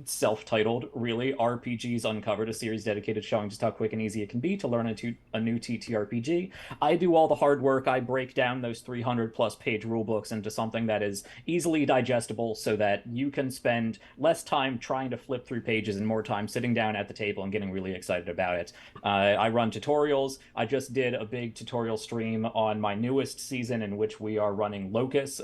self-titled, really, RPGs Uncovered, a series dedicated to showing just how quick and easy it can be to learn a new TTRPG. I do all the hard work. I break down those 300+ page rulebooks into something that is easily digestible so that you can spend less time trying to flip through pages and more time sitting down at the table and getting really excited about it. I run tutorials. I just did a big tutorial stream on my newest season in which we are running Locus.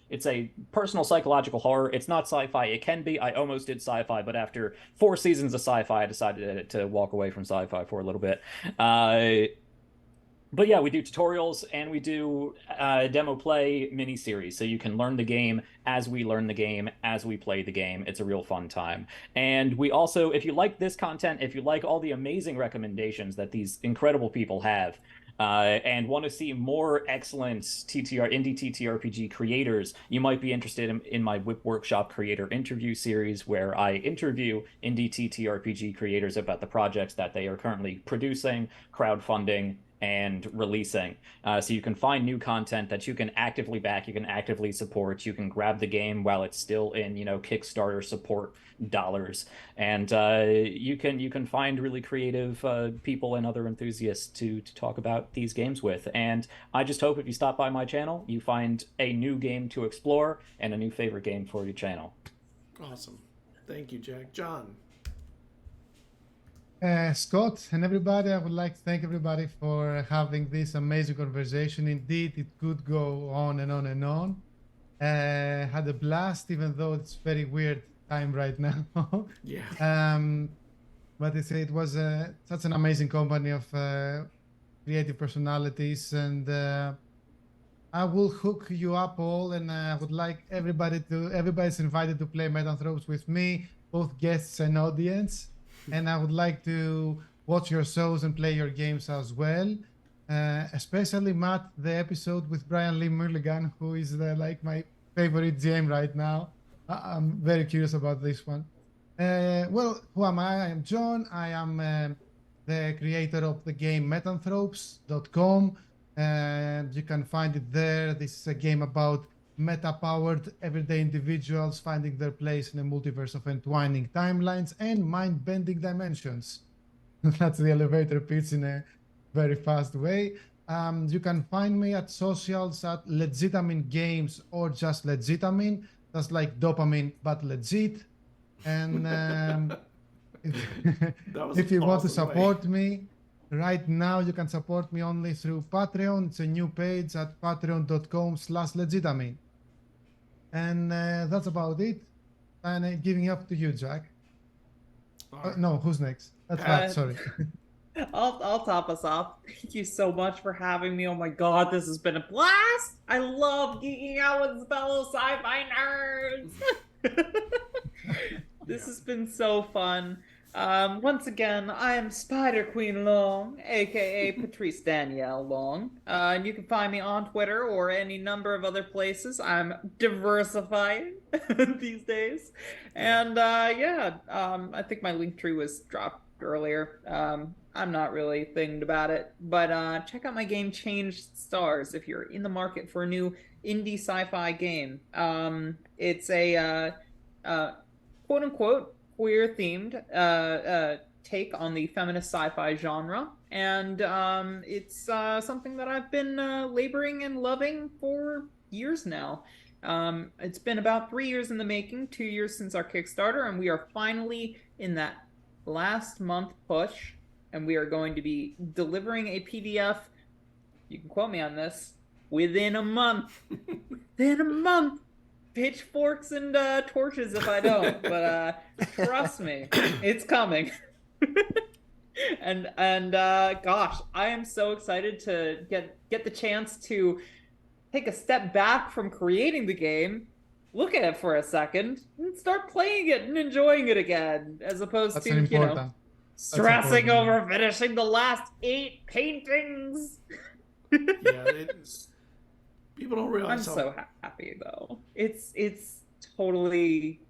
It's a personal psychological horror. It's not sci-fi. It can be. I almost did sci-fi, but after 4 seasons of sci-fi, I decided to walk away from sci-fi for a little bit. But yeah, we do tutorials and we do demo play miniseries, so you can learn the game as we learn the game, as we play the game. It's a real fun time. And we also, if you like this content, if you like all the amazing recommendations that these incredible people have, and want to see more excellent indie TTRPG creators, you might be interested in my Whip Workshop creator interview series, where I interview indie TTRPG creators about the projects that they are currently producing, crowdfunding, and releasing. So you can find new content that you can actively back, you can actively support, you can grab the game while it's still in, Kickstarter support dollars, and you can find really creative people and other enthusiasts to talk about these games with. And I just hope if you stop by my channel, you find a new game to explore and a new favorite game for your channel. Awesome. Thank you, Jack. John. Scott and everybody, I would like to thank everybody for having this amazing conversation. Indeed, it could go on and on and on. Had a blast, even though it's very weird time right now. Yeah. But it was such an amazing company of creative personalities, and I will hook you up all, and I would like everybody's invited to play Metanthropes with me, both guests and audience. And I would like to watch your shows and play your games as well. Especially, Matt, the episode with Brian Lee Mulligan, who is my favorite GM right now. I'm very curious about this one. Well, who am I? I am John. I am the creator of the game metanthropes.com. And you can find it there. This is a game about meta-powered everyday individuals finding their place in a multiverse of entwining timelines and mind-bending dimensions. That's the elevator pitch in a very fast way. You can find me at socials at Legitamine Games or just Legitamine. That's like dopamine, but legit. And if you want to support me, right now you can support me only through Patreon. It's a new page at patreon.com/legitamine. And that's about it. And giving up to you, Jack. Right. No, who's next? That's Matt, sorry. I'll top us off. Thank you so much for having me. Oh my god, this has been a blast! I love geeking out with fellow sci-fi nerds! This has been so fun. Once again, I am Spider Queen Long, aka Patrice Danielle Long. And you can find me on Twitter or any number of other places. I'm diversifying these days. And I think my link tree was dropped earlier. I'm not really thinking about it, but check out my game Changed Stars if you're in the market for a new indie sci-fi game. It's a quote-unquote queer-themed take on the feminist sci-fi genre, and it's something that I've been laboring and loving for years now. It's been about 3 years in the making, 2 years since our Kickstarter, and we are finally in that last month push, and we are going to be delivering a PDF, you can quote me on this, within a month. Within a month! Pitchforks and torches if I don't, but trust me, it's coming. and gosh, I am so excited to get the chance to take a step back from creating the game, look at it for a second and start playing it and enjoying it again, as opposed That's to, important. stressing important, over finishing the last 8 paintings. Yeah, people don't I'm realize how. so happy though. It's totally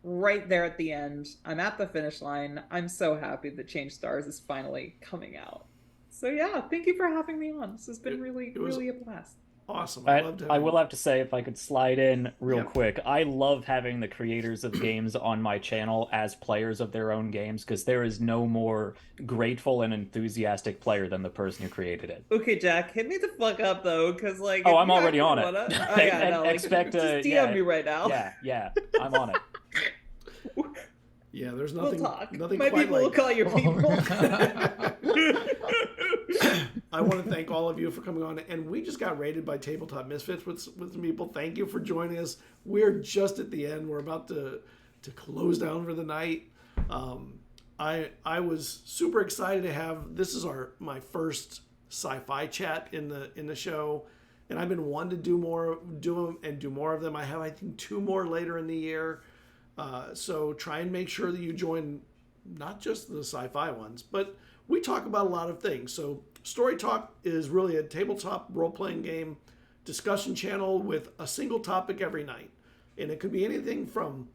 right there at the end. I'm at the finish line. I'm so happy that Change Stars is finally coming out. So yeah, thank you for having me on. This has been it was really a blast. Awesome. I loved I having will have to say, if I could slide in real Yep. quick, I love having the creators of games on my channel as players of their own games, because there is no more grateful and enthusiastic player than the person who created it. Okay, Jack, hit me the fuck up though, because like. Oh, if I'm you already actually on it. wanna- Oh yeah, no, like Expect just DM me right now. Yeah, I'm on it. Yeah, there's We'll nothing. talk. Nothing My quite people will like. call your people. I want to thank all of you for coming on, and we just got rated by Tabletop Misfits with some people. Thank you for joining us. We're just at the end. We're about to close down for the night. I was super excited to have this is my first sci-fi chat in the show, and I've been wanting to do more of them. I have, I think, 2 more later in the year. So try and make sure that you join not just the sci-fi ones, but we talk about a lot of things. So StoryTalk is really a tabletop role-playing game discussion channel with a single topic every night. And it could be anything from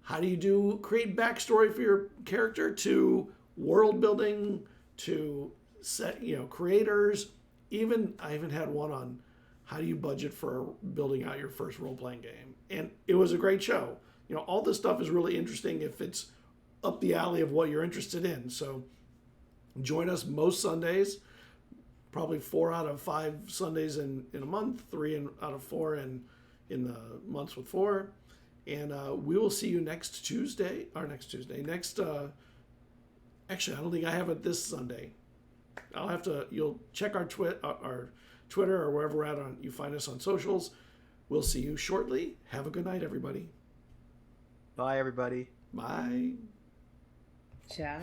how do you create backstory for your character, to world building, to set, creators. I even had one on how do you budget for building out your first role-playing game. And it was a great show. All this stuff is really interesting if it's up the alley of what you're interested in. So join us most Sundays, probably 4 out of 5 Sundays in a month, 3 out of 4 in the months with 4. And we will see you next Tuesday. Actually, I don't think I have it this Sunday. You'll check our Twitter or wherever we're at you find us on socials. We'll see you shortly. Have a good night, everybody. Bye, everybody. Bye. Ciao.